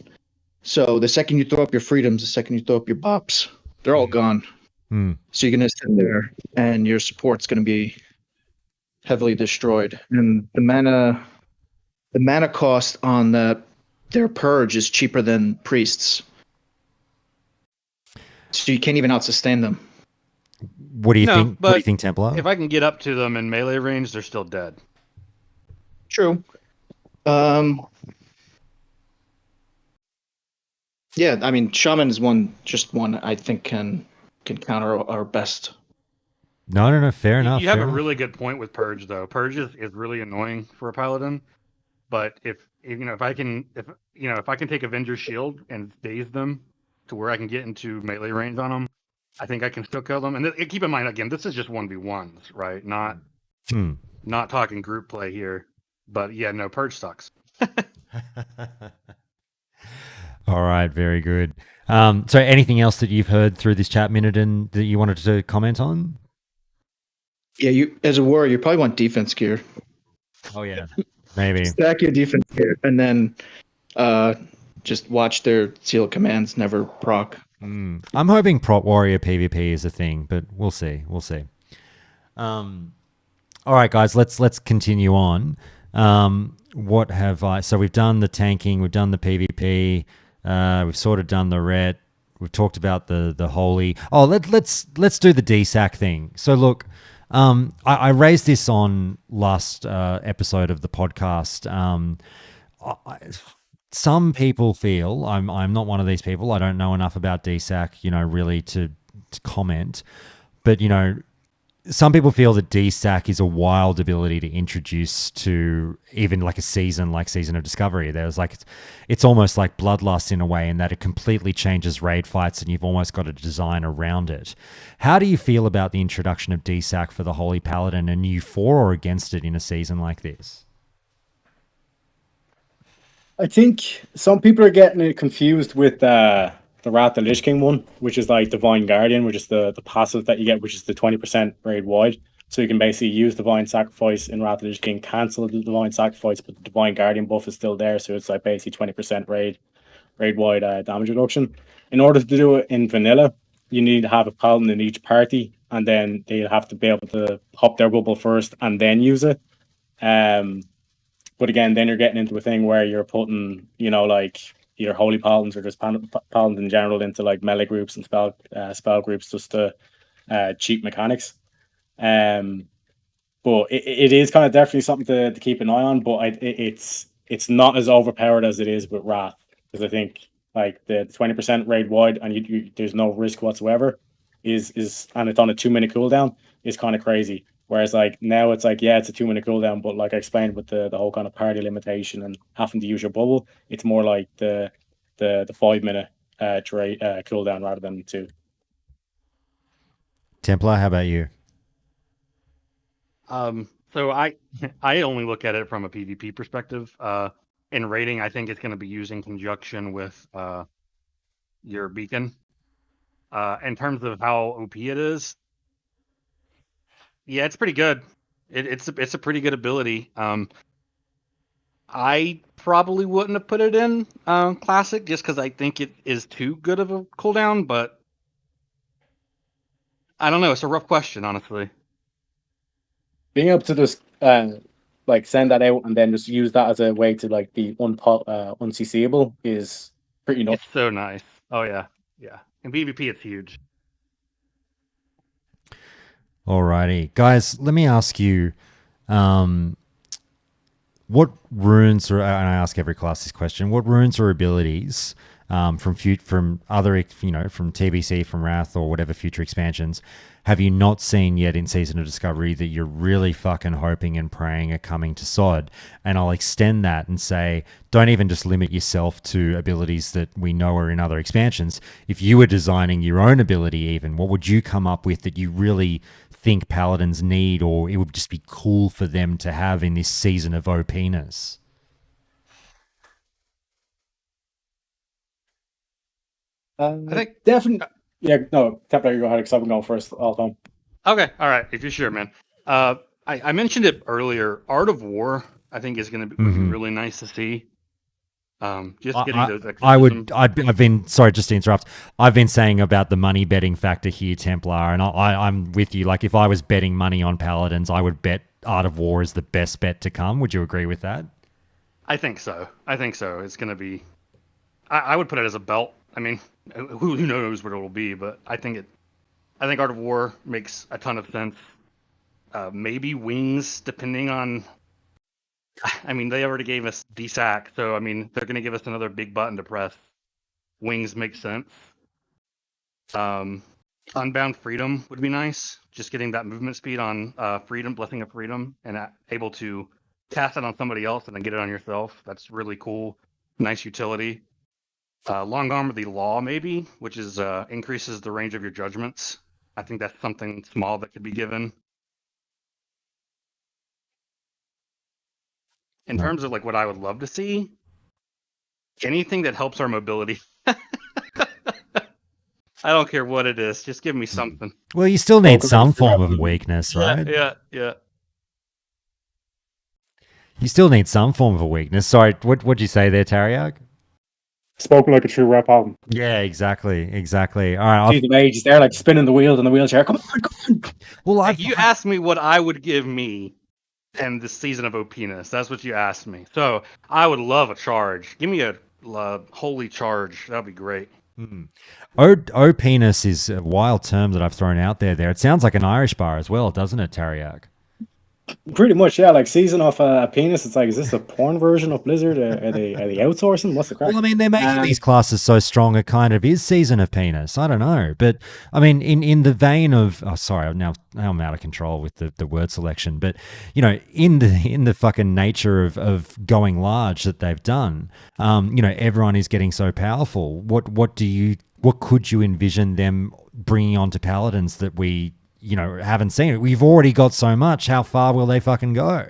So the second you throw up your freedoms, the second you throw up your bops, they're all gone. So you're going to sit there and your support's going to be heavily destroyed. And the mana cost on their purge is cheaper than priests. So you can't even out-sustain them. What do you think? But what do you think, Templar? If I can get up to them in melee range, they're still dead. True. Yeah, I mean, Shaman is one I think can counter our best. No, fair enough. You have a really good point with Purge, though. Purge is really annoying for a paladin. But if I can take Avenger's Shield and daze them to where I can get into melee range on them, I think I can still kill them. And keep in mind, again, this is just 1v1s, right? Not talking group play here. But yeah, no, Purge sucks. All right, very good. So anything else that you've heard through this chat minute and that you wanted to comment on? Yeah, you as a warrior, you probably want defense gear. Oh yeah, maybe stack your defense gear and then just watch their seal commands never proc. I'm hoping prop warrior PvP is a thing, but we'll see. All right, guys, let's continue on. What have I? So we've done the tanking, we've done the PvP, we've sort of done the ret. We've talked about the holy. Oh, let's do the DSAC thing. So look, I raised this on last episode of the podcast. Some people feel I'm not one of these people. I don't know enough about DSAC, really to comment. But some people feel that DSAC is a wild ability to introduce to even like a season like Season of Discovery. There's it's almost like Bloodlust in a way, in that it completely changes raid fights and you've almost got a design around it. How do you feel about the introduction of DSAC for the Holy Paladin, and you for or against it in a season like this? I think some people are getting it confused with the Wrath of the Lich King one, which is like Divine Guardian, which is the passive that you get, which is the 20% raid wide. So you can basically use Divine Sacrifice in Wrath of the Lich King, cancel the Divine Sacrifice, but the Divine Guardian buff is still there. So it's like basically 20% raid wide damage reduction. In order to do it in vanilla, you need to have a paladin in each party, and then they'll have to be able to pop their bubble first and then use it. But again, then you're getting into a thing where you're putting, like either holy paladins or just paladins in general into like melee groups and spell groups just to cheap mechanics. But it is kind of definitely something to keep an eye on. But it's not as overpowered as it is with Wrath, because I think like the 20% raid wide and you there's no risk whatsoever is and it's on a 2-minute cooldown is kind of crazy. Whereas like now it's like, yeah, it's a 2-minute cooldown, but like I explained with the whole kind of party limitation and having to use your bubble, it's more like the 5-minute cooldown rather than 2. Templar, how about you? So I only look at it from a PvP perspective. In raiding, I think it's going to be used in conjunction with your beacon. In terms of how OP it is, yeah, it's pretty good. It's a pretty good ability. I probably wouldn't have put it in classic just because I think it is too good of a cooldown. But I don't know. It's a rough question, honestly. Being able to just like send that out and then just use that as a way to like be uncc'able is pretty nuts. It's so nice. Oh yeah, yeah. In PvP, it's huge. Alrighty, guys. Let me ask you, what runes, and I ask every class this question, what runes or abilities from other, from TBC, from Wrath, or whatever future expansions, have you not seen yet in Season of Discovery that you're really fucking hoping and praying are coming to SOD? And I'll extend that and say, don't even just limit yourself to abilities that we know are in other expansions. If you were designing your own ability even, what would you come up with that you really think Paladins need, or it would just be cool for them to have in this season of OPness? I think definitely. Yeah, no, Templar, you go ahead because I've been going first all the time. Okay, all right. If you're sure, man. I mentioned it earlier. Art of War, I think, is going to be really nice to see. Just getting those. I've been sorry, just to interrupt. I've been saying about the money betting factor here, Templar, and I'm with you. Like, if I was betting money on Paladins, I would bet Art of War is the best bet to come. Would you agree with that? I think so. It's going to be. I would put it as a belt. I mean, who knows what it will be, but I think Art of War makes a ton of sense. Maybe Wings, depending on. I mean, they already gave us DSAC, so I mean, they're going to give us another big button to press. Wings makes sense. Unbound Freedom would be nice. Just getting that movement speed on Freedom, Blessing of Freedom, and able to cast it on somebody else and then get it on yourself. That's really cool. Nice utility. Long Arm of the Law, maybe, which is increases the range of your judgments. I think that's something small that could be given. In terms of like what I would love to see, anything that helps our mobility. I don't care what it is. Just give me something. Well, you still need some form of weakness, right? Yeah. You still need some form of a weakness. Sorry, what'd you say there, Tariag? Spoken like a true rap album. Yeah, exactly. All right. See the Mage is there, like spinning the wheel in the wheelchair. Come on. Well, you asked me what I would give me and the season of OPness. That's what you asked me. So I would love a charge. Give me a holy charge. That'd be great. OPness is a wild term that I've thrown out there. It sounds like an Irish bar as well, doesn't it, Tariag? Pretty much, yeah. Like season of penis. It's like, is this a porn version of Blizzard? Are they outsourcing? What's the crack? Well, I mean, they're making these classes so strong. It kind of is season of penis. I don't know, but I mean, in the vein of, now I'm out of control with the word selection. But in the fucking nature of going large that they've done, everyone is getting so powerful. What could you envision them bringing onto Paladins that we haven't seen it? We've already got so much. How far will they fucking go?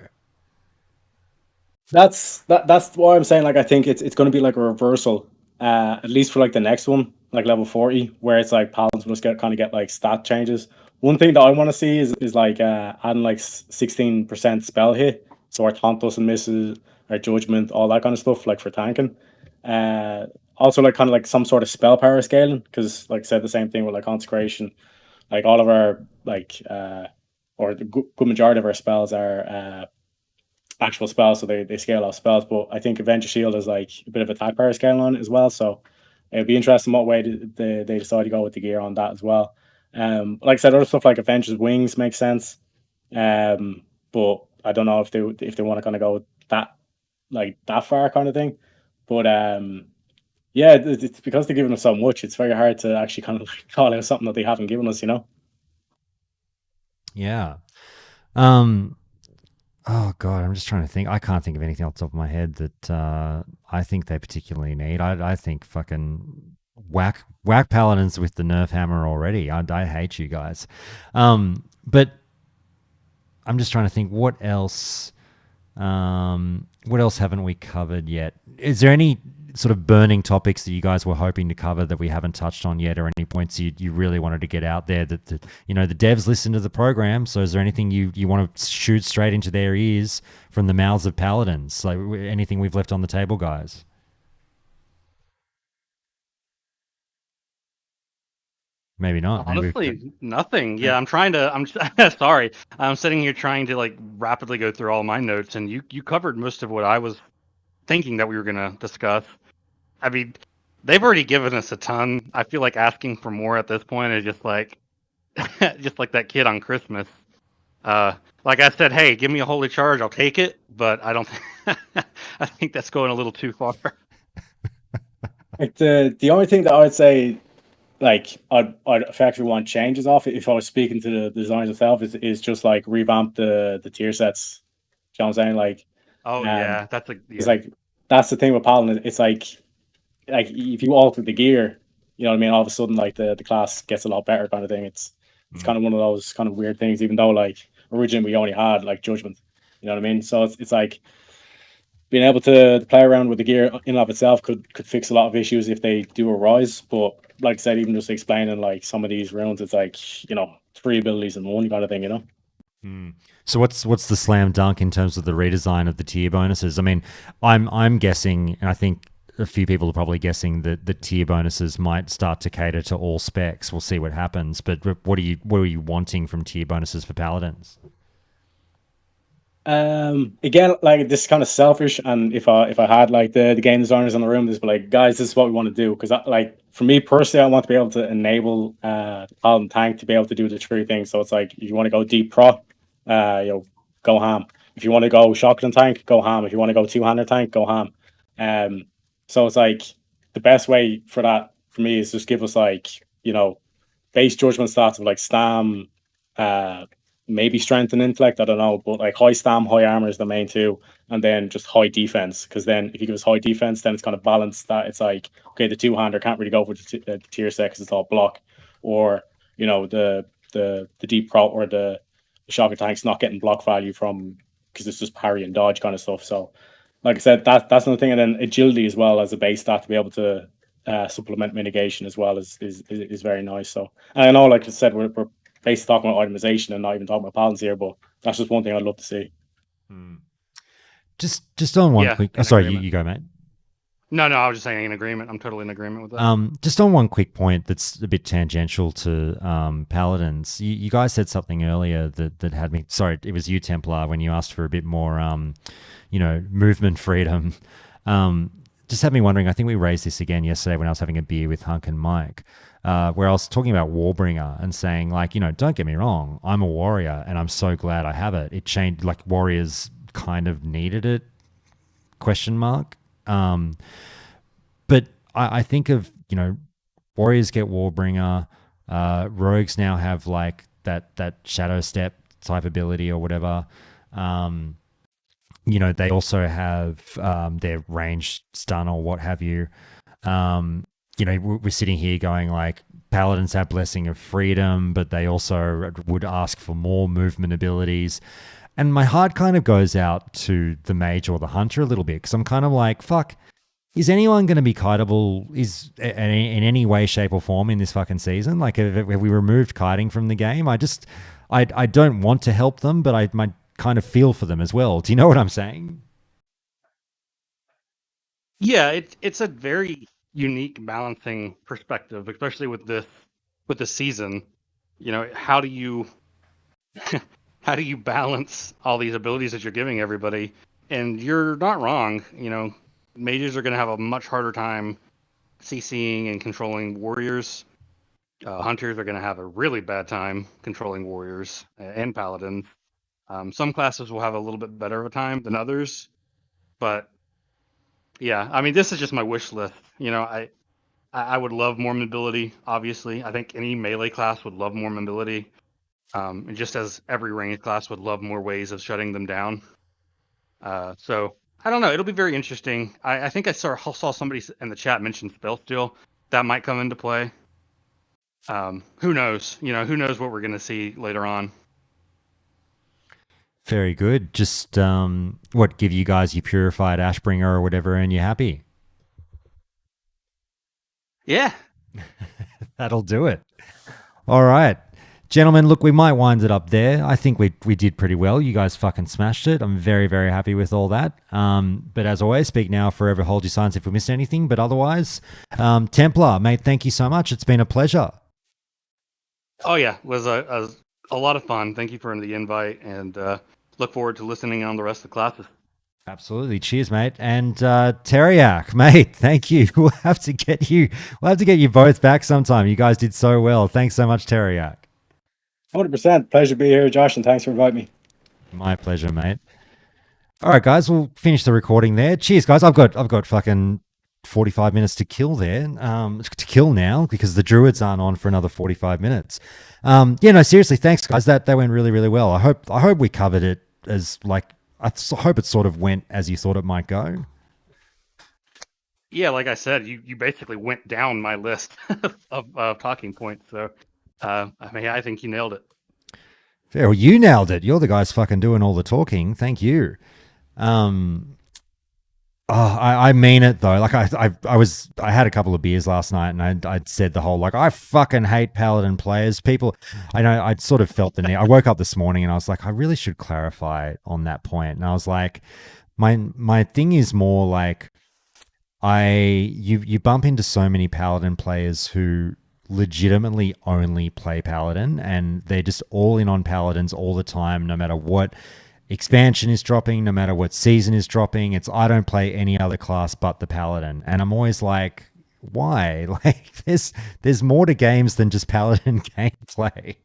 That's why I'm saying, like, I think it's going to be like a reversal, at least for like the next one, like level 40, where it's like Paladins will just get like stat changes. One thing that I want to see is like adding like 16% spell hit, so our taunt doesn't misses, our judgment, all that kind of stuff, like for tanking. Also like kind of like some sort of spell power scaling, because like I said, the same thing with like consecration. Like all of our or the good majority of our spells are actual spells, so they scale off spells. But I think Avenger Shield is like a bit of attack power scaling on it as well. So it'd be interesting what way they decide to go with the gear on that as well. Like I said, other stuff like Avengers Wings makes sense. But I don't know if they want to kind of go that far kind of thing. But yeah, it's because they're giving us so much. It's very hard to actually kind of call out something that they haven't given us, Yeah. Oh god, I'm just trying to think. I can't think of anything off the top of my head that I think they particularly need. I think fucking whack Paladins with the nerf hammer already. I hate you guys. But I'm just trying to think what else haven't we covered yet? Is there any sort of burning topics that you guys were hoping to cover that we haven't touched on yet, or any points you really wanted to get out there that the devs listen to the program? So is there anything you want to shoot straight into their ears from the mouths of Paladins? Like anything we've left on the table, guys? Maybe not. Maybe Honestly, nothing. Yeah, I'm sorry. I'm sitting here trying to like rapidly go through all my notes, and you covered most of what I was thinking that we were gonna discuss. I mean, they've already given us a ton. I feel like asking for more at this point is just like just like that kid on Christmas. Like I said, hey, give me a holy charge, I'll take it, but I don't. I think that's going a little too far. Like the only thing that I would say, like I'd effectively want changes off it if I was speaking to the designers itself is just like revamp the tier sets. You know what I'm saying? Like, Oh yeah, that's it's like that's the thing with Paladin. It's like if you alter the gear, you know what I mean. All of a sudden, like the class gets a lot better, kind of thing. It's kind of one of those kind of weird things. Even though like originally we only had like judgment, you know what I mean. So it's like being able to play around with the gear in and of itself could fix a lot of issues if they do arise. But like I said, even just explaining like some of these runes, it's like, you know, 3 abilities in one kind of thing, you know. So what's the slam dunk in terms of the redesign of the tier bonuses? I mean, I'm guessing, and I think a few people are probably guessing that the tier bonuses might start to cater to all specs. We'll see what happens. But what are you wanting from tier bonuses for paladins? Again, like this is kind of selfish, and if I had like the game designers in the room, just be like, guys, this is what we want to do. Because like for me personally, I want to be able to enable the Paladin tank to be able to do the 3 things. So it's like if you want to go deep pro, you know, go ham. If you want to go shotgun tank, go ham. If you want to go 2-hander tank, go ham. So it's like the best way for that for me is just give us like, you know, base judgment stats of like stam, maybe strength and intellect, I don't know, but like high stam, high armor is the main 2, and then just high defense. Because then if you give us high defense, then it's going to balance that. It's like, okay, the 2-hander can't really go for the tier set because it's all block, or you know the deep pro or the shocker tank's not getting block value from because it's just parry and dodge kind of stuff. So like I said, that's another thing, and then agility as well as a base stat to be able to supplement mitigation as well is very nice. So and I know, like I said, we're basically talking about itemization and not even talking about paladins here, but that's just one thing I'd love to see. Just on one quick. Sorry, you go, mate. No, I was just saying in agreement. I'm totally in agreement with that. Just on one quick point that's a bit tangential to paladins. You guys said something earlier that had me. Sorry, it was you, Templar, when you asked for a bit more, you know, movement freedom. Just had me wondering. I think we raised this again yesterday when I was having a beer with Hunk and Mike, where I was talking about Warbringer and saying, like, you know, don't get me wrong, I'm a warrior and I'm so glad I have it. It changed, like warriors kind of needed it. ? But I think of, you know, warriors get Warbringer, rogues now have like that shadow step type ability or whatever. You know, they also have their range stun or what have you. You know, we're sitting here going like paladins have blessing of freedom, but they also would ask for more movement abilities. And my heart kind of goes out to the mage or the hunter a little bit because I'm kind of like, fuck, is anyone going to be kiteable in any way, shape or form in this fucking season? Like, have we removed kiting from the game? I don't want to help them, but I might kind of feel for them as well. Do you know what I'm saying? Yeah, it's a very unique balancing perspective, especially with the season. You know, how do you balance all these abilities that you're giving everybody? And you're not wrong. You know, mages are going to have a much harder time CCing and controlling warriors. Hunters are going to have a really bad time controlling warriors and paladins. Some classes will have a little bit better of a time than others, but yeah, I mean, this is just my wish list. You know, I would love more mobility. Obviously, I think any melee class would love more mobility, and just as every ranged class would love more ways of shutting them down. So I don't know. It'll be very interesting. I think I saw somebody in the chat mention spell steal. That might come into play. Who knows? You know, who knows what we're going to see later on. Very good. Just give you guys your purified Ashbringer or whatever, and you're happy. Yeah, that'll do it. All right, gentlemen. Look, we might wind it up there. I think we did pretty well. You guys fucking smashed it. I'm very, very happy with all that. But as always, speak now, forever hold your silence if we missed anything. But otherwise, Templar, mate, thank you so much. It's been a pleasure. Oh yeah, was a lot of fun. Thank you for the invite, and look forward to listening on the rest of the classes. Absolutely. Cheers, mate. And Teriak, mate, thank you. We'll have to get you both back sometime. You guys did so well. Thanks so much, Teriak. 100%. Pleasure to be here, Josh, and thanks for inviting me. My pleasure, mate. All right, guys, we'll finish the recording there. Cheers, guys. I've got fucking 45 minutes to kill there. To kill now because the druids aren't on for another 45 minutes. Seriously, thanks, guys. That went really, really well. I hope we covered it as like. I hope it sort of went as you thought it might go. Yeah, like I said, you basically went down my list of talking points. So, I think you nailed it. Yeah, well, you nailed it. You're the guys fucking doing all the talking. Thank you. I mean it though. Like I had a couple of beers last night, and I'd said the whole like I fucking hate Paladin players. People, I know I'd sort of felt the need. I woke up this morning and I was like, I really should clarify on that point. And I was like, my thing is more like you bump into so many Paladin players who legitimately only play Paladin, and they're just all in on Paladins all the time, no matter what expansion is dropping, no matter what season is dropping. It's I don't play any other class but the Paladin. And I'm always like, why? Like there's more to games than just Paladin gameplay.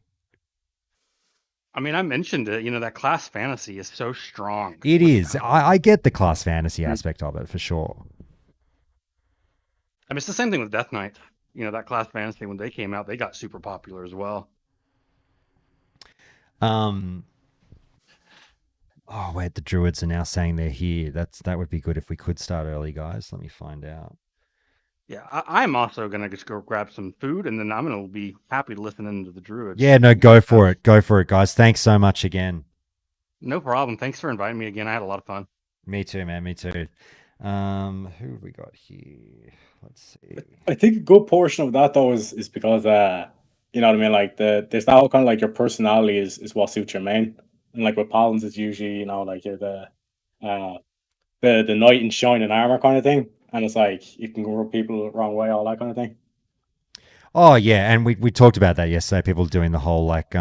I mean, I mentioned it, that class fantasy is so strong. It is. I get the class fantasy aspect of it for sure. I mean, it's the same thing with Death Knight. That class fantasy, when they came out, they got super popular as well. Oh, wait, the druids are now saying they're here. That would be good if we could start early, guys. Let me find out. Yeah, I'm also going to just go grab some food, and then I'm going to be happy to listen into the druids. Yeah, no, go for it. Go for it, guys. Thanks so much again. No problem. Thanks for inviting me again. I had a lot of fun. Me too, man. Me too. Who have we got here? Let's see. I think a good portion of that though is because you know what I mean, like there's that whole kind of like your personality is what suits your main. And like with Paladins, it's usually, like you're the knight in shining armor kind of thing. And it's like you can rub people the wrong way, all that kind of thing. Oh yeah, and we talked about that yesterday. People doing the whole like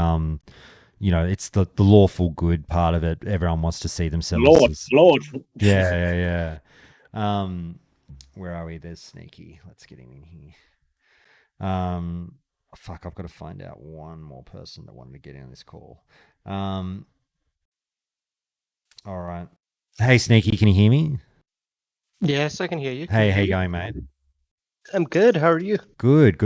it's the lawful good part of it. Everyone wants to see themselves. Lord. Yeah. Where are we? There's Sneaky. Let's get him in here. Fuck, I've got to find out one more person that wanted to get in on this call. All right. Hey, Sneaky, can you hear me? Yes, I can hear you. Hey, how you going, mate? I'm good. How are you? Good.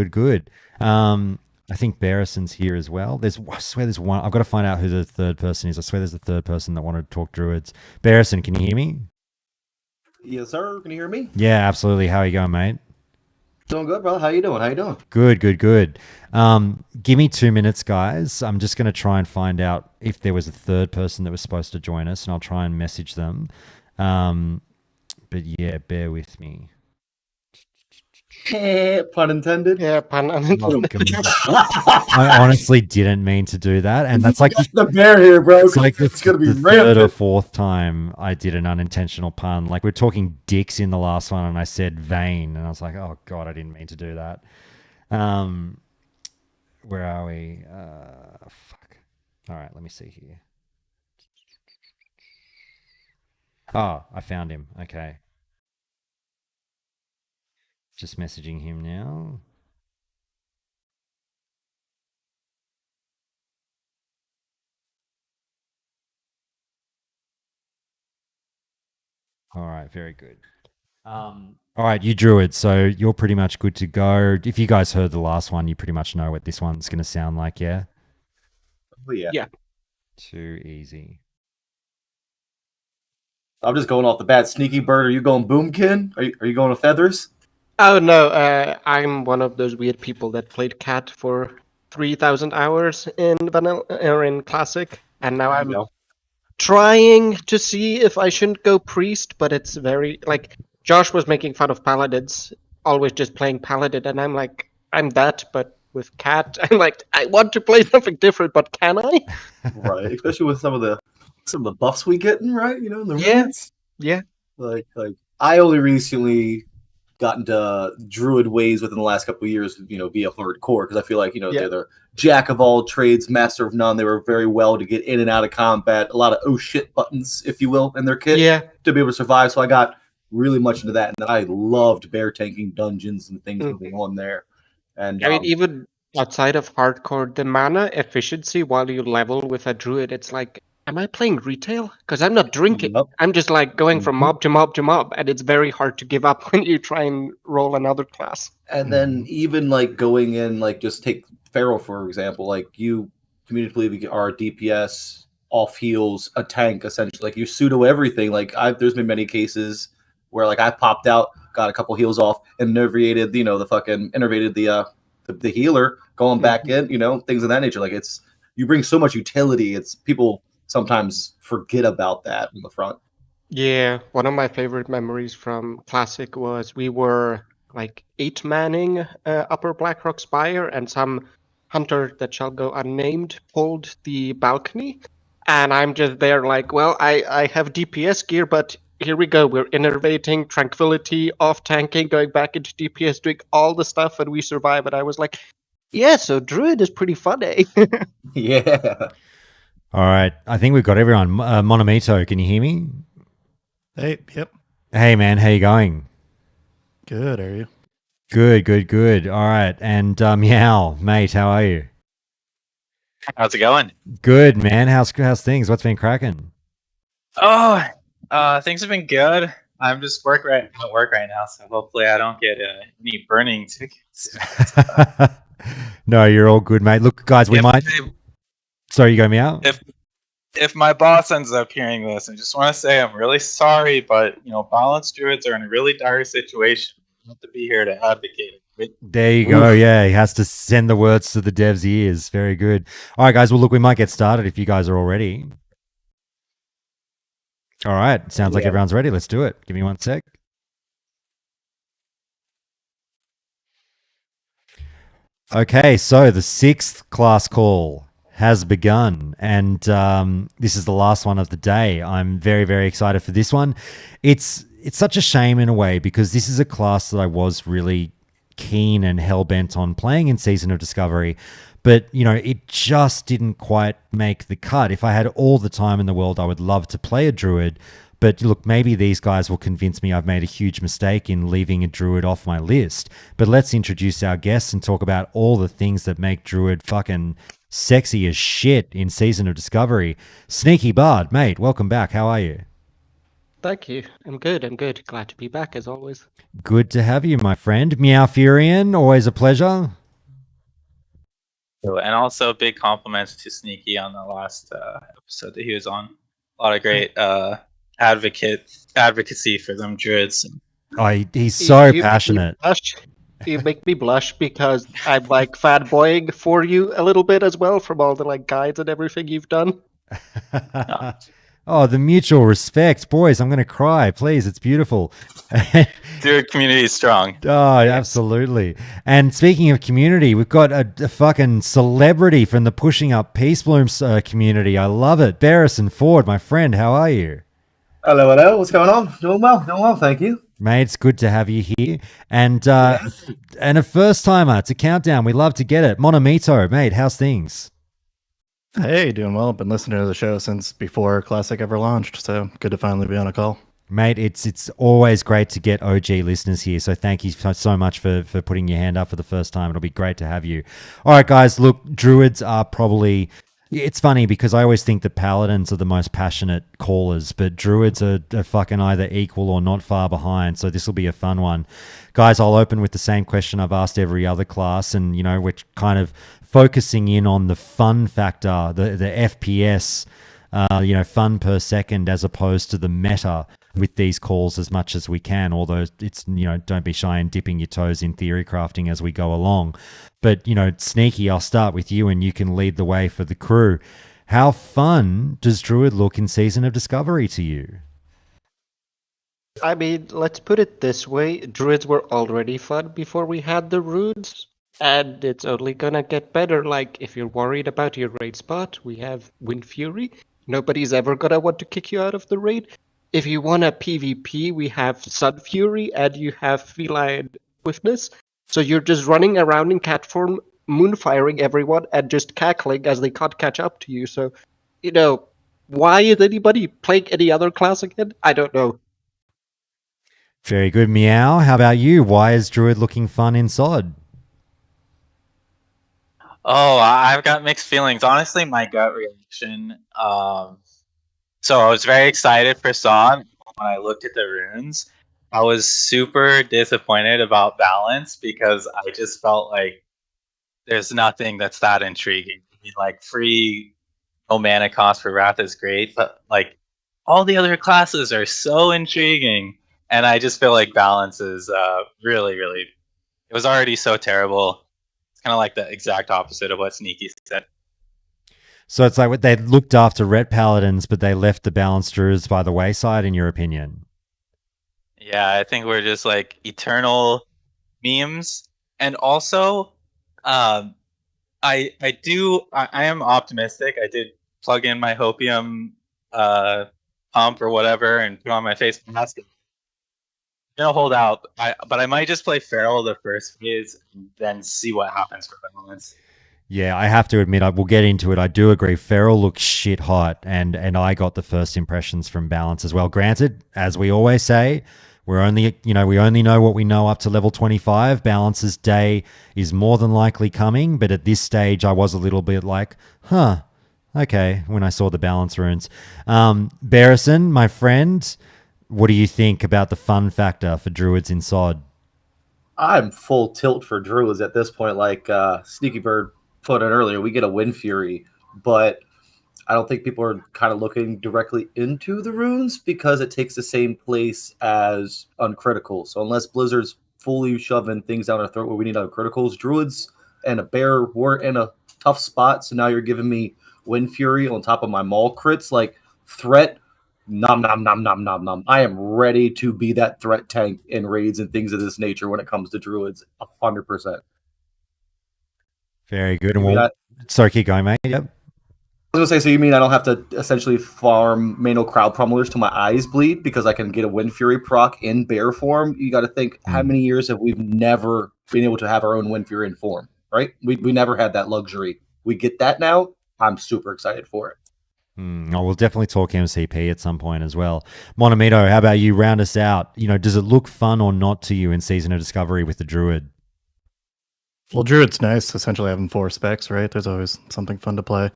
I think Barrison's here as well. I swear there's one. I've got to find out who the third person is. I swear there's a third person that wanted to talk druids. Barrison, can you hear me? Yes, sir. Can you hear me? Yeah, absolutely. How are you going, mate? Doing good, brother. How you doing? Good. Give me 2 minutes, guys. I'm just going to try and find out if there was a third person that was supposed to join us, and I'll try and message them. But yeah, bear with me. Pun intended. Yeah, pun unintended. I honestly didn't mean to do that, and that's like the bear here, bro. It's like it's gonna be the third rampant. or fourth time I did an unintentional pun. Like we're talking dicks in the last one, and I said vein, and I was like, oh god, I didn't mean to do that. Where are we? Fuck. All right, let me see here. Oh, I found him. Okay. Just messaging him now. All right, very good. All right, you druids, so you're pretty much good to go. If you guys heard the last one, you pretty much know what this one's going to sound like, yeah? Oh, yeah. Yeah. Too easy. I'm just going off the bat. Sneaky bird, are you going boomkin? Are you going to feathers? Oh no, I'm one of those weird people that played cat for 3,000 hours in vanilla or in classic, and now I'm trying to see if I shouldn't go priest, but it's very like Josh was making fun of paladins, always just playing paladin, and I'm like, I'm that, but with cat, I'm like, I want to play something different, but can I? Right, especially with some of the buffs we getting, right? In the Yeah. runes. Yeah. Like I only recently got into druid ways within the last couple of years, via hardcore, because I feel like, Yeah. they're the jack of all trades, master of none. They were very well to get in and out of combat, a lot of oh shit buttons, if you will, in their kit Yeah. to be able to survive. So I got really much into that, and then I loved bear tanking dungeons and things moving on there. And I mean, even outside of hardcore, the mana efficiency while you level with a druid, it's like, am I playing retail? Because I'm not drinking. Yep. I'm just like going from Mhm. mob to mob to mob, and it's very hard to give up when you try and roll another class. And then even like going in, like just take Feral for example, like you communicatively are DPS, off heals, a tank essentially. Like you pseudo everything. Like there's been many cases where like I popped out, got a couple heals off, and innervated, the healer, going back in, things of that nature. Like you bring so much utility. It's people sometimes forget about that in the front. Yeah, one of my favorite memories from Classic was we were like 8-manning Upper Blackrock Spire, and some hunter that shall go unnamed pulled the balcony, and I'm just there like, well, I have DPS gear, but here we go. We're innervating, tranquility, off-tanking, going back into DPS, doing all the stuff, and we survive. And I was like, yeah, so Druid is pretty fun, eh? Yeah. All right. I think we've got everyone. Monomito, can you hear me? Hey, yep. Hey, man. How you going? Good, are you? Good. All right. And Meow, mate, how are you? How's it going? Good, man. How's things? What's been cracking? Oh, things have been good. I'm just at work right now, so hopefully I don't get any burning tickets. No, you're all good, mate. Look, guys, we might. Sorry, you go, Meow. If my boss ends up hearing this, I just want to say I'm really sorry, but balanced druids are in a really dire situation. I have to be here to advocate it. There you go. Yeah, he has to send the words to the devs' ears. Very good. All right, guys. Well, look, we might get started if you guys are all ready. All right. Sounds like everyone's ready. Let's do it. Give me 1 sec. Okay, so the 6th class call has begun, and this is the last one of the day. I'm very, very excited for this one. It's such a shame in a way, because this is a class that I was really keen and hell-bent on playing in Season of Discovery, but, it just didn't quite make the cut. If I had all the time in the world, I would love to play a Druid, but look, maybe these guys will convince me I've made a huge mistake in leaving a Druid off my list. But let's introduce our guests and talk about all the things that make Druid fucking sexy as shit in Season of Discovery. Sneaky Bard, mate, welcome back. How are you? Thank you. I'm good. Glad to be back, as always. Good to have you, my friend. Meow Furian, always a pleasure. And also big compliments to Sneaky on the last episode that he was on. A lot of great advocacy for them druids. Oh, he's so passionate. You make me blush because I'm like fanboying for you a little bit as well from all the like guides and everything you've done. Oh, the mutual respect. Boys, I'm going to cry. Please, it's beautiful. Druid community is strong. Oh, absolutely. And speaking of community, we've got a fucking celebrity from the Pushing Up Peace Blooms community. I love it. Barrison Ford, my friend, how are you? Hello. What's going on? Doing well, thank you. Mate, it's good to have you here. And and a first-timer to Countdown. We love to get it. Monomito, mate, how's things? Hey, doing well. Been listening to the show since before Classic ever launched, so good to finally be on a call. Mate, it's always great to get OG listeners here, so thank you so much for putting your hand up for the first time. It'll be great to have you. All right, guys, look, Druids are probably... It's funny because I always think that Paladins are the most passionate callers, but Druids are fucking either equal or not far behind, so this will be a fun one. Guys, I'll open with the same question I've asked every other class, and, we're kind of focusing in on the fun factor, the FPS, fun per second, as opposed to the meta with these calls as much as we can, although it's, don't be shy in dipping your toes in theory crafting as we go along. But, Sneaky, I'll start with you and you can lead the way for the crew. How fun does Druid look in Season of Discovery to you? I mean, let's put it this way. Druids were already fun before we had the runes, and it's only gonna get better. Like, if you're worried about your raid spot, we have Wind Fury. Nobody's ever gonna want to kick you out of the raid. if you want a PvP, we have Sun Fury and you have Feline Swiftness. So you're just running around in cat form, moonfiring everyone and just cackling as they can't catch up to you. So, you know, why is anybody playing any other class again? I don't know. Very good, Meow. How about you? Why is Druid looking fun in SOD? Oh, I've got mixed feelings. Honestly, my gut reaction. So I was very excited for SOD when I looked at the runes. I was super disappointed about balance because I just felt like there's nothing that's that intriguing. I mean, like free no mana cost for Wrath is great, but like all the other classes are so intriguing, and I just feel like balance is really, really. It was already so terrible. It's kind of like the exact opposite of what Sneaky said. So it's like they looked after Ret Paladins, but they left the balanced Druids by the wayside, in your opinion? Yeah, I think we're just like eternal memes, and also, I am optimistic. I did plug in my Hopium pump or whatever and put on my face mask. I'm gonna hold out, but I might just play Feral the first phase and then see what happens for balance. Yeah, I have to admit, I will get into it. I do agree. Feral looks shit hot, and I got the first impressions from balance as well. Granted, as we always say, we only know what we know up to level 25. Balance's day is more than likely coming, but at this stage, I was a little bit like, huh, okay, when I saw the balance runes. Barrison, my friend, what do you think about the fun factor for Druids in SOD? I'm full tilt for Druids at this point. Like Sneaky Bird put it earlier, we get a Wind Fury, but I don't think people are kind of looking directly into the runes because it takes the same place as uncritical. So unless Blizzard's fully shoving things down our throat where we need uncriticals, Druids and a Bear were in a tough spot. So now you're giving me Wind Fury on top of my Maul crits, like threat. Nom nom nom nom nom nom. I am ready to be that threat tank in raids and things of this nature when it comes to Druids, 100%. Very good. And sorry, keep going, mate. Yep. I was gonna say, so you mean I don't have to essentially farm Mano crowd pummelers till my eyes bleed because I can get a Wind Fury proc in bear form? You got to think how many years have we never been able to have our own Wind Fury in form, right? We never had that luxury. We get that now. I'm super excited for it. We'll definitely talk MCP at some point as well. Monomito, how about you round us out? You know, does it look fun or not to you in Season of Discovery with the Druid? Well, Druid's nice. Essentially having 4 specs, right? There's always something fun to play.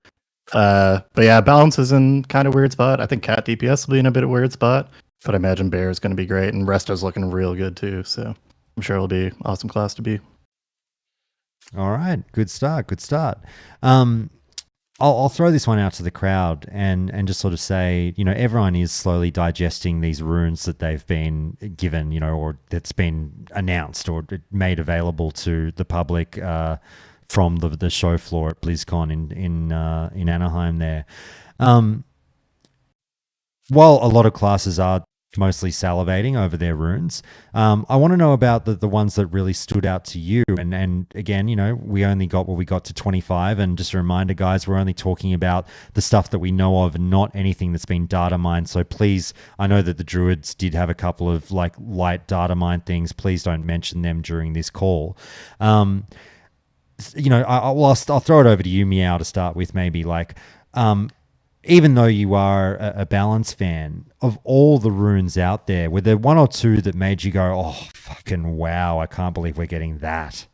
But yeah, balance is in kind of weird spot. I think cat DPS will be in a bit of weird spot, but I imagine bear is going to be great, and Resto's looking real good too. So I'm sure it'll be awesome class to be. All right, good start. Good start. I'll throw this one out to the crowd and just sort of say, you know, everyone is slowly digesting these runes that they've been given, you know, or that's been announced or made available to the public from the show floor at BlizzCon in Anaheim there. While a lot of classes are mostly salivating over their runes, I want to know about the ones that really stood out to you. And again, you know, we only got what we got to 25. And just a reminder, guys, we're only talking about the stuff that we know of and not anything that's been data mined. So please, I know that the Druids did have a couple of like light data mine things. Please don't mention them during this call. You know, I'll throw it over to you, Meow, to start with maybe. Like, even though you are a balance fan, of all the runes out there, were there one or two that made you go, oh, fucking wow, I can't believe we're getting that?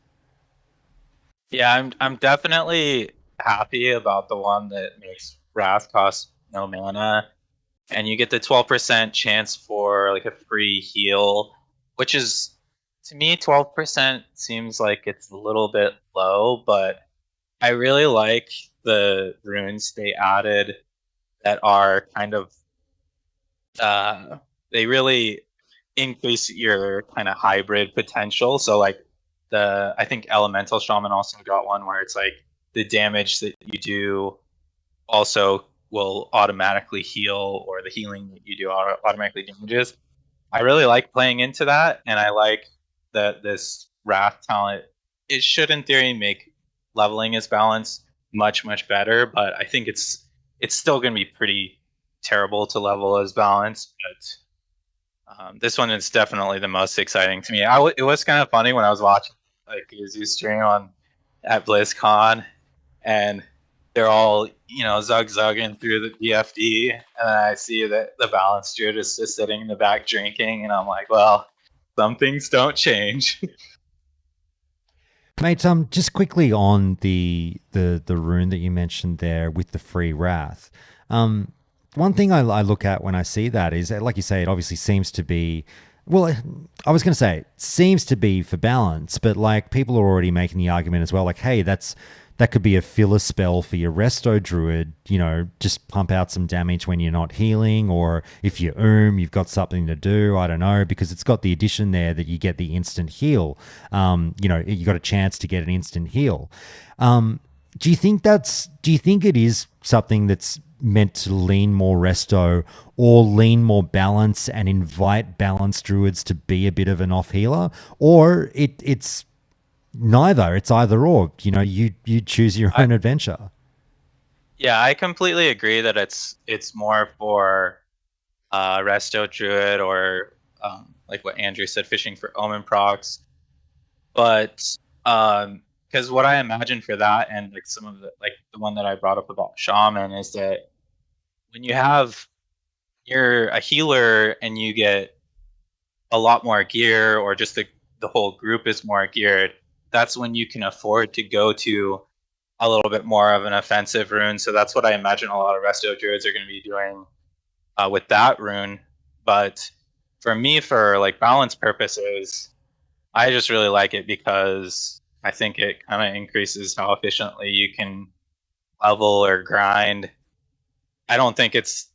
Yeah, I'm definitely happy about the one that makes Wrath cost no mana, and you get the 12% chance for like a free heal, which is, to me, 12% seems like it's a little bit low, but I really like the runes they added that are kind of, they really increase your kind of hybrid potential. So like I think Elemental Shaman also got one where it's like the damage that you do also will automatically heal, or the healing that you do automatically damages. I really like playing into that, and I like that this Wrath talent, it should in theory make leveling as balance much better, but I think it's still going to be pretty terrible to level as balance, but this one is definitely the most exciting to me. It was kind of funny when I was watching like Yuzu stream at BlizzCon, and they're all zug-zugging through the BFD, and I see that the balance druid is just sitting in the back drinking, and I'm like, well, some things don't change. Mate, just quickly on the rune that you mentioned there with the free wrath. One thing I look at when I see that is, like you say, it obviously seems to be, well, I was going to say it seems to be for balance, but like people are already making the argument as well, like, hey, that could be a filler spell for your Resto Druid, just pump out some damage when you're not healing, or if you're you've got something to do, I don't know, because it's got the addition there that you get the instant heal. You got a chance to get an instant heal. Do you think it is something that's meant to lean more Resto or lean more balance and invite balanced druids to be a bit of an off healer, or it's neither? It's either or. You choose your own adventure. Yeah, I completely agree that it's more for Resto Druid, or like what Andrew said, fishing for omen procs. But because what I imagine for that, and like some of the one that I brought up about Shaman, is that when you're a healer and you get a lot more gear, or just the whole group is more geared, that's when you can afford to go to a little bit more of an offensive rune. So that's what I imagine a lot of Resto Druids are going to be doing with that rune. But for me, for like balance purposes, I just really like it because I think it kind of increases how efficiently you can level or grind. I don't think it's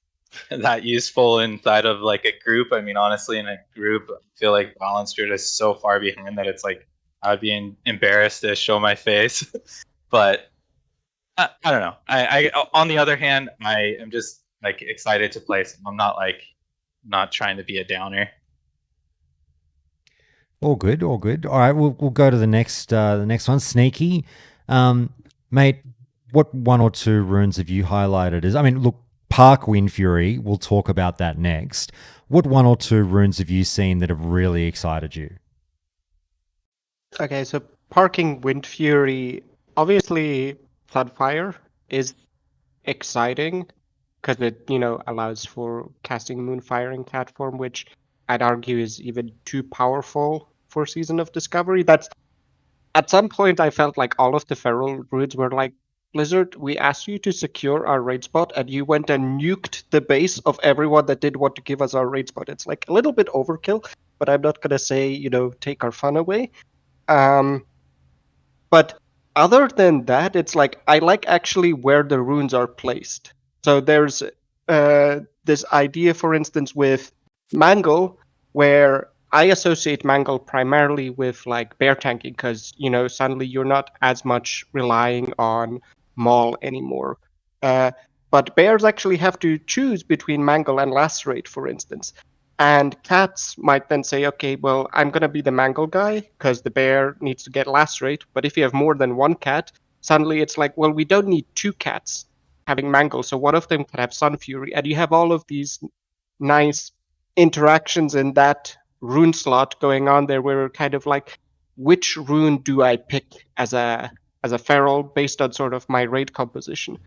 that useful inside of like a group. I mean, honestly, in a group, I feel like balance druid is so far behind that it's like I'd be embarrassed to show my face. But I don't know. I on the other hand, I am just like excited to play. So I'm not trying to be a downer. All good. All right, we'll go to the next one. Sneaky, mate. What one or two runes have you highlighted? Look, Park Wind Fury. We'll talk about that next. What one or two runes have you seen that have really excited you? Okay, so Parking Wind Fury, obviously Floodfire is exciting because it, allows for casting Moonfire in cat form, which I'd argue is even too powerful for Season of Discovery. That's, at some point I felt like all of the feral druids were like, Blizzard, we asked you to secure our raid spot and you went and nuked the base of everyone that did want to give us our raid spot. It's like a little bit overkill, but I'm not going to say, take our fun away. But other than that, it's like I like actually where the runes are placed. So there's this idea, for instance, with Mangle, where I associate Mangle primarily with like bear tanking, because suddenly you're not as much relying on Maul anymore. But bears actually have to choose between Mangle and Lacerate, for instance. And cats might then say, okay, well, I'm going to be the Mangle guy because the bear needs to get Lacerate. But if you have more than one cat, suddenly it's like, well, we don't need two cats having Mangle. So one of them can have Sun Fury. And you have all of these nice interactions in that rune slot going on there, where kind of like, which rune do I pick as a feral based on sort of my raid composition?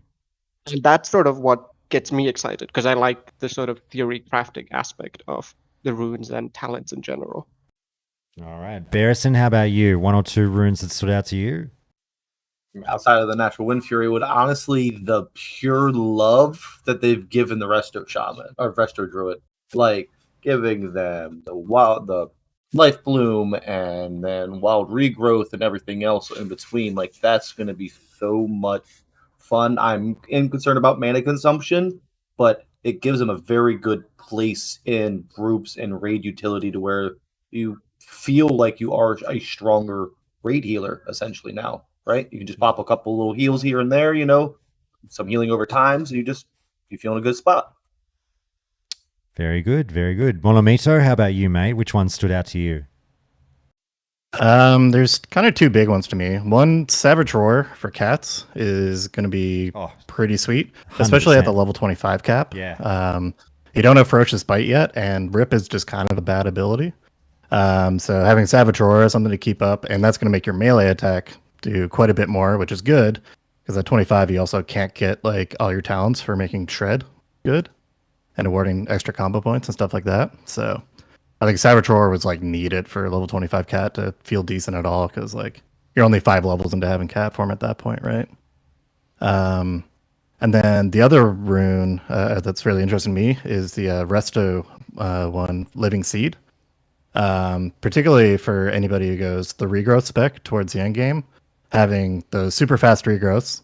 And that's sort of what gets me excited, because I like the sort of theory crafting aspect of the runes and talents in general. All right, Barrison, how about you? One or two runes that stood out to you? Outside of the natural wind fury, would honestly the pure love that they've given the Resto Shaman or Resto Druid, like giving them the life bloom and then wild regrowth and everything else in between, like that's going to be so much fun. I'm concerned about mana consumption, but it gives them a very good place in groups and raid utility to where you feel like you are a stronger raid healer essentially now, right? You can just pop a couple little heals here and there, some healing over time, so you feel in a good spot. Very good, very good. Monomito, how about you, mate? Which one stood out to you? There's kind of two big ones to me. One, Savage Roar for cats is going to be pretty sweet, especially at the 100%. level 25 cap. Yeah. You don't have Ferocious Bite yet, and Rip is just kind of a bad ability. So having Savage Roar is something to keep up, and that's going to make your melee attack do quite a bit more, which is good, because at 25 you also can't get like all your talents for making Shred good and awarding extra combo points and stuff like that. So I think Savage Roar was like needed for level 25 cat to feel decent at all, because like you're only 5 levels into having cat form at that point, right? And then the other rune that's really interesting to me is the Resto one, Living Seed. Particularly for anybody who goes the regrowth spec towards the end game, having those super fast regrowths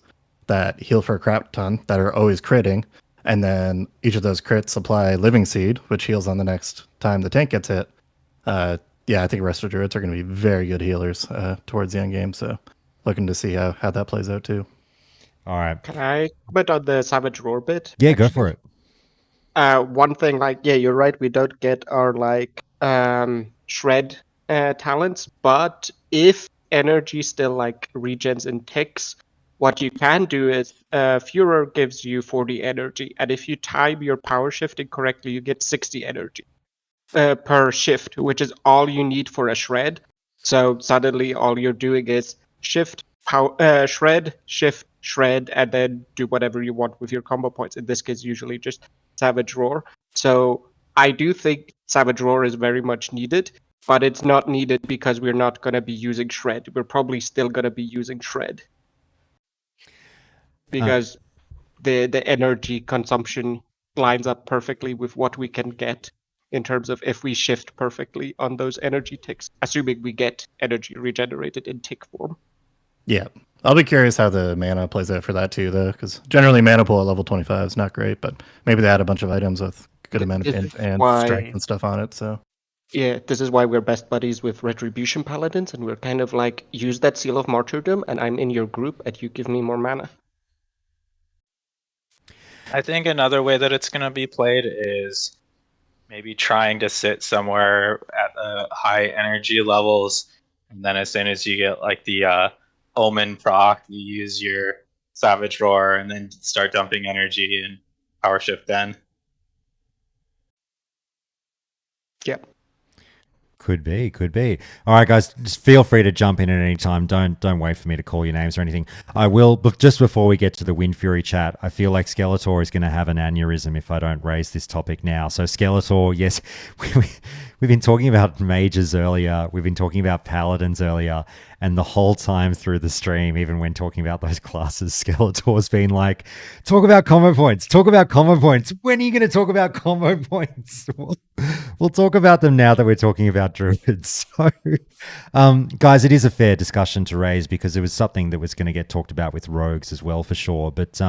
that heal for a crap ton that are always critting, and then each of those crits supply Living Seed, which heals on the next time the tank gets hit. Yeah, I think Resto Druids are going to be very good healers towards the end game, so looking to see how that plays out too. All right. Can I comment on the Savage Roar bit? Yeah, go for it. One thing, like, yeah, you're right, we don't get our, like, shred talents, but if energy still, like, regens and ticks, what you can do is Furor gives you 40 energy, and if you time your power shifting correctly, you get 60 energy per shift, which is all you need for a shred. So suddenly all you're doing is shift, shred, shift, shred, and then do whatever you want with your combo points. In this case, usually just Savage Roar. So I do think Savage Roar is very much needed, but it's not needed because we're not going to be using Shred. We're probably still going to be using Shred. Because the energy consumption lines up perfectly with what we can get in terms of if we shift perfectly on those energy ticks, assuming we get energy regenerated in tick form. Yeah. I'll be curious how the mana plays out for that too, though, because generally mana pool at level 25 is not great, but maybe they add a bunch of items with a good amount of int and strength and stuff on it. So yeah, this is why we're best buddies with Retribution Paladins, and we're kind of like, use that Seal of Martyrdom, and I'm in your group, and you give me more mana. I think another way that it's going to be played is maybe trying to sit somewhere at the high energy levels, and then as soon as you get like the Omen proc, you use your Savage Roar and then start dumping energy and power shift then. Yep. Could be. All right, guys, just feel free to jump in at any time. Don't wait for me to call your names or anything. I will, but just before we get to the Wind Fury chat, I feel like Skeletor is going to have an aneurysm if I don't raise this topic now. So Skeletor, yes, we've been talking about mages earlier. We've been talking about paladins earlier. And the whole time through the stream, even when talking about those classes, Skeletor's been like, talk about combo points. When are you going to talk about combo points? We'll talk about them now that we're talking about druids. So, guys, it is a fair discussion to raise because it was something that was going to get talked about with rogues as well, for sure. But,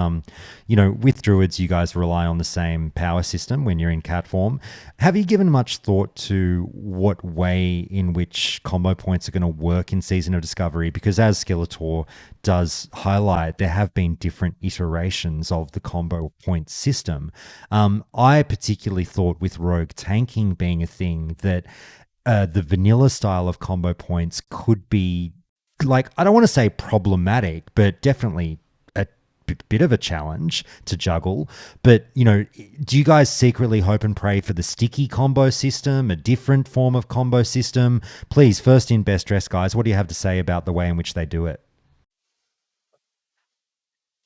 with druids, you guys rely on the same power system when you're in cat form. Have you given much thought to what way in which combo points are going to work in Season of Discovery? Because as Skeletor does highlight, there have been different iterations of the combo point system. I particularly thought with rogue tanking being a thing that the vanilla style of combo points could be, like, I don't want to say problematic, but definitely a bit of a challenge to juggle. But, do you guys secretly hope and pray for the sticky combo system, a different form of combo system? Please, first in, best dressed, guys, what do you have to say about the way in which they do it?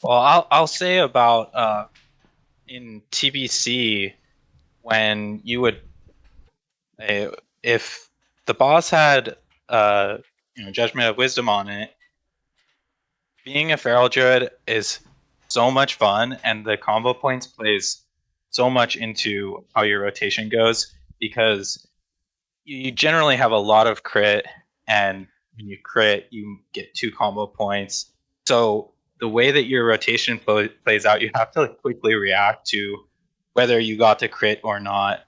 Well, I'll say about in TBC, when you would, if the boss had Judgment of Wisdom on it, being a feral druid is so much fun, and the combo points plays so much into how your rotation goes, because you generally have a lot of crit, and when you crit, you get 2 combo points. So the way that your rotation plays out, you have to quickly react to whether you got to crit or not.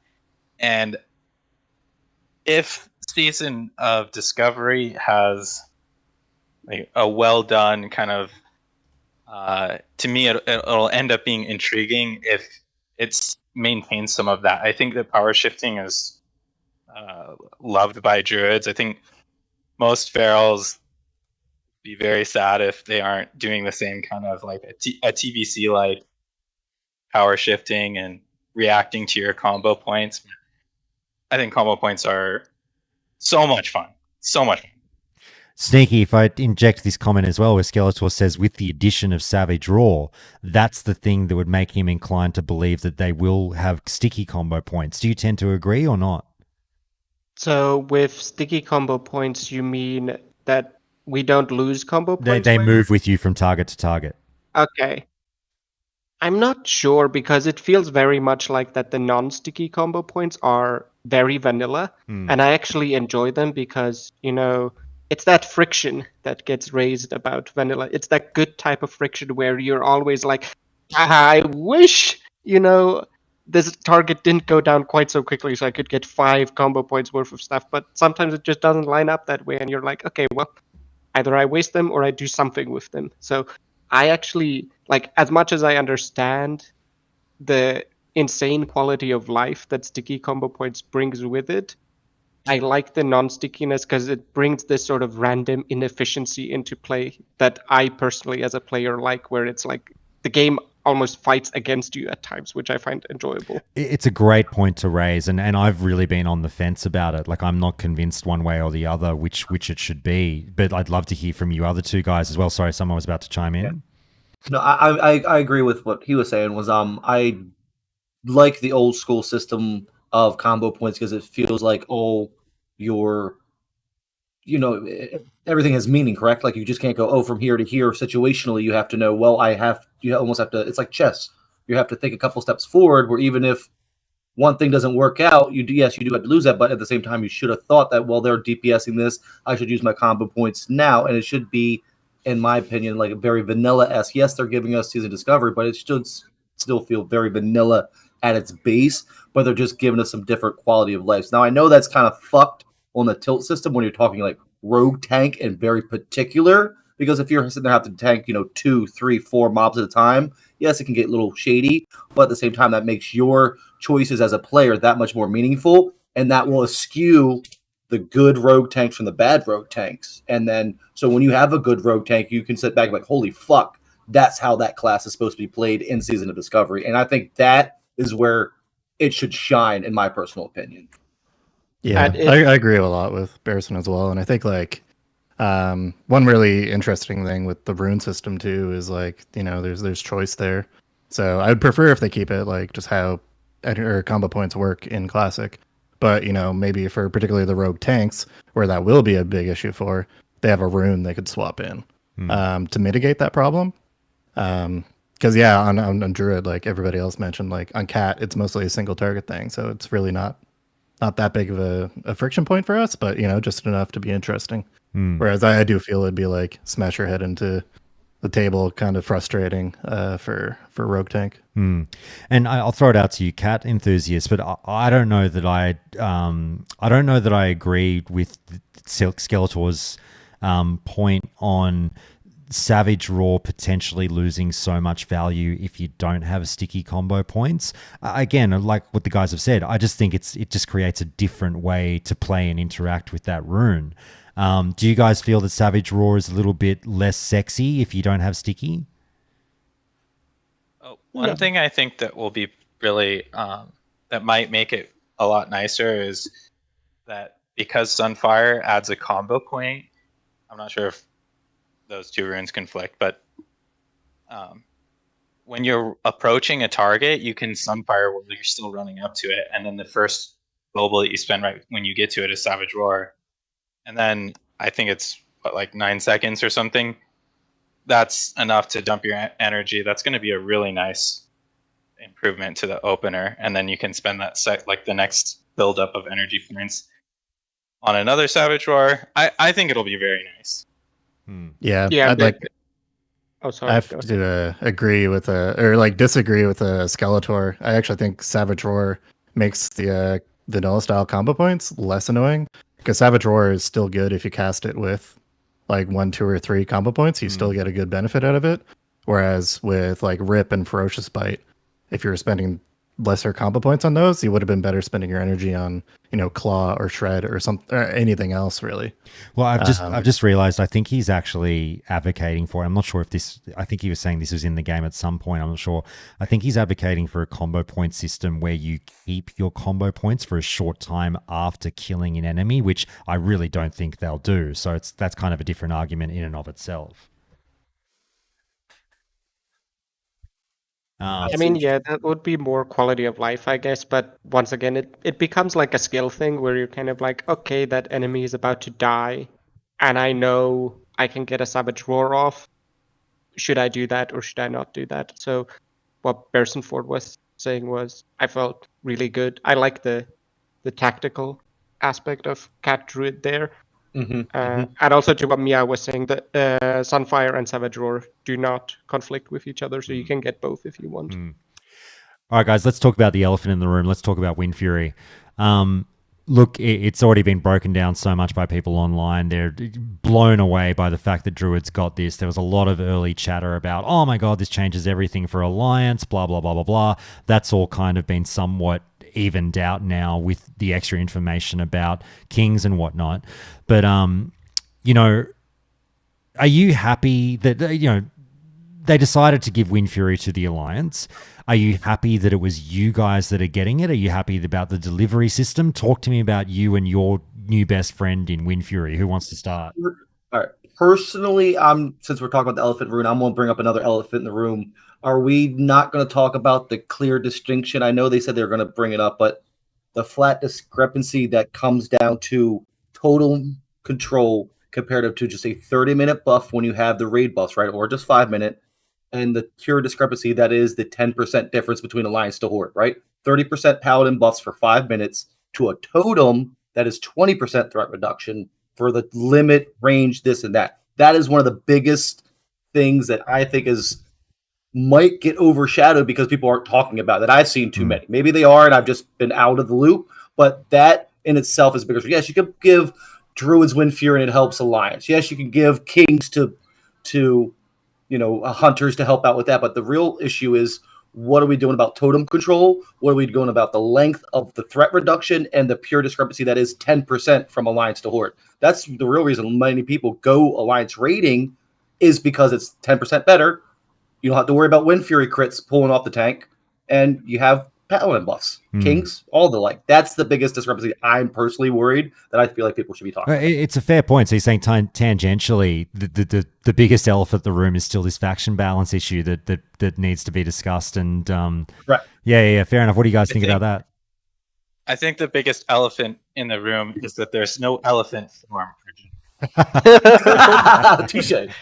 And if Season of Discovery has like a well done kind of, to me, it'll end up being intriguing if it's maintains some of that. I think that power shifting is loved by druids. I think most ferals be very sad if they aren't doing the same kind of like a TBC like power shifting and reacting to your combo points. I think combo points are so much fun. So much fun. Sneaky, if I inject this comment as well, where Skeletor says, with the addition of Savage Roar, that's the thing that would make him inclined to believe that they will have sticky combo points. Do you tend to agree or not? So with sticky combo points, you mean that we don't lose combo points? They move with you from target to target. Okay. I'm not sure because it feels very much like that the non-sticky combo points are very vanilla. And I actually enjoy them because, you know, it's that friction that gets raised about vanilla. It's that good type of friction where you're always like, I wish, you know, this target didn't go down quite so quickly so I could get 5 combo points worth of stuff. But sometimes it just doesn't line up that way. And you're like, okay, well, either I waste them or I do something with them. So I actually, like, as much as I understand the insane quality of life that sticky combo points brings with it, I like the non-stickiness because it brings this sort of random inefficiency into play that I personally, as a player, like, where it's like the game almost fights against you at times, which I find enjoyable. It's a great point to raise, and I've really been on the fence about it. Like, I'm not convinced one way or the other which it should be, but I'd love to hear from you other two guys as well. Sorry, someone was about to chime in. Yeah. No, I agree with what he was saying. Was I like the old school system of combo points because it feels like everything has meaning, correct? Like you just can't go from here to here situationally. You have to know, well, you almost have to, it's like chess. You have to think a couple steps forward where even if one thing doesn't work out, you do have to lose that, but at the same time you should have thought that, well, they're DPSing this, I should use my combo points now, and it should be, in my opinion, like a very vanilla-esque. Yes, they're giving us season discovery, but it should still feel very vanilla at its base, but they're just giving us some different quality of life. Now, I know that's kind of fucked on the tilt system when you're talking like rogue tank and very particular, because if you're sitting there having to tank, 2, 3, 4 mobs at a time, yes, it can get a little shady, but at the same time, that makes your choices as a player that much more meaningful, and that will eschew the good rogue tanks from the bad rogue tanks. And then, so when you have a good rogue tank, you can sit back and be like, holy fuck, that's how that class is supposed to be played in Season of Discovery. And I think that is where it should shine, in my personal opinion. Yeah, I agree a lot with Bearson as well. And I think one really interesting thing with the rune system too is there's choice there. So I'd prefer if they keep it like just how combo points work in Classic. But maybe for particularly the rogue tanks, where that will be a big issue for, they have a rune they could swap in to mitigate that problem. Because on Druid, like everybody else mentioned, like on Cat, it's mostly a single target thing, so it's really not that big of a friction point for us, but just enough to be interesting. Whereas I do feel it'd be like smash your head into the table, kind of frustrating for rogue tank. And I'll throw it out to you, Cat enthusiast, but I don't know that I agree with Skeletor's point on Savage Roar potentially losing so much value if you don't have sticky combo points. Again, like what the guys have said, I just think it just creates a different way to play and interact with that rune. Do you guys feel that Savage Roar is a little bit less sexy if you don't have sticky? One thing I think that will be really that might make it a lot nicer is that because Sunfire adds a combo point, I'm not sure if those two runes conflict, but when you're approaching a target, you can Sunfire while you're still running up to it, and then the first global that you spend right when you get to it is Savage Roar. And then I think it's 9 seconds or something. That's enough to dump your energy. That's going to be a really nice improvement to the opener. And then you can spend that the next buildup of energy points on another Savage Roar. I think it'll be very nice. Yeah, Yeah, I'd like. Oh, sorry. I have to agree with disagree with Skeletor. I actually think Savage Roar makes the vanilla style combo points less annoying, because Savage Roar is still good if you cast it with 1, 2, or 3 combo points. You still get a good benefit out of it. Whereas with Rip and Ferocious Bite, if you're spending lesser combo points on those, you would have been better spending your energy on, claw or shred or anything else really. Well, I've just realized I think he's actually advocating for, I'm not sure if this, I think he was saying this was in the game at some point, I'm not sure. I think he's advocating for a combo point system where you keep your combo points for a short time after killing an enemy, which I really don't think they'll do. So that's kind of a different argument in and of itself. I mean, yeah, that would be more quality of life, I guess. But once again, it becomes like a skill thing where you're kind of like, okay, that enemy is about to die, and I know I can get a Savage Roar off. Should I do that or should I not do that? So what Bersonford was saying was, I felt really good. I like the tactical aspect of Cat Druid there. And also to what Mia was saying, that Sunfire and Savage Roar do not conflict with each other, so you can get both if you want. All right, guys, let's talk about the elephant in the room. Let's talk about Wind Fury. Look, it's already been broken down so much by people online. They're blown away by the fact that Druids got this. There was a lot of early chatter about, oh my God, this changes everything for Alliance, blah, blah, blah, blah, blah. That's all kind of been somewhat evened out now with the extra information about Kings and whatnot. But, are you happy that, they decided to give Wind Fury to the Alliance? Are you happy that it was you guys that are getting it? Are you happy about the delivery system? Talk to me about you and your new best friend in Wind Fury. Who wants to start? All right. Personally, since we're talking about the elephant rune, I'm going to bring up another elephant in the room. Are we not going to talk about the clear distinction? I know they said they were going to bring it up, but the flat discrepancy that comes down to total control comparative to just a 30-minute buff when you have the raid buffs, right? Or just 5-minute. And the pure discrepancy, that is the 10% difference between Alliance to Horde, right? 30% Paladin buffs for 5 minutes to a totem that is 20% threat reduction for the limit, range, this and that. That is one of the biggest things that I think might get overshadowed because people aren't talking about that. I've seen too many. Maybe they are, and I've just been out of the loop. But that in itself is bigger. Yes, you could give Druids Wind Fury and it helps Alliance. Yes, you can give Kings to hunters to help out with that. But the real issue is, what are we doing about totem control? What are we doing about the length of the threat reduction and the pure discrepancy that is 10% from Alliance to Horde? That's the real reason many people go Alliance raiding, is because it's 10% better. You don't have to worry about Wind Fury crits pulling off the tank, and you have Paladin buffs, Kings, all the like. That's the biggest discrepancy. I'm personally worried that I feel like people should be talking about. It's a fair point. So you're saying tangentially, the biggest elephant in the room is still this faction balance issue that needs to be discussed. And right. Yeah, fair enough. What do you guys think about that? I think the biggest elephant in the room is that there's no elephant storm. Touche.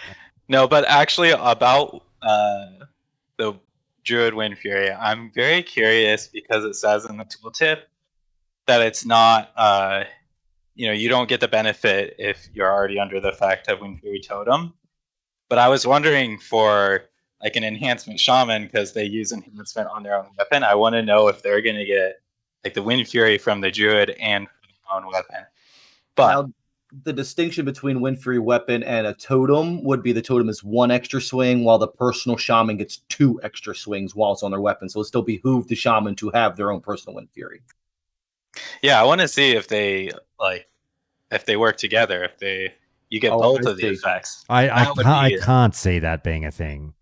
No, but actually about the Druid Wind Fury, I'm very curious because it says in the tooltip that it's not, you don't get the benefit if you're already under the effect of Wind Fury Totem. But I was wondering for like an enhancement shaman, because they use enhancement on their own weapon. I want to know if they're going to get like the Wind Fury from the Druid and their own weapon. But now, the distinction between Wind Fury weapon and a totem would be the totem is 1 extra swing, while the personal shaman gets 2 extra swings while it's on their weapon. So it still behoove the shaman to have their own personal Wind Fury. Yeah, I want to see if they work together. If you get both of the effects. I can't see that being a thing.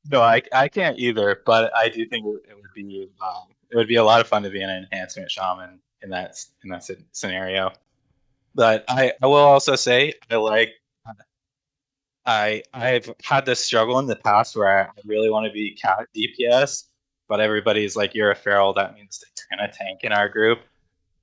No, I can't either. But I do think it would be a lot of fun to be an enhancement shaman in that scenario. But I will also say I've had this struggle in the past where I really want to be cat DPS, but everybody's like, you're a feral, that means that you're gonna tank in our group.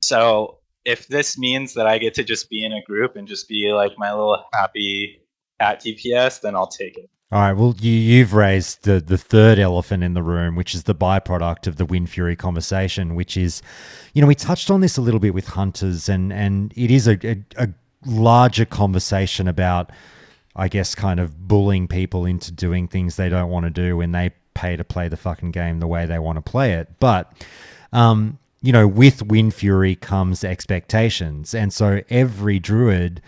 So if this means that I get to just be in a group and just be like my little happy cat DPS, then I'll take it. All right, well, you've raised the third elephant in the room, which is the byproduct of the Wind Fury conversation, which is, we touched on this a little bit with hunters, and it is a larger conversation about, I guess, kind of bullying people into doing things they don't want to do when they pay to play the fucking game the way they want to play it. But, with Wind Fury comes expectations. And so every druid,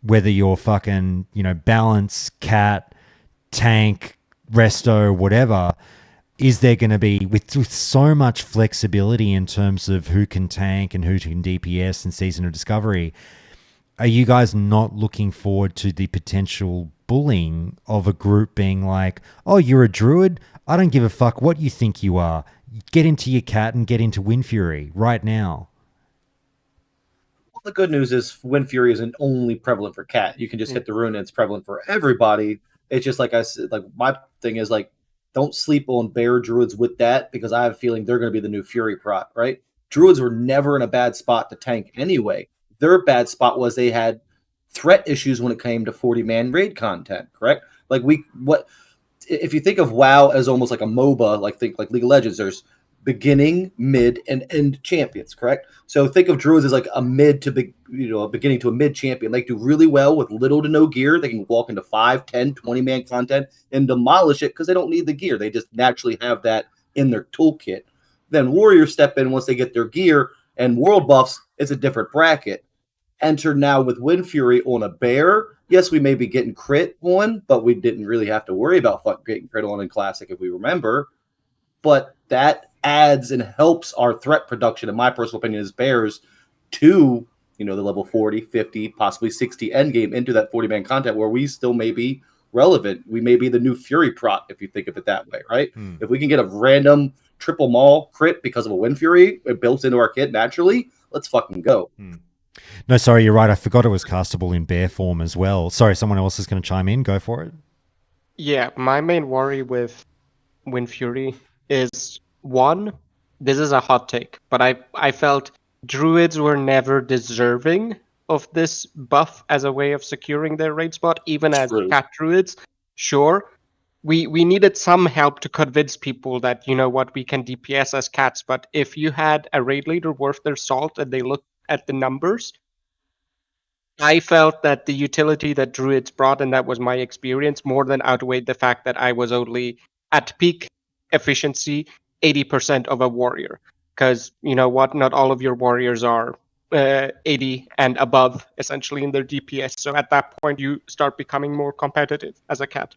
whether you're fucking, balance, cat, tank, resto, whatever, is there going to be, with so much flexibility in terms of who can tank and who can DPS and Season of Discovery, are you guys not looking forward to the potential bullying of a group being like, oh, you're a druid? I don't give a fuck what you think you are. Get into your cat and get into Wind Fury right now. Well, the good news is Wind Fury isn't only prevalent for cat. You can just hit the rune and it's prevalent for everybody. It's just like I said, like my thing is like, don't sleep on bear druids with that, because I have a feeling they're going to be the new Fury prot, right? Druids were never in a bad spot to tank anyway. Their bad spot was they had threat issues when it came to 40-man raid content, correct? Like if you think of WoW as almost like a MOBA, like think like League of Legends, there's beginning, mid, and end champions, correct? So think of druids as like a beginning to a mid champion. They do really well with little to no gear. They can walk into 5, 10, 20-man content and demolish it because they don't need the gear. They just naturally have that in their toolkit. Then warriors step in once they get their gear, and world buffs, it's a different bracket. Enter now with Wind Fury on a bear. Yes, we may be getting crit on, but we didn't really have to worry about getting crit on in Classic if we remember. But that adds and helps our threat production, in my personal opinion, as bears to, the level 40, 50, possibly 60 endgame into that 40-man content where we still may be relevant. We may be the new Fury prot if you think of it that way, right? If we can get a random triple maul crit because of a Wind Fury, it built into our kit naturally, let's fucking go. No, sorry, you're right. I forgot it was castable in bear form as well. Sorry, someone else is going to chime in. Go for it. Yeah, my main worry with Wind Fury is, one, this is a hot take, but I felt druids were never deserving of this buff as a way of securing their raid spot, even as cat druids. Sure, we needed some help to convince people that, we can DPS as cats, but if you had a raid leader worth their salt and they looked at the numbers, I felt that the utility that druids brought, and that was my experience, more than outweighed the fact that I was only at peak efficiency 80% of a warrior. Because, not all of your warriors are 80 and above, essentially, in their DPS. So at that point, you start becoming more competitive as a cat.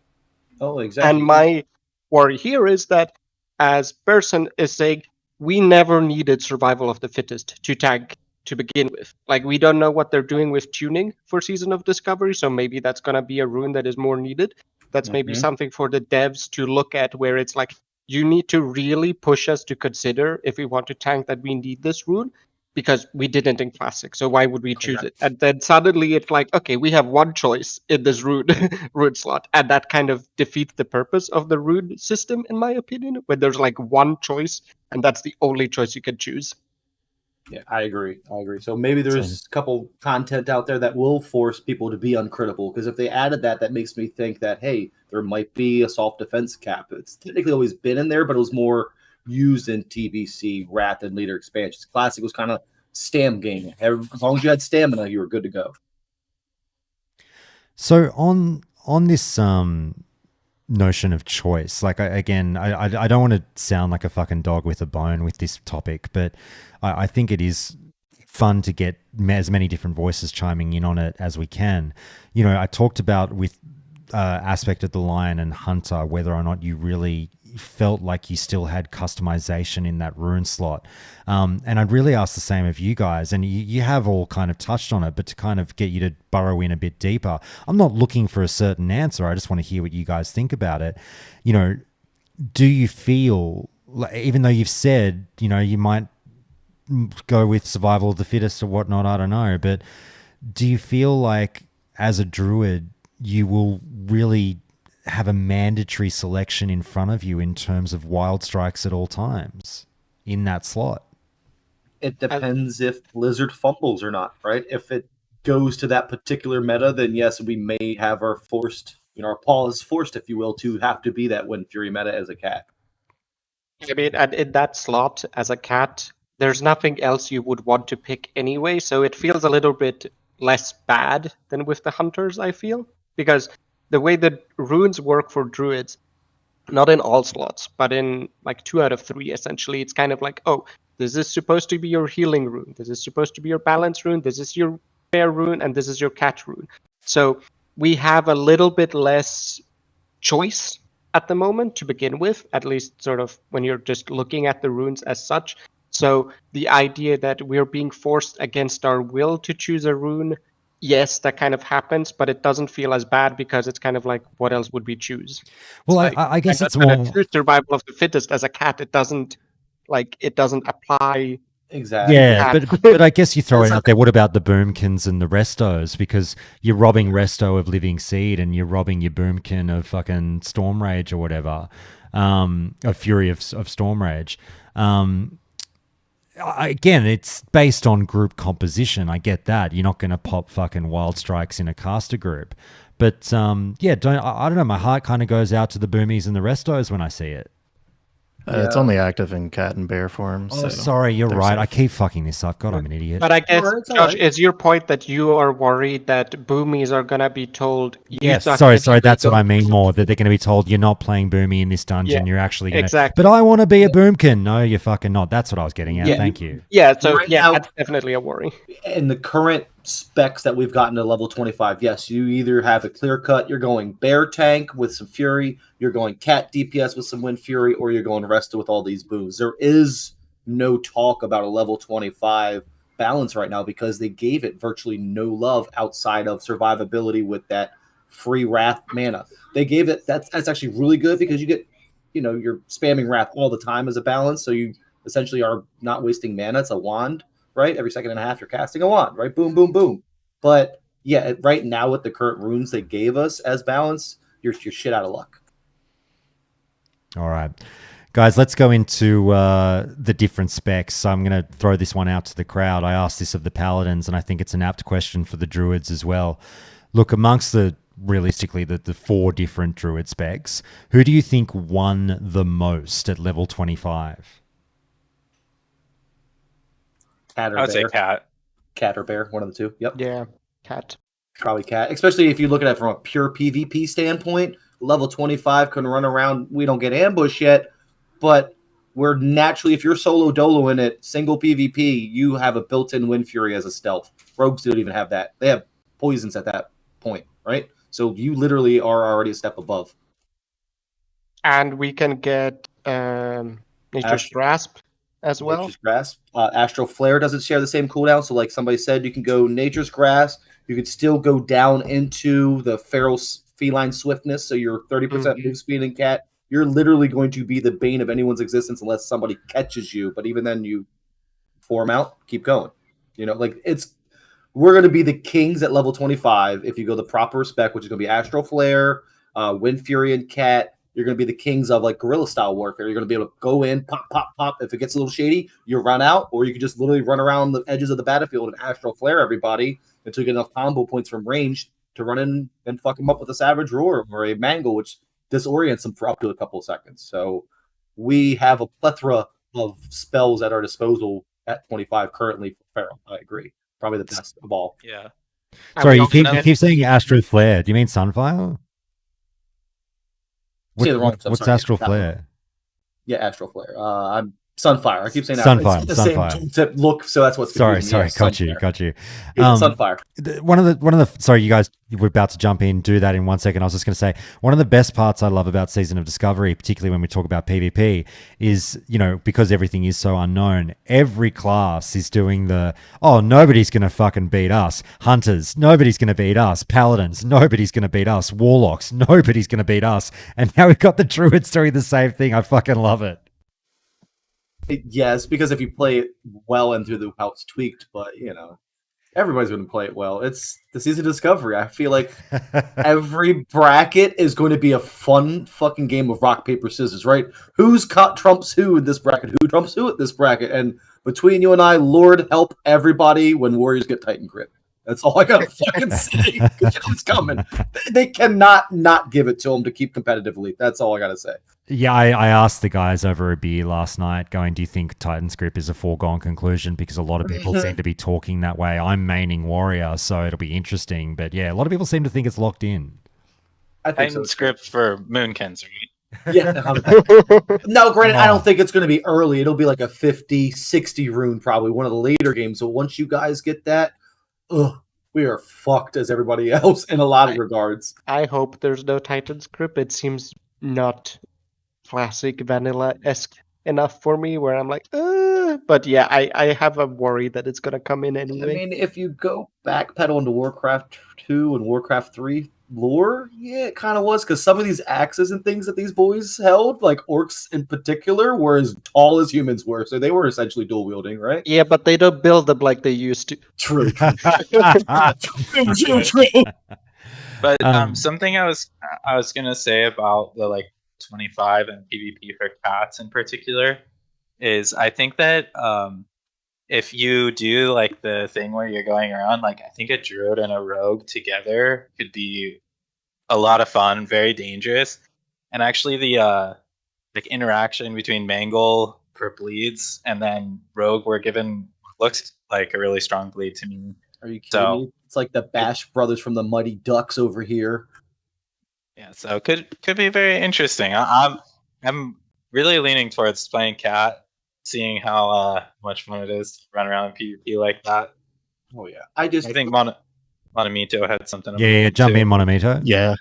Oh, exactly. And my worry here is that, as Berson is saying, we never needed survival of the fittest to tank to begin with. Like, we don't know what they're doing with tuning for Season of Discovery, so maybe that's going to be a rune that is more needed. That's maybe something for the devs to look at, where it's like, you need to really push us to consider, if we want to tank, that we need this rune, because we didn't in Classic, so why would we choose it? And then suddenly it's like, okay, we have one choice in this rune slot, and that kind of defeats the purpose of the rune system, in my opinion, when there's like one choice, and that's the only choice you can choose. Yeah, I agree. So maybe there's a couple content out there that will force people to be uncritical, because if they added that makes me think that, hey, there might be a soft defense cap. It's technically always been in there, but it was more used in TBC, Wrath, and later expansions. Classic was kind of stam game. As long as you had stamina, you were good to go. So on this notion of choice, like I don't want to sound like a fucking dog with a bone with this topic, but I think it is fun to get as many different voices chiming in on it as we can. I talked about with aspect of the Lion and Hunter, whether or not you really felt like you still had customization in that rune slot. And I'd really ask the same of you guys, and you have all kind of touched on it, but to kind of get you to burrow in a bit deeper, I'm not looking for a certain answer. I just want to hear what you guys think about it. Do you feel, even though you've said, you might go with survival of the fittest or whatnot, I don't know, but do you feel like as a druid, you will really have a mandatory selection in front of you in terms of wild strikes at all times in that slot? It depends if Blizzard fumbles or not, right? If it goes to that particular meta, then yes, we may have our our paws forced, if you will, to have to be that Wind Fury meta as a cat. I mean, and in that slot as a cat, there's nothing else you would want to pick anyway, so it feels a little bit less bad than with the hunters, I feel. Because the way that runes work for druids, not in all slots, but in like 2 out of 3, essentially, it's kind of like, oh, this is supposed to be your healing rune, this is supposed to be your balance rune, this is your bear rune, and this is your cat rune. So we have a little bit less choice at the moment to begin with, at least sort of when you're just looking at the runes as such. So the idea that we're being forced against our will to choose a rune, yes, that kind of happens, but it doesn't feel as bad because it's kind of like, what else would we choose? Well, It's I guess it's when I more. choose survival of the fittest as a cat, it doesn't apply. Exactly. Yeah, but I guess you throw it It's out there. What about the Boomkins and the Restos? Because you're robbing Resto of Living Seed and you're robbing your Boomkin of fucking Storm Rage or whatever, of Fury of Storm Rage. Again, it's based on group composition. I get that. You're not going to pop fucking Wild Strikes in a caster group. But yeah, I don't know. My heart kind of goes out to the Boomies and the Restos when I see it. It's only active in cat and bear forms. Oh, so sorry, you're they're right. safe. I keep fucking this up. God, I'm an idiot. But I guess, No, it's all Josh, right. is your point that you are worried that boomies are gonna be told? Yes, suck sorry. it, That's you what I go- mean more. That they're going to be told you're not playing Boomy in this dungeon. Yeah, You're actually going to. exactly. But I want to be a Boomkin. No, you're fucking not. That's what I was getting at. Yeah. Thank you. Yeah, so Right yeah, now- that's definitely a worry. In the current specs that we've gotten to level 25, yes, you either have a clear cut, you're going bear tank with some fury, you're going cat DPS with some wind fury, or you're going Resto with all these booms. There is no talk about a level 25 balance right now because they gave it virtually no love outside of survivability with that free wrath mana. They gave it that's actually really good because you get, you're spamming wrath all the time as a balance, so you essentially are not wasting mana. It's a wand. Right? Every second and a half, you're casting a wand, right? Boom, boom, boom. But yeah, right now with the current runes they gave us as balance, you're shit out of luck. All right. Guys, let's go into the different specs. I'm going to throw this one out to the crowd. I asked this of the Paladins, and I think it's an apt question for the Druids as well. Look, amongst realistically, the 4 different Druid specs, who do you think won the most at level 25? Cat or I would say bear. cat. Cat or bear, one of the two. Yep. Yeah, cat. Probably cat. Especially if you look at it from a pure PvP standpoint. Level 25 can run around. We don't get ambushed yet, but we're naturally, if you're solo dolo in it, single PvP, you have a built-in Wind Fury as a stealth. Rogues don't even have that. They have poisons at that point, right? So you literally are already a step above. And we can get Nature's Ash- Grasp as well. Nature's Grasp. Astral Flare doesn't share the same cooldown. So like somebody said, you can go Nature's Grasp. You could still go down into the Feral Feline Swiftness. So you're 30% move speed in cat. You're literally going to be the bane of anyone's existence unless somebody catches you. But even then, you form out, keep going. We're going to be the kings at level 25 if you go the proper spec, which is going to be Astral Flare, Wind Fury, and cat. You're going to be the kings of like guerrilla style warfare. You're going to be able to go in, pop, pop, pop. If it gets a little shady, you run out, or you can just literally run around the edges of the battlefield and astral flare everybody until you get enough combo points from range to run in and fuck them up with a Savage Roar or a Mangle, which disorients them for up to a couple of seconds. So we have a plethora of spells at our disposal at 25 currently for Feral. I agree. Probably the best of all. Yeah. Sorry, you keep saying Astral Flare. Do you mean Sunfire? What's Astral Flare? Yeah, Astral Flare. I'm Sunfire. I keep saying Sunfire. It's the same tooltip look, so that's what's Sorry. confusing me. Got you. Sunfire. One of the. Sorry, you guys. We're about to jump in. Do that in 1 second. I was just going to say one of the best parts I love about Season of Discovery, particularly when we talk about PvP, is because everything is so unknown. Every class is doing nobody's going to fucking beat us. Hunters, nobody's going to beat us. Paladins, nobody's going to beat us. Warlocks, nobody's going to beat us. And now we've got the Druids doing the same thing. I fucking love it. Yes, because if you play it well and through how it's tweaked, but everybody's going to play it well. It's the Season of Discovery. I feel like every bracket is going to be a fun fucking game of rock, paper, scissors, right? Who's caught trumps who in this bracket? Who trumps who at this bracket? And between you and I, Lord help everybody when Warriors get Titan Grip. That's all I gotta fucking say. It's coming. They cannot not give it to them to keep competitively. That's all I gotta say. Yeah, I asked the guys over a beer last night, going, do you think Titan's Grip is a foregone conclusion? Because a lot of people seem to be talking that way. I'm maining Warrior, so it'll be interesting. But yeah, a lot of people seem to think it's locked in. I think Titan script for Moonkins, right? Yeah. No, granted, I don't think it's going to be early. It'll be like a 50, 60 rune, probably one of the later games. So once you guys get that, we are fucked as everybody else in a lot of regards. I hope there's no Titan's grip. It seems not classic vanilla-esque enough for me, where I'm like, but yeah, I have a worry that it's gonna come in I anyway. mean, if you go backpedal into Warcraft 2 and Warcraft 3 lore, yeah, it kind of was, because some of these axes and things that these boys held, like orcs in particular, were as tall as humans were, so they were essentially dual wielding, right? Yeah, but they don't build them like they used to. True. But something I was gonna say about the like 25 and PvP for cats in particular is I think that if you do like the thing where you're going around, like I think a druid and a rogue together could be a lot of fun, very dangerous, and actually the like interaction between Mangle for bleeds and then rogue were given looks like a really strong bleed to me. Are you kidding me? It's like the Bash brothers from the Mighty Ducks over here. Yeah, so could be very interesting. I'm really leaning towards playing cat, seeing how much fun it is to run around in PvP like that. Oh yeah, I think Monomito had something. Yeah, jump in, Monomito. Yeah.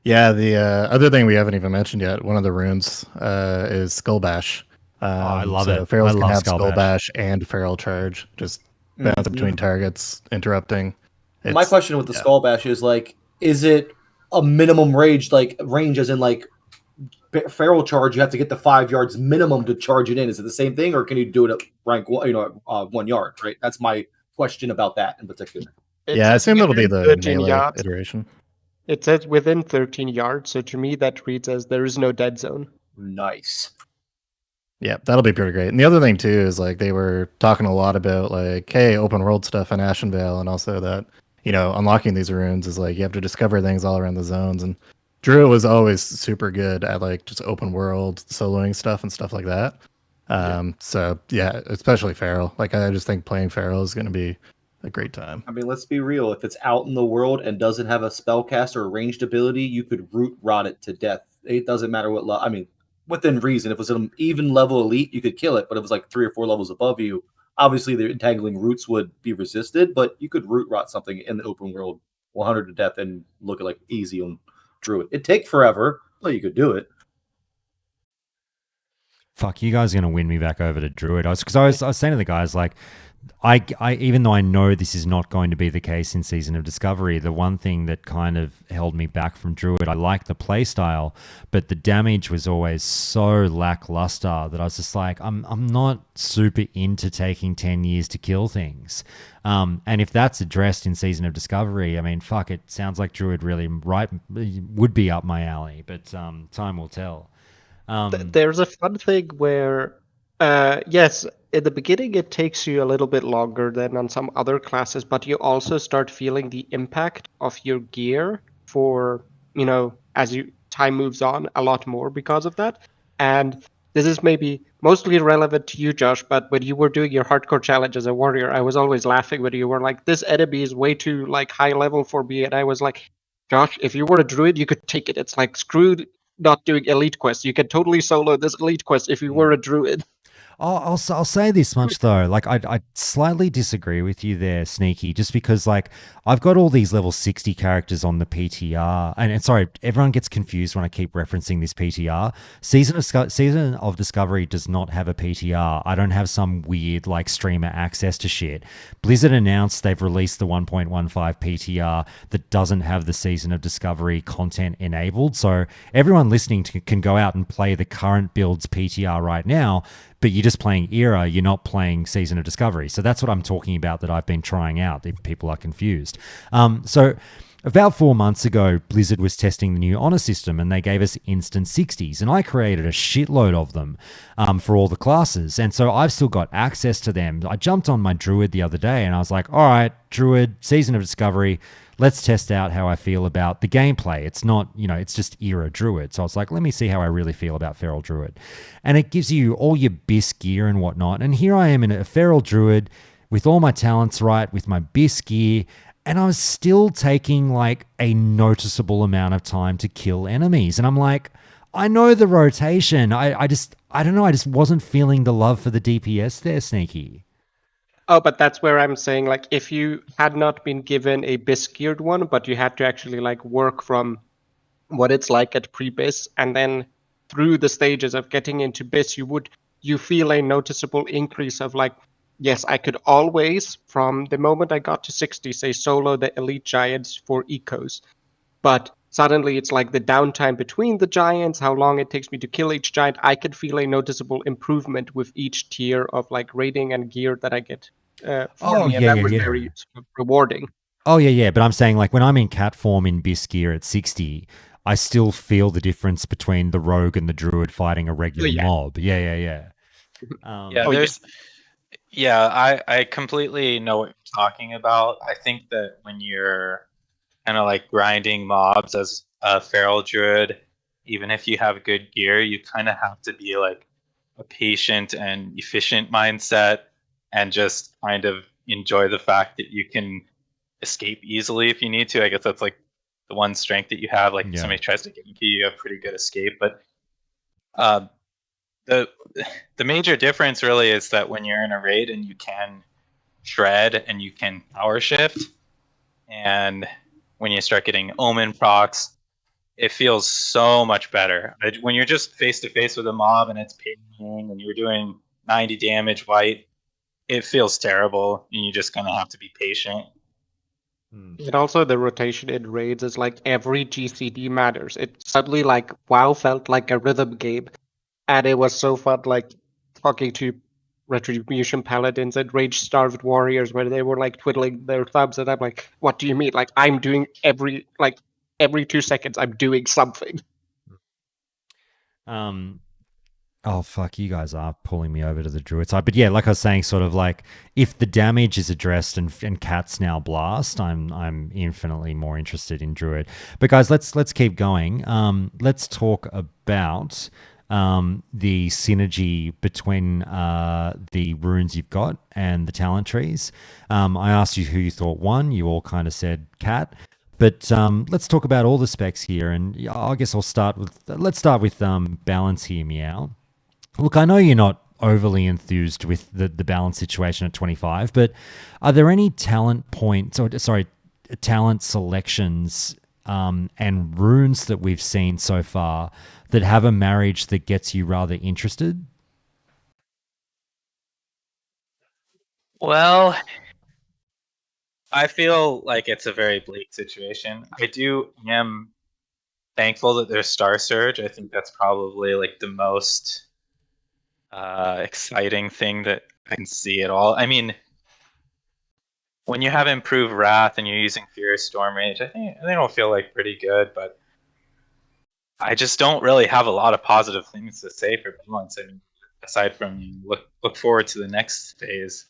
The other thing we haven't even mentioned yet, one of the runes is Skull Bash. I love it. Ferals I can love have Skull Skull Bash. Bash and Feral Charge, just bounce between targets, interrupting. My question with the Skull Bash is like, is it a minimum range as in like Feral Charge? You have to get the 5 yards minimum to charge it in. Is it the same thing, or can you do it at rank 1 yard? Right. That's my question about that in particular. I assume it'll be the melee yards. iteration. It says within 13 yards, so to me that reads as there is no dead zone. Nice. Yeah, that'll be pretty great. And the other thing too is like they were talking a lot about like, hey, open world stuff in Ashenvale, and also that, unlocking these runes is like you have to discover things all around the zones. And Druid was always super good at like just open world soloing stuff and stuff like that. So yeah, especially Feral. Like I just think playing Feral is going to be a great time. I mean, let's be real. If it's out in the world and doesn't have a spellcast or a ranged ability, you could root rot it to death. It doesn't matter what level. I mean, within reason. If it was an even level elite, you could kill it. But if it was like 3 or 4 levels above you, obviously the entangling roots would be resisted. But you could root rot something in the open world 100 to death and look at like easy on Druid. It'd take forever, but you could do it. Fuck, you guys are going to win me back over to Druid. I was saying to the guys, like, I even though I know this is not going to be the case in Season of Discovery, the one thing that kind of held me back from Druid, I like the playstyle, but the damage was always so lackluster that I was just like, I'm not super into taking 10 years to kill things. And if that's addressed in Season of Discovery, I mean, fuck, it sounds like Druid really would be up my alley, but time will tell. There's a fun thing where, yes, in the beginning it takes you a little bit longer than on some other classes, but you also start feeling the impact of your gear for, as time moves on, a lot more because of that. And this is maybe mostly relevant to you, Josh, but when you were doing your hardcore challenge as a warrior, I was always laughing when you were like, this enemy is way too high level for me. And I was like, Josh, if you were a druid, you could take it. It's like screwed not doing elite quests. You can totally solo this elite quest if you were a druid. I'll say this much though, like I slightly disagree with you there, Sneaky, just because like I've got all these level 60 characters on the PTR, and sorry, everyone gets confused when I keep referencing this PTR. Season of Discovery does not have a PTR. I don't have some weird like streamer access to shit. Blizzard announced they've released the 1.15 PTR that doesn't have the Season of Discovery content enabled, so everyone listening can go out and play the current build's PTR right now. But you're just playing Era, you're not playing Season of Discovery. So that's what I'm talking about that I've been trying out, if people are confused. So about 4 months ago, Blizzard was testing the new honor system, and they gave us instant 60s, and I created a shitload of them for all the classes. And so I've still got access to them. I jumped on my Druid the other day, and I was like, all right, Druid, Season of Discovery, let's test out how I feel about the gameplay. It's not, it's just Era Druid. So I was like, let me see how I really feel about Feral Druid. And it gives you all your BIS gear and whatnot. And here I am in a Feral Druid with all my talents right, with my BIS gear, and I was still taking like a noticeable amount of time to kill enemies. And I'm like, I know the rotation. I don't know. I just wasn't feeling the love for the DPS there, Sneaky. Oh, but that's where I'm saying, like, if you had not been given a BIS geared one, but you had to actually like work from what it's like at pre-bis, and then through the stages of getting into bis, you feel a noticeable increase of like, yes, I could always, from the moment I got to 60, say solo the elite giants for ecos. But suddenly it's like the downtime between the giants, how long it takes me to kill each giant. I could feel a noticeable improvement with each tier of like rating and gear that I get for me, and that was very rewarding. Oh yeah, but I'm saying like when I'm in cat form in bis gear at 60, I still feel the difference between the rogue and the druid fighting a regular mob. Yeah. I completely know what you're talking about. I think that when you're kind of like grinding mobs as a feral druid, even if you have good gear, you kind of have to be like a patient and efficient mindset and just kind of enjoy the fact that you can escape easily if you need to. I guess that's like the one strength that you have. Like if somebody tries to get into you, you have pretty good escape. But the major difference really is that when you're in a raid and you can shred and you can power shift, and when you start getting omen procs, it feels so much better. When you're just face to face with a mob and it's pinging and you're doing 90 damage white, it feels terrible, and you just kind of have to be patient. And also the rotation in raids is like every GCD matters. It suddenly like WoW felt like a rhythm game, and it was so fun like talking to Retribution Paladins and Rage Starved Warriors where they were like twiddling their thumbs, and I'm like, what do you mean? Like I'm doing every 2 seconds I'm doing something. Oh fuck, you guys are pulling me over to the druid side. But yeah, like I was saying, sort of like if the damage is addressed and cats now blast, I'm infinitely more interested in druid. But guys, let's keep going. Let's talk about the synergy between the runes you've got and the talent trees. I asked you who you thought won. You all kind of said cat. But let's talk about all the specs here, and I guess let's start with balance here, Meow. Look, I know you're not overly enthused with the balance situation at 25, but are there any talent selections and runes that we've seen so far that have a marriage that gets you rather interested? Well, I feel like it's a very bleak situation. I am thankful that there's Star Surge. I think that's probably like the most exciting thing that I can see at all. I mean, when you have improved Wrath and you're using Fierce Storm Rage, I think it'll feel like pretty good, but I just don't really have a lot of positive things to say for balance. I mean, aside from look forward to the next phase.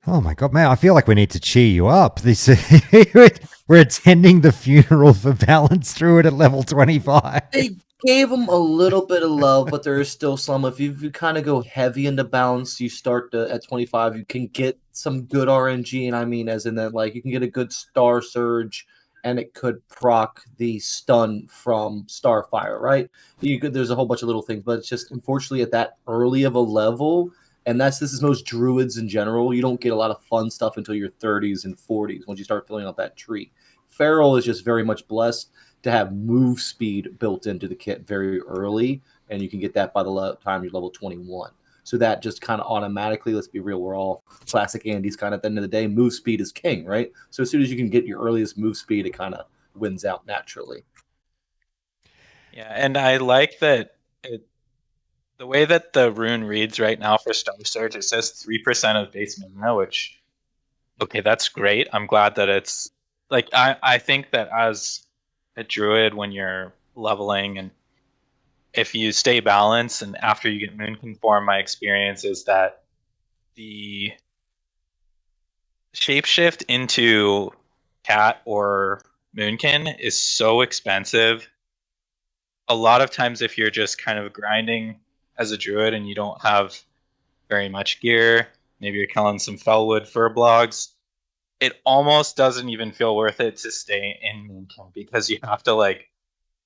Oh my god, man! I feel like we need to cheer you up. We're attending the funeral for Balance Druid at level 25. They gave him a little bit of love, but there is still some. If you kind of go heavy into balance, you start at 25. You can get some good RNG, and I mean, as in that, like you can get a good Star Surge, and it could proc the stun from Starfire, right? There's a whole bunch of little things, but it's just unfortunately at that early of a level. And this is most druids in general. You don't get a lot of fun stuff until your 30s and 40s once you start filling out that tree. Feral is just very much blessed to have move speed built into the kit very early, and you can get that by the time you're level 21. So that just kind of automatically, let's be real, we're all classic Andes kind of at the end of the day. Move speed is king, right? So as soon as you can get your earliest move speed, it kind of wins out naturally. Yeah, and I like that the way that the rune reads right now for Star Surge, it says 3% of base mana, which, okay, that's great. I'm glad that it's, like, I think that as a druid, when you're leveling, and if you stay balanced, and after you get Moon Conform, my experience is that the shapeshift into Cat or Moonkin is so expensive. A lot of times if you're just kind of grinding as a druid and you don't have very much gear, maybe you're killing some Fellwood fur blogs, it almost doesn't even feel worth it to stay in Moonkin because you have to like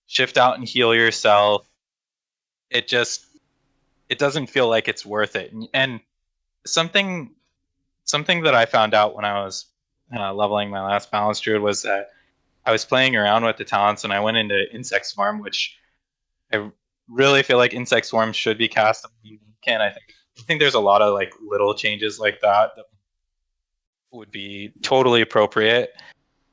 shift out and heal yourself. It doesn't feel like it's worth it. And something that I found out when I was leveling my last balance druid was that I was playing around with the talents and I went into Insect Swarm, which I really feel like Insect Swarm should be cast on Moonkin. I think there's a lot of like little changes like that would be totally appropriate.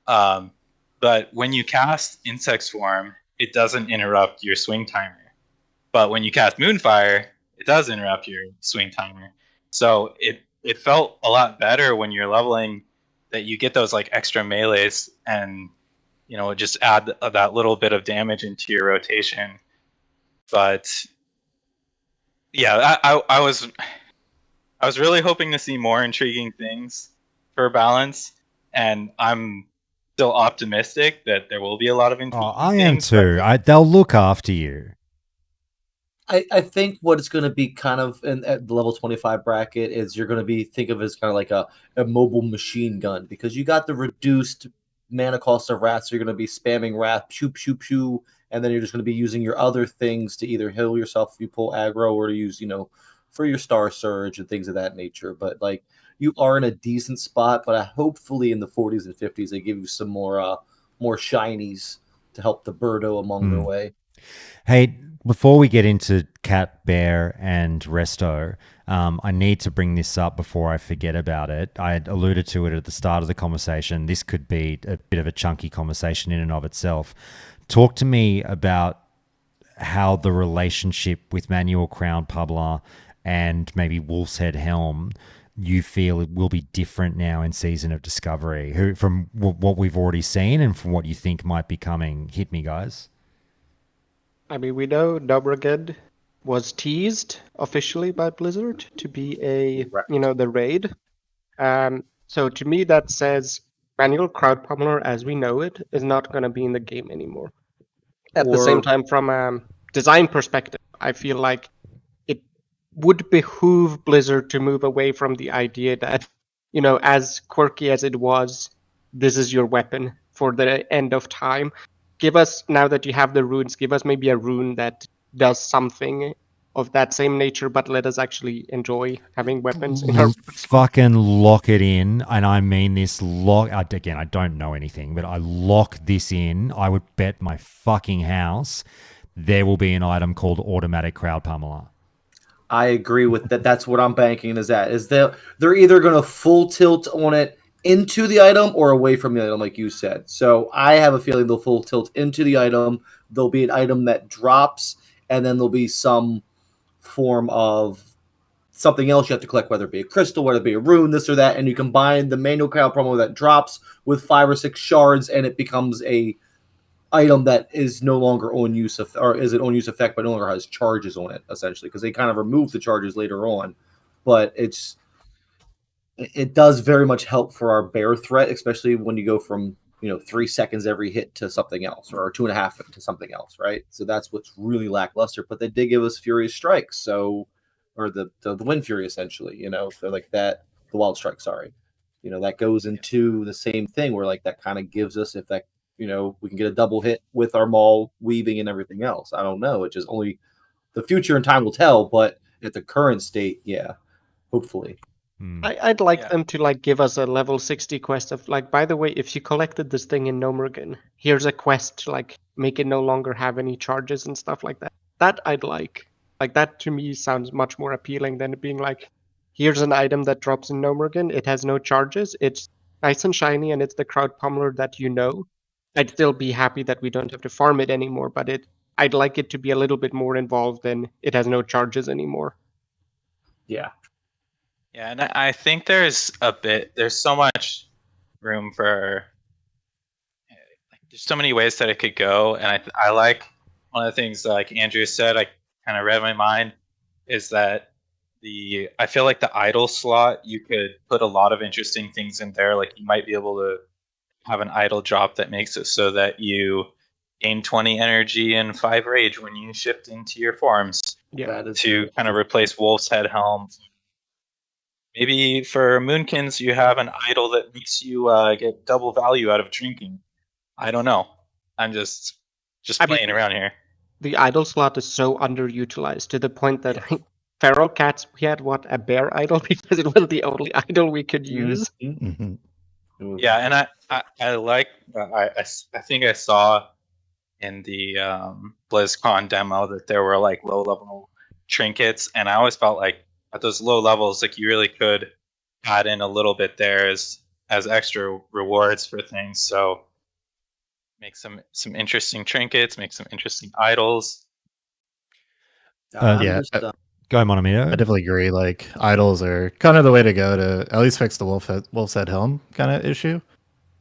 But when you cast Insect Swarm, it doesn't interrupt your swing timer. But when you cast Moonfire, it does interrupt your swing timer. So it felt a lot better when you're leveling that you get those like extra melees and just add that little bit of damage into your rotation. But yeah, I was really hoping to see more intriguing things for balance, and I'm still optimistic that there will be a lot of intriguing I am things. too. They'll look after you. I think what it's going to be kind of at the level 25 bracket is you're going to be think of it as kind of like a mobile machine gun, because you got the reduced mana cost of Wrath, so you're going to be spamming Wrath, pew, pew, pew, and then you're just going to be using your other things to either heal yourself if you pull aggro or to use, for your Star Surge and things of that nature. But like, you are in a decent spot, but hopefully in the 40s and 50s they give you some more shinies to help the Birdo among their way. Hey, before we get into Cat, Bear, and Resto, I need to bring this up before I forget about it. I had alluded to it at the start of the conversation. This could be a bit of a chunky conversation in and of itself. Talk to me about how the relationship with Manual Crown Publer and maybe Wolf's Head Helm you feel it will be different now in Season of Discovery, from what we've already seen and from what you think might be coming. Hit me, guys. I mean, we know Nobraged was teased officially by Blizzard to be the raid. So to me, that says Manual Crowd Pummeler, as we know it, is not going to be in the game anymore. At the same time, from a design perspective, I feel like it would behoove Blizzard to move away from the idea that, as quirky as it was, this is your weapon for the end of time. Give us, now that you have the runes, give us maybe a rune that does something of that same nature, but let us actually enjoy having weapons in our fucking lock it in, and I mean this. Again, I don't know anything, but I lock this in. I would bet my fucking house there will be an item called Automatic Crowd Pummeler. I agree with that. That's what I'm banking is they're either going to full tilt on it into the item or away from the item, like you said. So I have a feeling they'll full tilt into the item. There'll be an item that drops, and then there'll be some form of something else you have to collect, whether it be a crystal, whether it be a rune, this or that, and you combine the manual crowd promo that drops with 5 or 6 shards, and it becomes a item that is no longer on use or is an on use effect, but no longer has charges on it, essentially, because they kind of remove the charges later on. But it does very much help for our bear threat, especially when you go from 3 seconds every hit to something else, or 2.5 to something else, right? So that's what's really lackluster. But they did give us Furious Strikes, or the Wind Fury, essentially. So like that, the Wild Strike, sorry. That goes into the same thing where like that kind of gives us, if that we can get a double hit with our maul weaving and everything else. I don't know. It's just only the future and time will tell. But at the current state, yeah, hopefully. I'd like them to give us a level 60 quest of by the way, if you collected this thing in Nomergan, here's a quest to make it no longer have any charges and stuff like that. That I'd like. That to me sounds much more appealing than it being here's an item that drops in Nomergan, it has no charges, it's nice and shiny, and it's the crowd pummeler that I'd still be happy that we don't have to farm it anymore, but I'd like it to be a little bit more involved than it has no charges anymore. Yeah. Yeah, and I think there's so much room for, there's so many ways that it could go, and I like one of the things like Andrew said, I kind of read my mind, is that I feel like the idle slot, you could put a lot of interesting things in there. You might be able to have an idle drop that makes it so that you gain 20 energy and 5 rage when you shift into your forms to kind of replace Wolf's Head Helm. Maybe for Moonkins, you have an idol that makes you get double value out of drinking. I don't know. I'm just playing around here. The idol slot is so underutilized to the point that Feral Cats, we had a bear idol because it was the only idol we could use. Mm-hmm. Yeah, and I like I think I saw in the BlizzCon demo that there were like low level trinkets, and I always felt like at those low levels, like you really could add in a little bit there as extra rewards for things. So make some interesting trinkets, make some interesting idols. Yeah. Go, Monomito. I definitely agree. Like idols are kind of the way to go to at least fix the wolf's head helm kind of issue.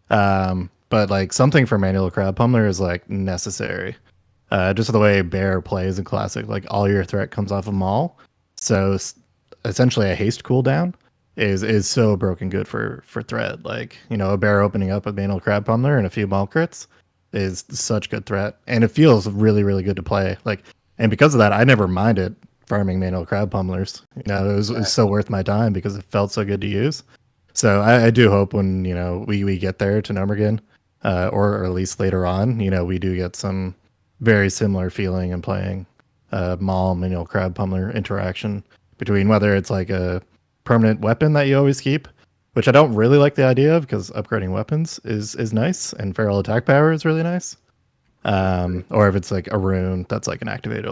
But like something for manual crowd pummeler is like necessary. Just the way bear plays in classic, like all your threat comes off of maul. So essentially a haste cooldown is so broken good for threat. Like, you know, a bear opening up with manual crowd pummeler and a few maul crits is such good threat. And it feels really, really good to play. Like, and because of that, I never minded farming manual crowd pummelers. You know, it was so worth my time because it felt so good to use. So I do hope when, you know, we get there to Nomergan, or at least later on, you know, we do get some very similar feeling in playing maul manual crowd pummeler interaction between whether it's like a permanent weapon that you always keep, which I don't really like the idea of because upgrading weapons is nice and feral attack power is really nice. Or if it's like a rune that's like an activated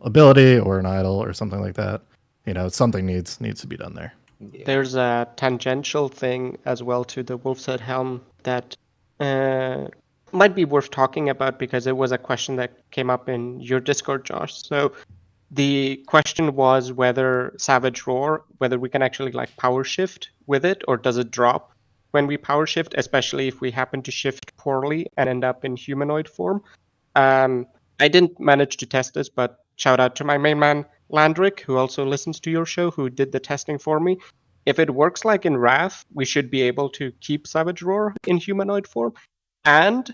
ability or an idol or something like that, you know, something needs to be done there. Yeah. There's a tangential thing as well to the Wolf's Head Helm that might be worth talking about because it was a question that came up in your Discord, Josh. So the question was whether Savage Roar, whether we can actually like power shift with it or does it drop when we power shift, especially if we happen to shift poorly and end up in humanoid form. I didn't manage to test this, but shout out to my main man, Landrick, who also listens to your show, who did the testing for me. If it works like in Wrath, we should be able to keep Savage Roar in humanoid form. And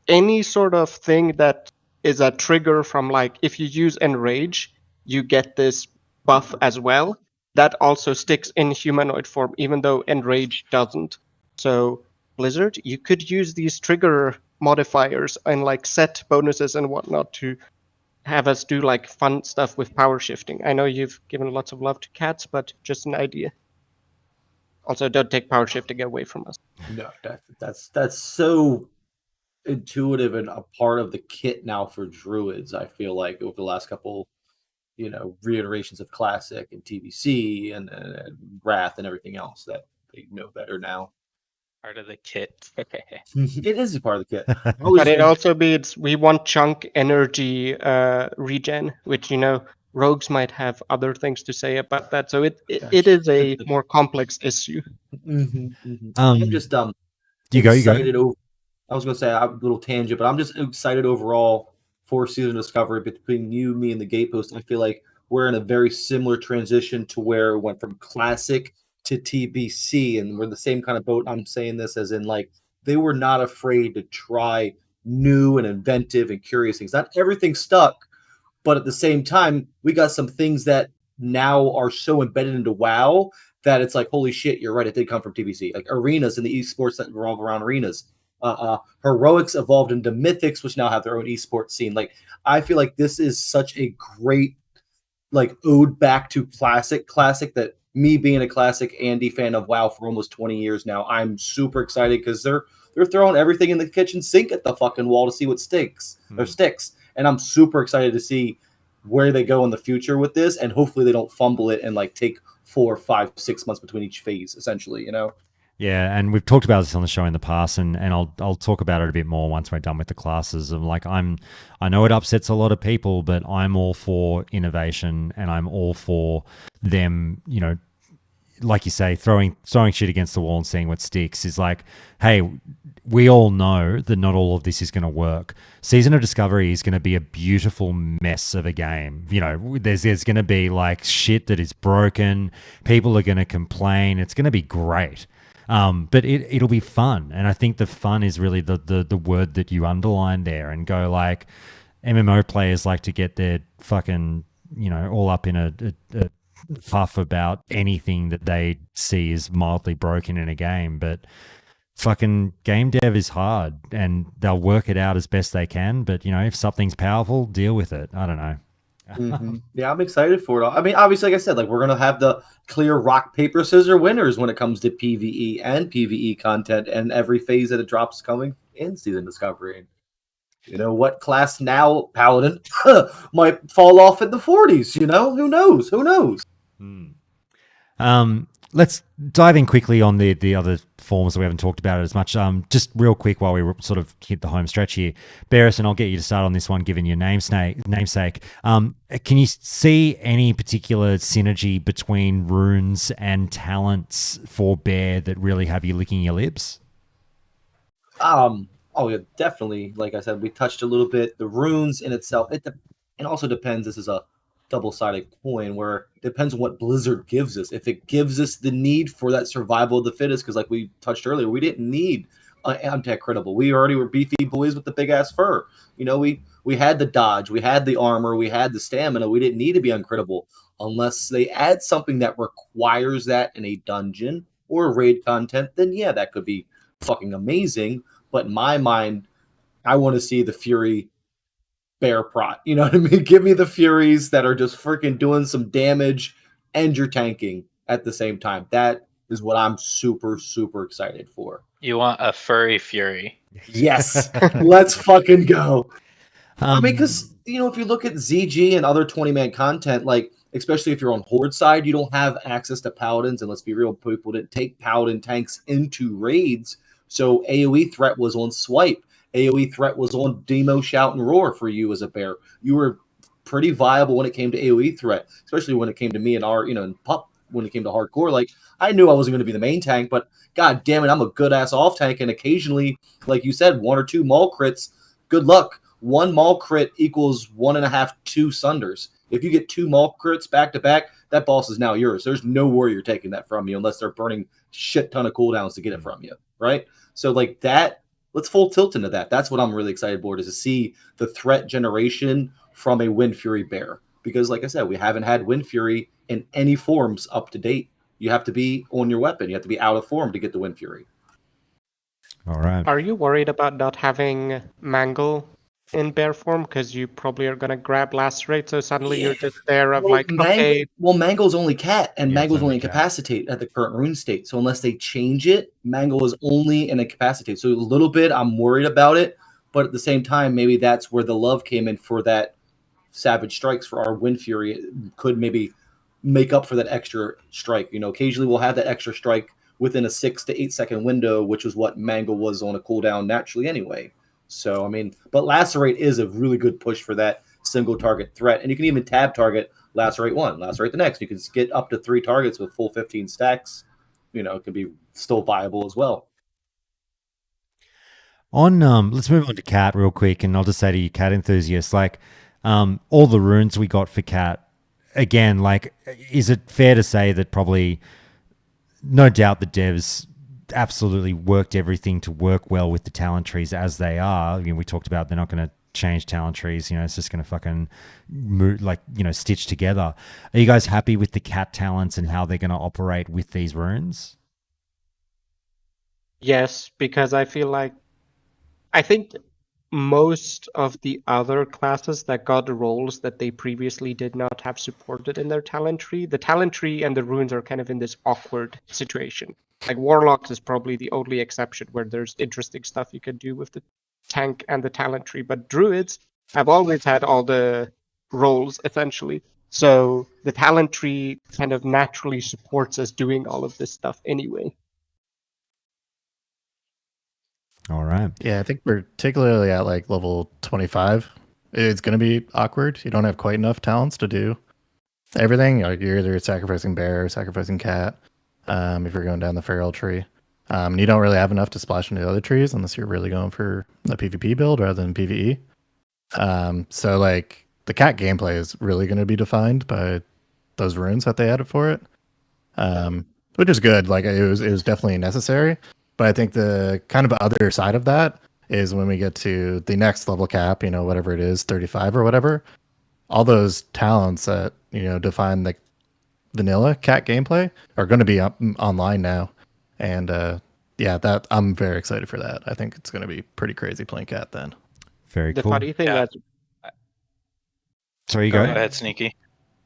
any sort of thing that is a trigger from like, if you use Enrage, you get this buff as well. That also sticks in humanoid form, even though Enrage doesn't. So Blizzard, you could use these trigger modifiers and like set bonuses and whatnot to have us do like fun stuff with power shifting. I know you've given lots of love to cats, but just an idea. Also, don't take power shifting away from us. No, that's so intuitive and a part of the kit now for druids. I feel like over the last couple, you know, reiterations of classic and TBC and Wrath and everything else that they know better now. Part of the kit. It is a part of the kit. But it also means we want chunk energy regen, which, you know, rogues might have other things to say about that. So it is a more complex issue. I'm just you go. I was going to say a little tangent, but I'm just excited overall for Season Discovery between you, me, and the Gatepost. I feel like we're in a very similar transition to where it went from classic to TBC, and we're in the same kind of boat. I'm saying this as in like they were not afraid to try new and inventive and curious things. Not everything stuck, but at the same time, we got some things that now are so embedded into WoW that it's like, holy shit, you're right, it did come from TBC. Like arenas and the esports that revolve around arenas. Heroics evolved into mythics, which now have their own esports scene. Like, I feel like this is such a great like ode back to classic that me being a classic Andy fan of WoW for almost 20 years now, I'm super excited because they're throwing everything in the kitchen sink at the fucking wall to see what sticks. And I'm super excited to see where they go in the future with this, and hopefully they don't fumble it and like take 4, 5, 6 months between each phase, essentially, you know. Yeah, and we've talked about this on the show in the past, and I'll talk about it a bit more once we're done with the classes. Of like, I know it upsets a lot of people, but I'm all for innovation, and I'm all for them, you know, like you say, throwing shit against the wall and seeing what sticks. Is like, hey, we all know that not all of this is going to work. Season of Discovery is going to be a beautiful mess of a game. You know, there's going to be like shit that is broken. People are going to complain. It's going to be great. But it'll be fun. And I think the fun is really the word that you underline there and go like, MMO players like to get their fucking, you know, all up in a puff about anything that they see is mildly broken in a game. But fucking game dev is hard and they'll work it out as best they can. But, you know, if something's powerful, deal with it. I don't know. Yeah, I'm excited for it. I mean, obviously, like I said, like we're gonna have the clear rock paper scissors winners when it comes to PVE and PVE content, and every phase that it drops coming in season discovery. You know what class now, Paladin, might fall off in the 40s. You know, who knows? Who knows? Let's dive in quickly on the other forms that we haven't talked about it as much. Just real quick while we sort of hit the home stretch here. Barris, and I'll get you to start on this one given your namesake. Can you see any particular synergy between runes and talents for Bear that really have you licking your lips? Oh yeah, definitely. Like I said, we touched a little bit. The runes in itself, it also depends. This is a double-sided coin where it depends on what Blizzard gives us. If it gives us the need for that survival of the fittest, because like we touched earlier, we didn't need anti-critical. We already were beefy boys with the big-ass fur. You know, we had the dodge, we had the armor, we had the stamina. We didn't need to be uncritical unless they add something that requires that in a dungeon or raid content. Then yeah, that could be fucking amazing. But in my mind, I want to see the Fury bear prot. You know what I mean? Give me the Furies that are just freaking doing some damage and you're tanking at the same time. That is what I'm super, super excited for. You want a furry Fury. Yes. Let's fucking go. I mean, because, you know, if you look at ZG and other 20-man content, like, especially if you're on Horde side, you don't have access to Paladins. And let's be real, people didn't take Paladin tanks into raids. So AoE threat was on swipe. AoE threat was on demo, shout, and roar for you as a bear. You were pretty viable when it came to AoE threat, especially when it came to me and our, you know, in pup, when it came to hardcore. Like, I knew I wasn't going to be the main tank, but god damn it, I'm a good ass off tank. And occasionally, like you said, 1 or 2 maul crits, good luck. 1 maul crit equals 1.5, 2 sunders. If you get 2 maul crits back to back, that boss is now yours. There's no warrior taking that from you unless they're burning shit ton of cooldowns to get it from you, right? So like that, let's full tilt into that. That's what I'm really excited for, is to see the threat generation from a Wind Fury bear. Because like I said, we haven't had Wind Fury in any forms up to date. You have to be on your weapon. You have to be out of form to get the Wind Fury. All right. Are you worried about not having Mangle in bear form? Because you probably are going to grab Lacerate, so suddenly you're just there of okay. Well, Mangle's only cat, and Mangle's only cat. incapacitate at the current rune state. So unless they change it, Mangle is only an incapacitate. So a little bit, I'm worried about it. But at the same time, maybe that's where the love came in for that Savage Strikes for our Wind Fury. It could maybe make up for that extra strike. You know, occasionally we'll have that extra strike within a 6 to 8 second window, which is what Mangle was on a cooldown naturally anyway. So, I mean, but Lacerate is a really good push for that single target threat. And you can even tab target Lacerate 1, Lacerate the next. You can get up to 3 targets with full 15 stacks. You know, it can be still viable as well. Let's move on to Cat real quick, and I'll just say to you, Cat enthusiasts, like all the runes we got for Cat, again, like, is it fair to say that probably, no doubt the devs absolutely worked everything to work well with the talent trees as they are. You know, we talked about they're not going to change talent trees. You know, it's just going to fucking move, like, you know, stitch together. Are you guys happy with the Cat talents and how they're going to operate with these runes? Yes, because I think most of the other classes that got roles that they previously did not have supported in their talent tree, the talent tree and the runes are kind of in this awkward situation. Like Warlocks is probably the only exception where there's interesting stuff you can do with the tank and the talent tree. But Druids have always had all the roles, essentially. So the talent tree kind of naturally supports us doing all of this stuff anyway. All right. Yeah, I think particularly at like level 25, it's going to be awkward. You don't have quite enough talents to do everything. Like you're either sacrificing bear or sacrificing cat if you're going down the feral tree. And you don't really have enough to splash into the other trees unless you're really going for a PvP build rather than PvE. So like the cat gameplay is really going to be defined by those runes that they added for it, which is good. Like it was definitely necessary. But I think the kind of other side of that is when we get to the next level cap, you know, whatever it is, 35 or whatever, all those talents that, you know, define the vanilla cat gameplay are going to be up online now. And yeah, that I'm very excited for that. I think it's going to be pretty crazy playing cat then. Very the cool. funny thing Yeah. that Sorry, you Go go. ahead, Sneaky.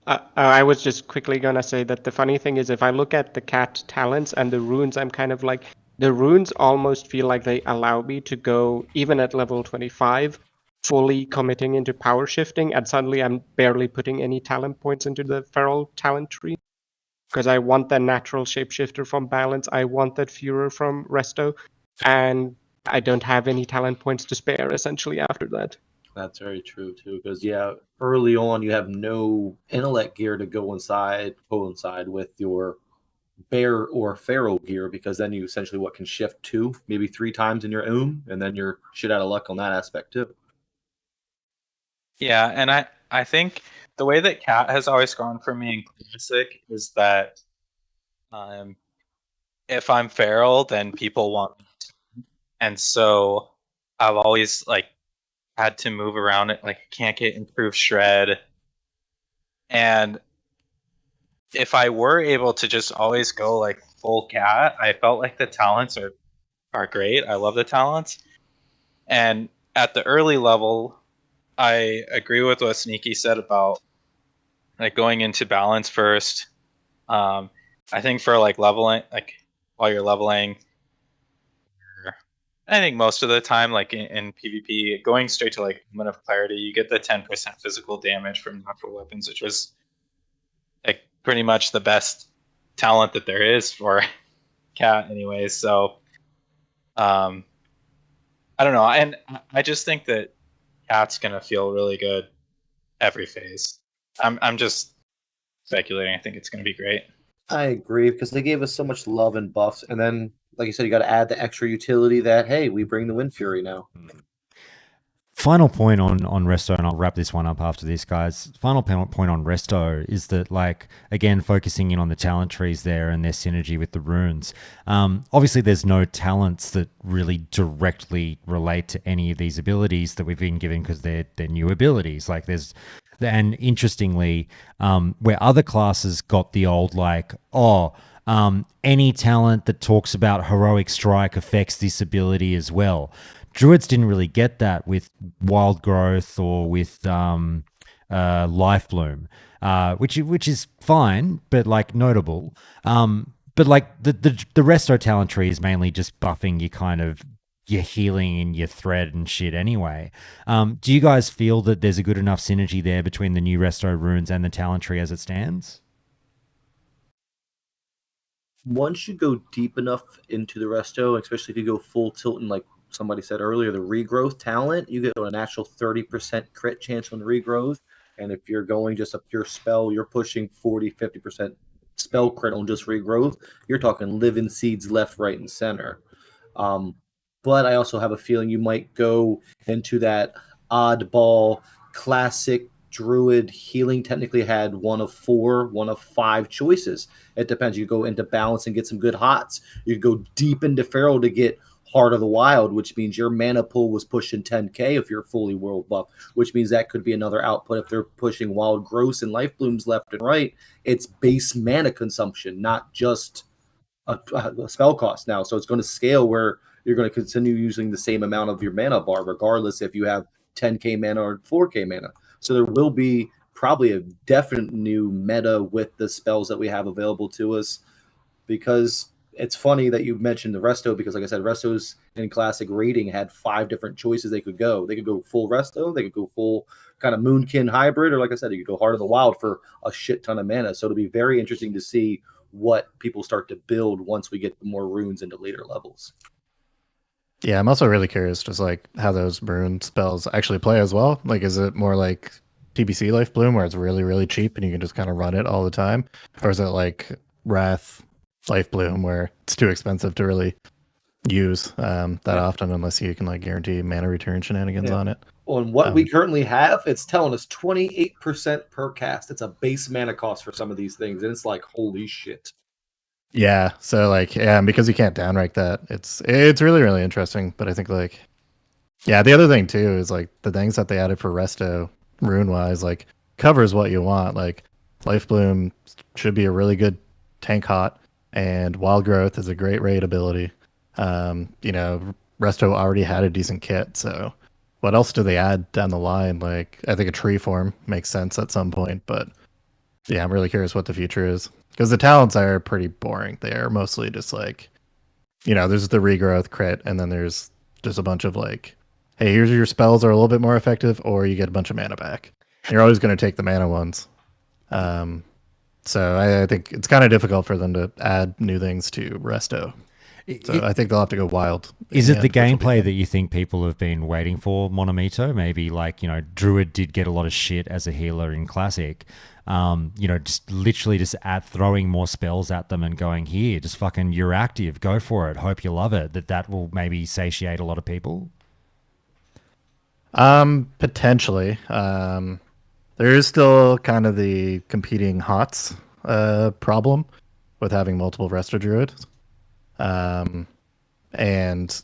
I was just quickly gonna say that the funny thing is, if I look at the cat talents and the runes, I'm kind of like, the runes almost feel like they allow me to go, even at level 25, fully committing into power shifting, and suddenly I'm barely putting any talent points into the feral talent tree. Because I want that natural shapeshifter from Balance, I want that Furor from Resto, and I don't have any talent points to spare essentially after that. That's very true too, because early on you have no intellect gear to coincide with your bear or feral gear, because then you essentially can shift 2, maybe 3 times in your own, and then you're shit out of luck on that aspect too. Yeah, and I think the way that Cat has always gone for me in Classic is that if I'm feral, then people want me to. And so I've always had to move around it, can't get improved shred. And if I were able to just always go full Cat, I felt like the talents are great. I love the talents. And at the early level, I agree with what Sneaky said about going into balance first. I think for leveling, while you're leveling, I think most of the time, in PvP, going straight to Moment of Clarity, you get the 10% physical damage from natural weapons, which was pretty much the best talent that there is for Cat, anyways. So, I don't know, and I just think that Cat's gonna feel really good every phase. I'm just speculating. I think it's gonna be great. I agree, because they gave us so much love and buffs, and then, like you said, you got to add the extra utility that, hey, we bring the Wind Fury now. Final point on Resto, and I'll wrap this one up after this, guys. Final point on Resto is that, again, focusing in on the talent trees there and their synergy with the runes. Obviously, there's no talents that really directly relate to any of these abilities that we've been given, because they're new abilities. And interestingly, where other classes got the old any talent that talks about heroic strike affects this ability as well. Druids didn't really get that with Wild Growth or with Life Bloom, which is fine, but notable. But the Resto talent tree is mainly just buffing your healing and your thread and shit anyway. Do you guys feel that there's a good enough synergy there between the new Resto runes and the talent tree as it stands? Once you go deep enough into the Resto, especially if you go full tilt and, like somebody said earlier, the regrowth talent, you get a natural 30% crit chance on regrowth. And if you're going just a pure spell, you're pushing 40-50% spell crit on just regrowth. You're talking living seeds left, right, and center. But I also have a feeling you might go into that oddball classic Druid healing. Technically had one of 5 choices. It depends. You go into balance and get some good hots. You go deep into feral to get Heart of the Wild, which means your mana pool was pushing 10k if you're fully world buff, which means that could be another output. If they're pushing Wild Growth and Life Blooms left and right, it's base mana consumption, not just a spell cost now. So it's going to scale where you're going to continue using the same amount of your mana bar, regardless if you have 10k mana or 4k mana. So there will be probably a definite new meta with the spells that we have available to us, because it's funny that you mentioned the Resto, because like I said, Resto's in Classic rating had 5 different choices they could go. They could go full Resto, they could go full kind of Moonkin hybrid, or like I said, you could go Heart of the Wild for a shit ton of mana. So it'll be very interesting to see what people start to build once we get more runes into later levels. Yeah, I'm also really curious just how those rune spells actually play as well. Is it more like TBC Life Bloom, where it's really, really cheap and you can just kind of run it all the time? Or is it like Wrath Life Bloom, where it's too expensive to really use that often unless you can guarantee mana return shenanigans on it? On what we currently have, it's telling us 28% per cast. It's a base mana cost for some of these things, and it's holy shit. Yeah, so and because you can't downrank that, it's really, really interesting. But I think the other thing too is the things that they added for Resto rune wise, covers what you want. Life Bloom should be a really good tank hot, and Wild Growth is a great raid ability. Resto already had a decent kit, so what else do they add down the line? Like, I think a tree form makes sense at some point, but yeah, I'm really curious what the future is. Because the talents are pretty boring. They are mostly just like, there's the regrowth crit, and then there's just a bunch of like, hey, here's your spells are a little bit more effective, or you get a bunch of mana back. You're always going to take the mana ones. So I think it's kind of difficult for them to add new things to Resto. So I think they'll have to go wild. Is it the gameplay that you think people have been waiting for, Monomito? Maybe like, Druid did get a lot of shit as a healer in Classic. Just literally just throwing more spells at them and going, here, just fucking, you're active, go for it, hope you love it. That will maybe satiate a lot of people? Potentially. There is still kind of the competing HOTS problem with having multiple Resto Druids. And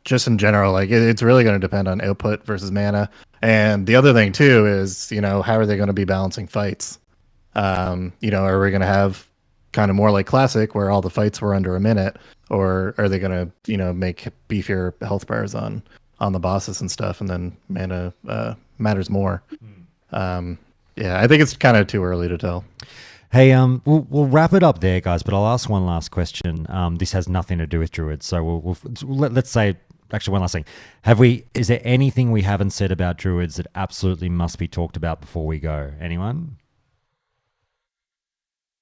just in general, like it's really going to depend on output versus mana. And the other thing too is, how are they going to be balancing fights? Are we going to have kind of more like Classic where all the fights were under a minute, or are they going to, make beefier health bars on the bosses and stuff, and then mana matters more? Yeah, I think it's kind of too early to tell. Hey, we'll wrap it up there, guys. But I'll ask one last question. This has nothing to do with Druids, so let's say actually one last thing. Is there anything we haven't said about Druids that absolutely must be talked about before we go? Anyone?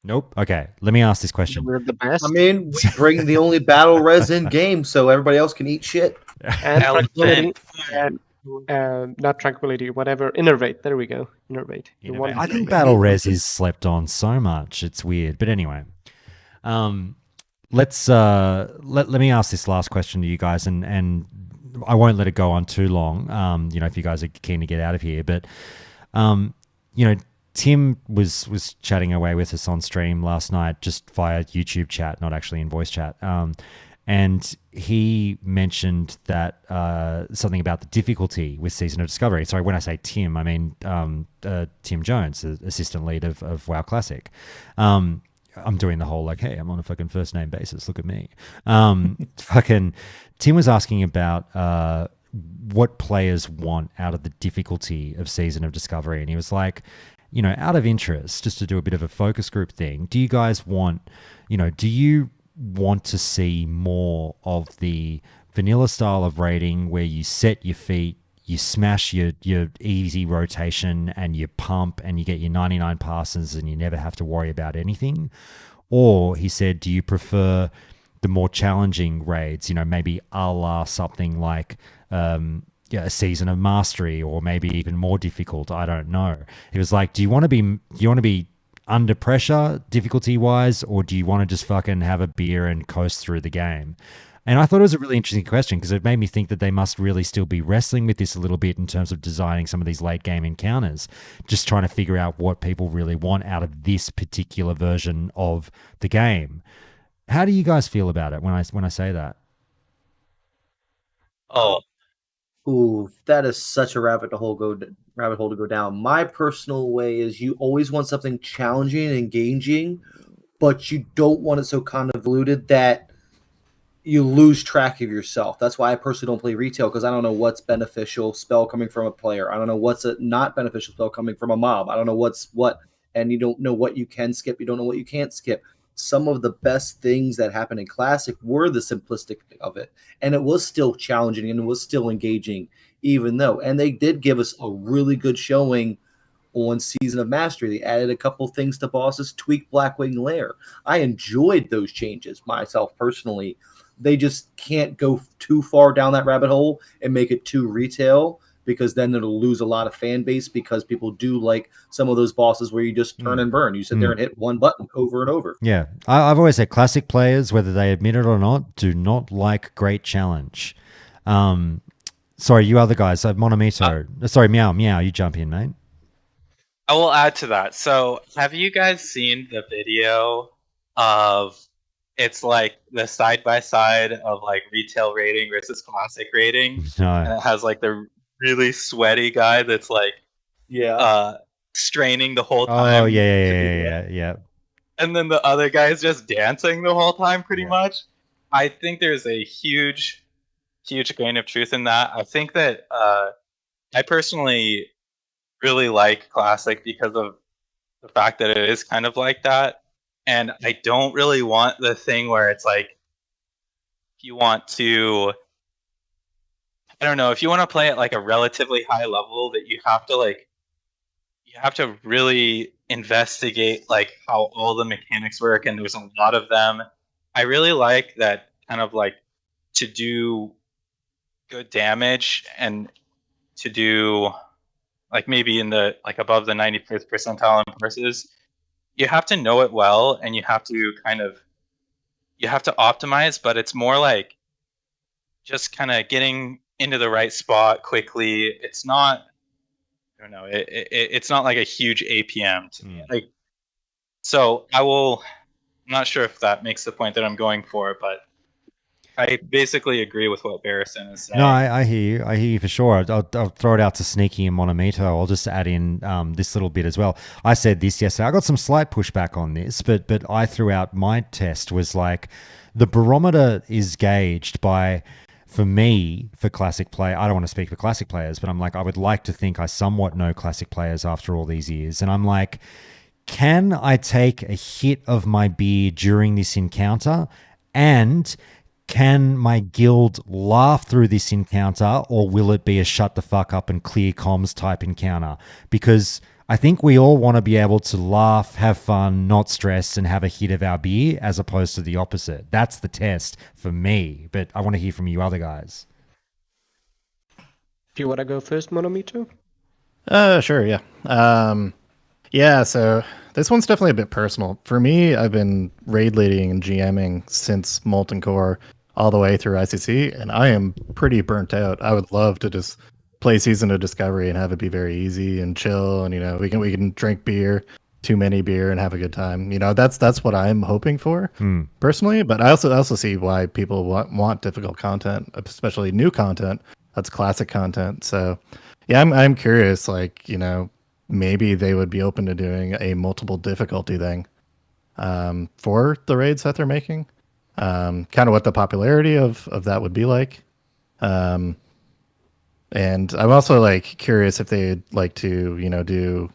Nope. Okay, let me ask this question. We're the best. I mean, we bring the only battle res in game, so everybody else can eat shit. And tranquility, and not tranquility, whatever. Innervate. There we go. Innervate. I think battle res is slept on so much. It's weird, but anyway. Let's let me ask this last question to you guys, and I won't let it go on too long. If you guys are keen to get out of here, but Tim was chatting away with us on stream last night, just via YouTube chat, not actually in voice chat. And he mentioned that something about the difficulty with Season of Discovery. Sorry, when I say Tim, I mean Tim Jones, the assistant lead of WoW Classic. I'm doing the whole like, hey, I'm on a fucking first name basis. Look at me. Fucking Tim was asking about what players want out of the difficulty of Season of Discovery, and he was like, out of interest, just to do a bit of a focus group thing, do you guys want, do you want to see more of the vanilla style of raiding where you set your feet, you smash your easy rotation and you pump and you get your 99 passes and you never have to worry about anything? Or he said, do you prefer the more challenging raids, maybe a la something like a Season of Mastery, or maybe even more difficult? I don't know. He was like, do you want to be under pressure difficulty wise, or do you want to just fucking have a beer and coast through the game? And I thought it was a really interesting question because it made me think that they must really still be wrestling with this a little bit in terms of designing some of these late game encounters, just trying to figure out what people really want out of this particular version of the game. How do you guys feel about it when I say that? Oh, ooh, that is such a rabbit hole to go down. My personal way is you always want something challenging and engaging, but you don't want it so convoluted that you lose track of yourself. That's why I personally don't play retail, because I don't know what's beneficial spell coming from a player. I don't know what's a not beneficial spell coming from a mob. I don't know what's what, and you don't know what you can skip. You don't know what you can't skip. Some of the best things that happened in Classic were the simplistic of it, and it was still challenging and it was still engaging, even though, and they did give us a really good showing on Season of Mastery. They added a couple things to bosses, tweaked Blackwing Lair. I enjoyed those changes myself personally. They just can't go too far down that rabbit hole and make it too retail, because then it'll lose a lot of fan base, because people do like some of those bosses where you just turn and burn. You sit there and hit one button over and over. Yeah. I've always said Classic players, whether they admit it or not, do not like great challenge. Sorry, you other guys. Monomito. Sorry, Meow, you jump in, mate. I will add to that. So, have you guys seen the video of, it's like the side by side of like retail rating versus classic rating? No. And it has like the really sweaty guy that's like straining the whole time. Oh, yeah. And then the other guy's just dancing the whole time, pretty much. I think there's a huge huge grain of truth in that. I think that I personally really like Classic because of the fact that it is kind of like that. And I don't really want the thing where it's like, if you want to, I don't know, if you want to play at like a relatively high level, that you have to like, you have to really investigate like how all the mechanics work, and there's a lot of them. I really like that kind of like to do good damage and to do like maybe in the like above the 95th percentile in courses, you have to know it well, and you have to kind of you have to optimize, but it's more like just kind of getting into the right spot quickly. It's not, I don't know, it's not like a huge APM to me. Like, so I'm not sure if that makes the point that I'm going for, but I basically agree with what Barrison is saying. No, I hear you. I hear you for sure. I'll throw it out to Sneaky and Monomito. I'll just add in this little bit as well. I said this yesterday. I got some slight pushback on this, but I threw out my test was like the barometer is gauged by, for me, for classic play. I don't want to speak for classic players, but I'm like, I would like to think I somewhat know classic players after all these years. And I'm like, can I take a hit of my beer during this encounter, and can my guild laugh through this encounter, or will it be a shut the fuck up and clear comms type encounter? Because I think we all want to be able to laugh, have fun, not stress, and have a hit of our beer, as opposed to the opposite. That's the test for me, but I want to hear from you other guys. Do you want to go first, Monomito? Sure, yeah. Yeah, so this one's definitely a bit personal. For me, I've been raid leading and GMing since Molten Core all the way through ICC, and I am pretty burnt out. I would love to just play Season of Discovery and have it be very easy and chill, and we can drink beer, too many beer, and have a good time. That's what I'm hoping for personally. But I also see why people want difficult content, especially new content. That's classic content. So yeah, I'm curious. Like maybe they would be open to doing a multiple difficulty thing for the raids that they're making. Kind of what the popularity of that would be like. And I'm also like curious if they'd like to, do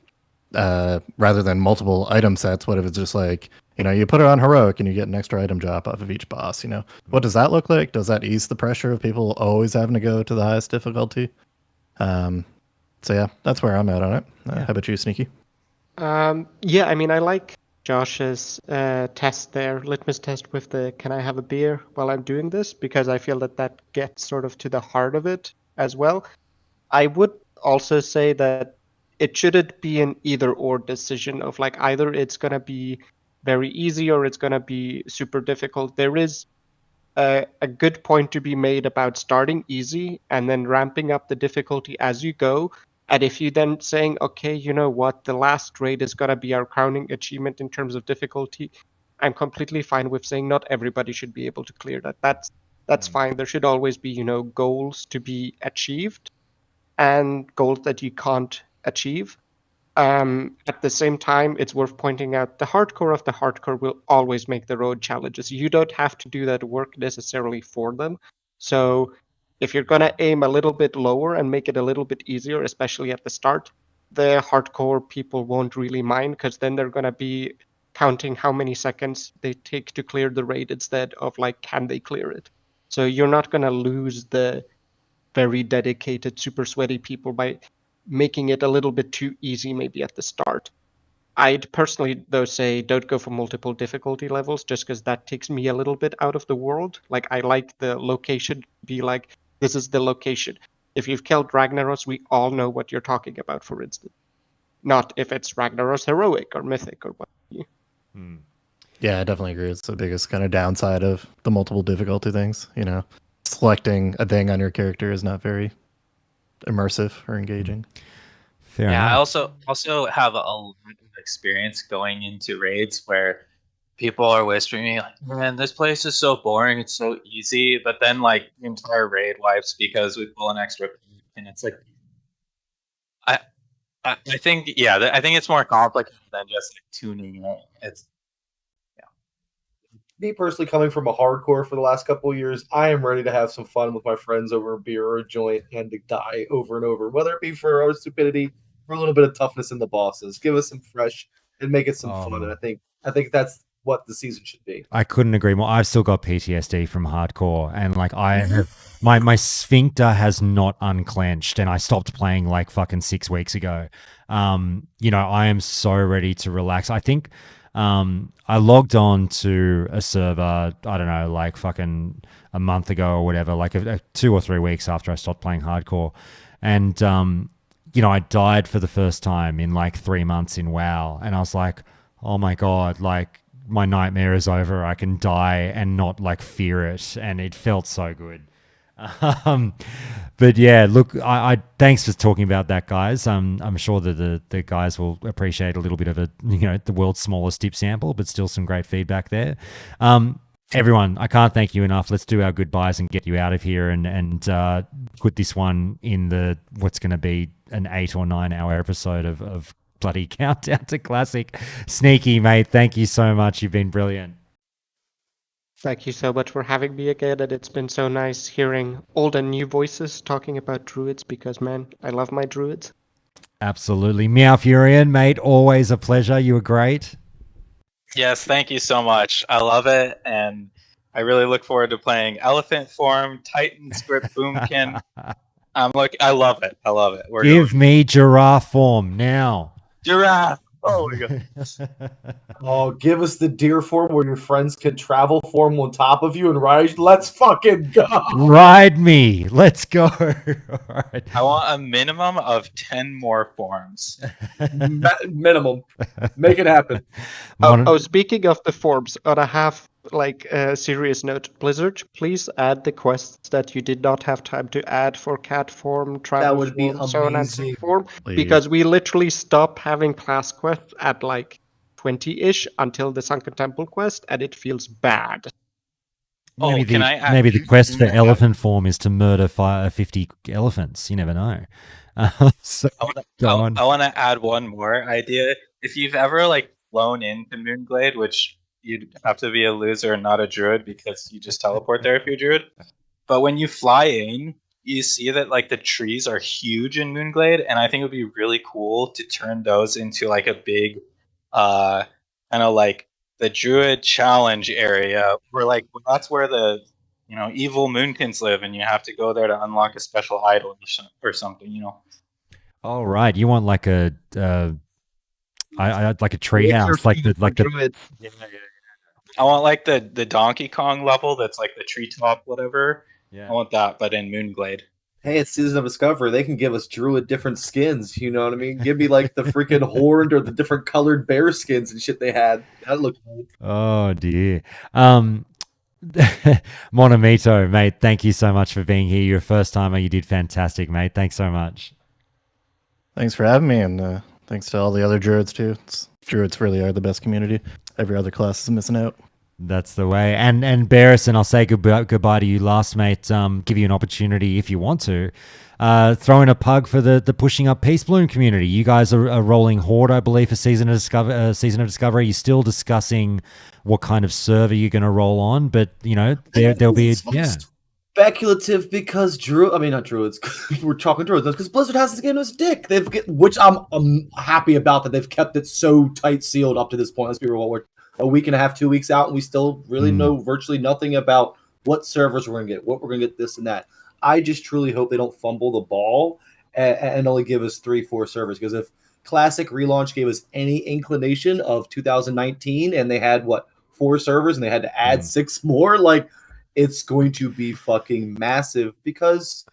rather than multiple item sets, what if it's just like, you put it on heroic and you get an extra item drop off of each boss, What does that look like? Does that ease the pressure of people always having to go to the highest difficulty? So yeah, that's where I'm at on it. How about you, Sneaky? Yeah, I mean, I like Josh's test there, litmus test with the can I have a beer while I'm doing this, because I feel that gets sort of to the heart of it as well. I would also say that it shouldn't be an either or decision of like either it's going to be very easy or it's going to be super difficult. There is a good point to be made about starting easy and then ramping up the difficulty as you go. And if you then saying, okay, you know what, the last raid is going to be our crowning achievement in terms of difficulty, I'm completely fine with saying not everybody should be able to clear that. That's fine. There should always be, goals to be achieved and goals that you can't achieve. At the same time, it's worth pointing out the hardcore of the hardcore will always make the road challenges. You don't have to do that work necessarily for them. So if you're going to aim a little bit lower and make it a little bit easier, especially at the start, the hardcore people won't really mind, because then they're going to be counting how many seconds they take to clear the raid instead of like, can they clear it? So you're not going to lose the very dedicated, super sweaty people by making it a little bit too easy maybe at the start. I'd personally, though, say don't go for multiple difficulty levels, just because that takes me a little bit out of the world. Like, I like the location be like, this is the location. If you've killed Ragnaros, we all know what you're talking about, for instance. Not if it's Ragnaros heroic or mythic or what. Yeah, I definitely agree. It's the biggest kind of downside of the multiple difficulty things. Selecting a thing on your character is not very immersive or engaging. Fair enough. I also have a lot of experience going into raids where people are whispering me like, man, this place is so boring, it's so easy, but then like the entire raid wipes because we pull an extra, and it's like I think I think it's more complicated than just like tuning it. It's me personally, coming from a hardcore for the last couple of years, I am ready to have some fun with my friends over a beer or a joint and to die over and over, whether it be for our stupidity or a little bit of toughness in the bosses. Give us some fresh and make it some fun. And I think that's what the season should be. I couldn't agree more. I've still got PTSD from hardcore, and like I have, my sphincter has not unclenched, and I stopped playing like fucking 6 weeks ago. You know, I am so ready to relax. I think I logged on to a server, I don't know, like fucking a month ago or whatever, like 2 or 3 weeks after I stopped playing hardcore, and you know, I died for the first time in like 3 months in WoW, and I was like, oh my god, like my nightmare is over. I can die and not like fear it, and it felt so good. But yeah, look, I thanks for talking about that, guys. I'm sure that the guys will appreciate a little bit of a, you know, the world's smallest dip sample, but still some great feedback there. Everyone, I can't thank you enough. Let's do our goodbyes and get you out of here, and put this one in the what's going to be an 8 or 9 hour episode of bloody Countdown to Classic. Sneaky, mate, thank you so much. You've been brilliant. Thank you so much for having me again, and it's been so nice hearing old and new voices talking about druids, because, man, I love my druids. Absolutely. Meow Furion, mate, always a pleasure. You were great. Yes, thank you so much. I love it, and I really look forward to playing Elephant Form, Titan Script Boomkin. I love it. I love it. Give me giraffe form now. Giraffe. Oh my god. Oh, give us the deer form where your friends can travel form on top of you and ride. Let's fucking go. Ride me. Let's go. All right. I want a minimum of 10 more forms. Minimum. Make it happen. Speaking of the forms, on a half a serious note, Blizzard, please add the quests that you did not have time to add for cat form, travel That would be form, so on and so amazing. forth, Please. because we literally stop having class quests at like 20-ish until the Sunken Temple quest, and it feels bad. Maybe, can I add- maybe the quest for elephant form is to murder 50 elephants. You never know. So, go on. I want to add one more idea. If you've ever like flown into Moonglade, which you'd have to be a loser and not a druid because you just teleport there if you're a druid. But when you fly in, you see that like the trees are huge in Moonglade, and I think it would be really cool to turn those into like a big kind of like the druid challenge area where like that's where the evil moonkins live, and you have to go there to unlock a special idol or something, All right, you want like a like a treehouse, like the druids. I want like the Donkey Kong level that's like the treetop, whatever. Yeah. I want that, but in Moonglade. Hey, it's Season of Discovery. They can give us druid different skins. You know what I mean? Give me like the freaking horned or the different colored bear skins and shit they had. That looked cool. Oh dear. Monomito, mate, thank you so much for being here. You're a first timer. You did fantastic, mate. Thanks so much. Thanks for having me, and thanks to all the other druids too. Druids really are the best community. Every other class is missing out. That's the way. And Barrison, I'll say goodbye to you last, mate. Give you an opportunity if you want to. Throw in a pug for the Pushing Up Peace Bloom community. You guys are rolling Horde, I believe, for Season of Discovery. You're still discussing what kind of server you're going to roll on, but there'll be speculative because not druids. We're talking druids because Blizzard hasn't given us dick. Which I'm happy about that they've kept it so tight sealed up to this point. Let's be real. We're a week and a half, 2 weeks out, and we still really know virtually nothing about what servers we're going to get, what we're going to get, this and that. I just truly hope they don't fumble the ball and only give us 3-4 servers, because if Classic relaunch gave us any inclination of 2019 and they had 4 servers and they had to add 6 more, like it's going to be fucking massive because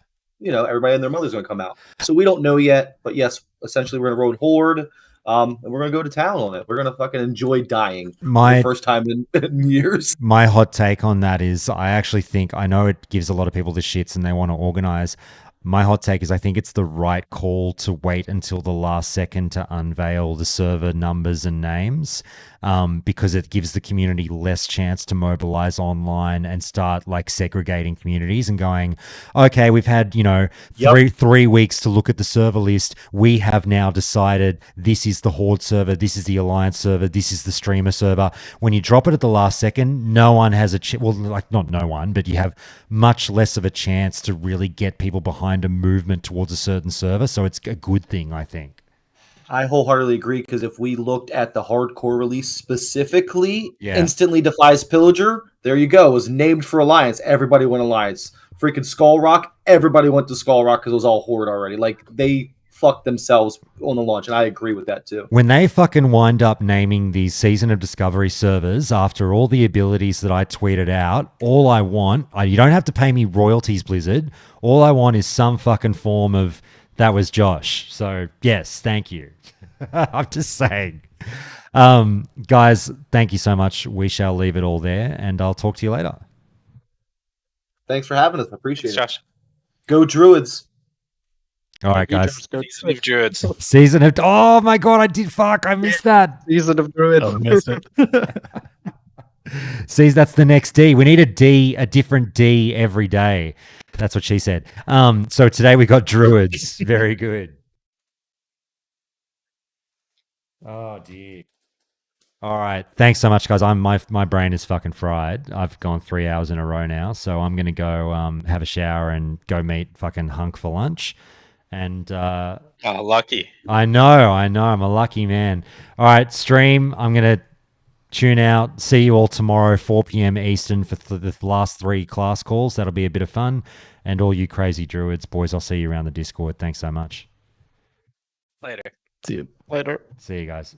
everybody and their mother's going to come out. So we don't know yet, but yes, essentially we're going to road Horde. And we're going to go to town on it. We're going to fucking enjoy dying for the first time in years. My hot take on that is I actually think, I know it gives a lot of people the shits and they want to organize. My hot take is I think it's the right call to wait until the last second to unveil the server numbers and names, because it gives the community less chance to mobilize online and start like segregating communities and going, okay, we've had, you know, three weeks to look at the server list. We have now decided this is the Horde server, this is the Alliance server, this is the streamer server. When you drop it at the last second, no one has a well, like not no one, but you have much less of a chance to really get people behind a movement towards a certain server. So it's a good thing, I think. I wholeheartedly agree, because if we looked at the hardcore release specifically, Instantly Defies Pillager, there you go. It was named for Alliance. Everybody went Alliance. Freaking Skull Rock, everybody went to Skull Rock because it was all Horde already. Like, they fucked themselves on the launch, and I agree with that too. When they fucking wind up naming these Season of Discovery servers after all the abilities that I tweeted out, all I want, you don't have to pay me royalties, Blizzard. All I want is some fucking form of, that was Josh. So, yes, thank you. I'm just saying. Guys, thank you so much. We shall leave it all there, and I'll talk to you later. Thanks for having us. I appreciate it. Josh. Go Druids. All right, guys. Season of Druids. Season of... Oh, my God, I missed that. Season of Druids. I missed it. See, that's the next D. We need a different D every day. That's what she said. So today we got Druids. Very good. Oh, dear. All right. Thanks so much, guys. My brain is fucking fried. I've gone 3 hours in a row now, so I'm going to go have a shower and go meet fucking Hunk for lunch. And lucky. I know. I'm a lucky man. All right, stream. I'm going to tune out. See you all tomorrow, 4 p.m. Eastern for the last 3 class calls. That'll be a bit of fun. And all you crazy druids, boys, I'll see you around the Discord. Thanks so much. Later. See you. Later. See you guys.